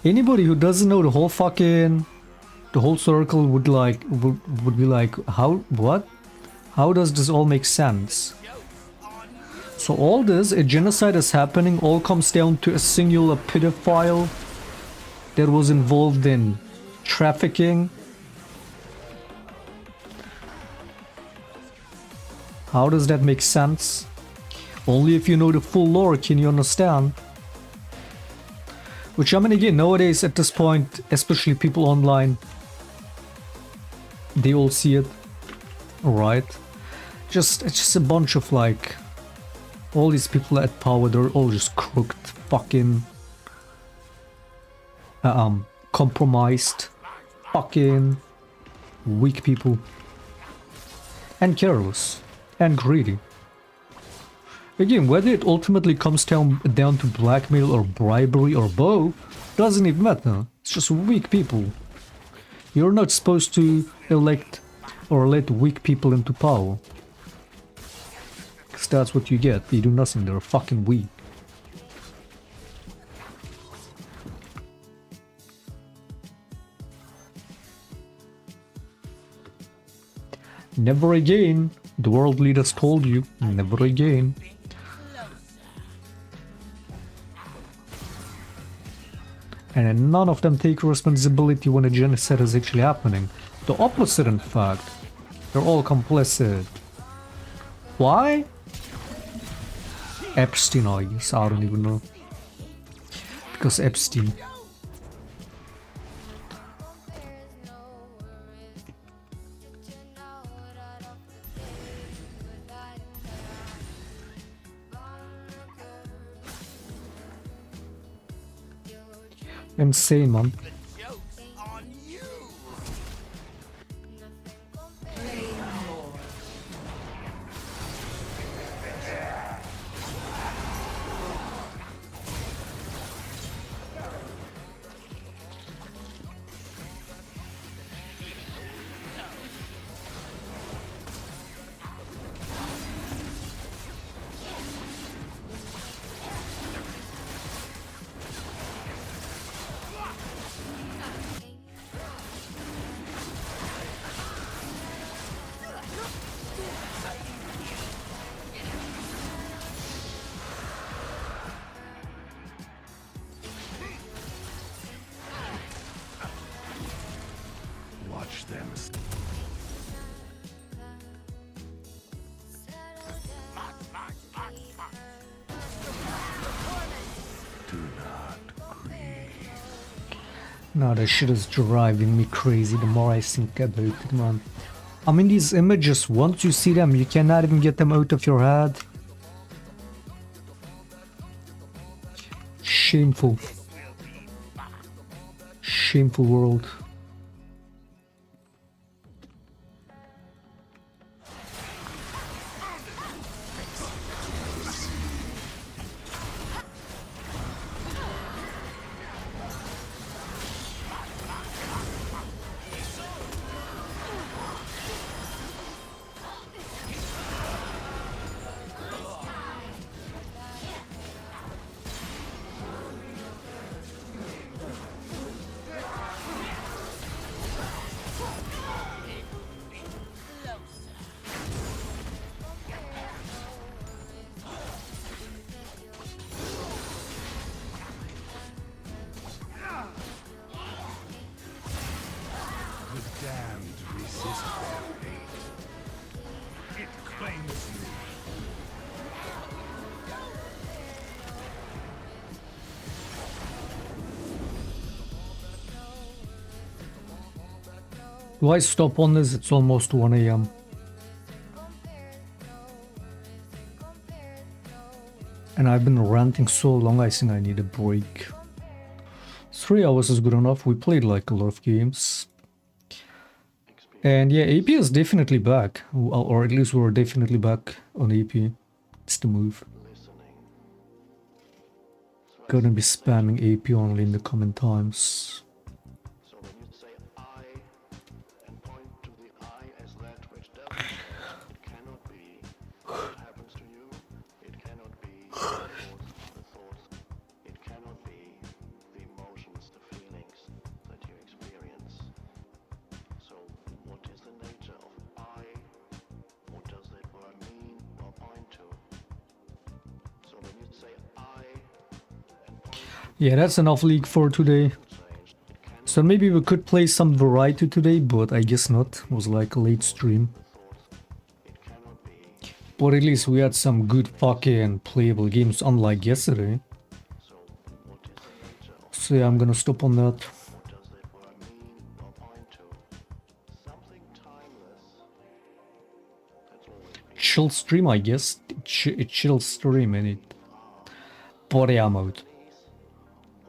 Anybody who doesn't know the whole circle would be like, what? How does this all make sense? So all this, a genocide is happening, all comes down to a singular pedophile that was involved in trafficking. How does that make sense? Only if you know the full lore can you understand. Which, I mean, again, nowadays at this point, especially people online, they all see it. Alright. It's just a bunch of like, all these people at power, they're all just crooked, fucking compromised, fucking weak people. And careless. And greedy. Again, whether it ultimately comes down to blackmail or bribery or both, doesn't even matter. It's just weak people. You're not supposed to elect or let weak people into power. Because that's what you get. They do nothing, they're fucking weak. Never again. The world leaders told you. Never again. And none of them take responsibility when a genocide is actually happening. The opposite, in fact. They're all complicit. Why? Epstein, I guess. I don't even know. Because Epstein. Insane, man. No, that shit is driving me crazy the more I think about it, man. I mean, these images, once you see them, you cannot even get them out of your head. Shameful. Shameful world. Do I stop on this? It's almost 1 AM. And I've been ranting so long, I think I need a break. 3 hours is good enough. We played like a lot of games. And yeah, AP is definitely back. Or at least we're definitely back on AP. It's the move. Gonna be spamming AP only in the coming times. So when you say I and point to the I as that which doesn't, it cannot be what happens to you. It cannot be the thoughts. It cannot be the emotions, the feelings that you experience. So what is the nature of I? What does that word mean or point to? So when you say I and point to Yeah, that's enough League for today. So maybe we could play some variety today, but I guess not. It was like a late stream. But at least we had some good fucking playable games, unlike yesterday. So yeah, I'm gonna stop on that. Chill stream, I guess. Chill stream in it. But yeah, I'm out.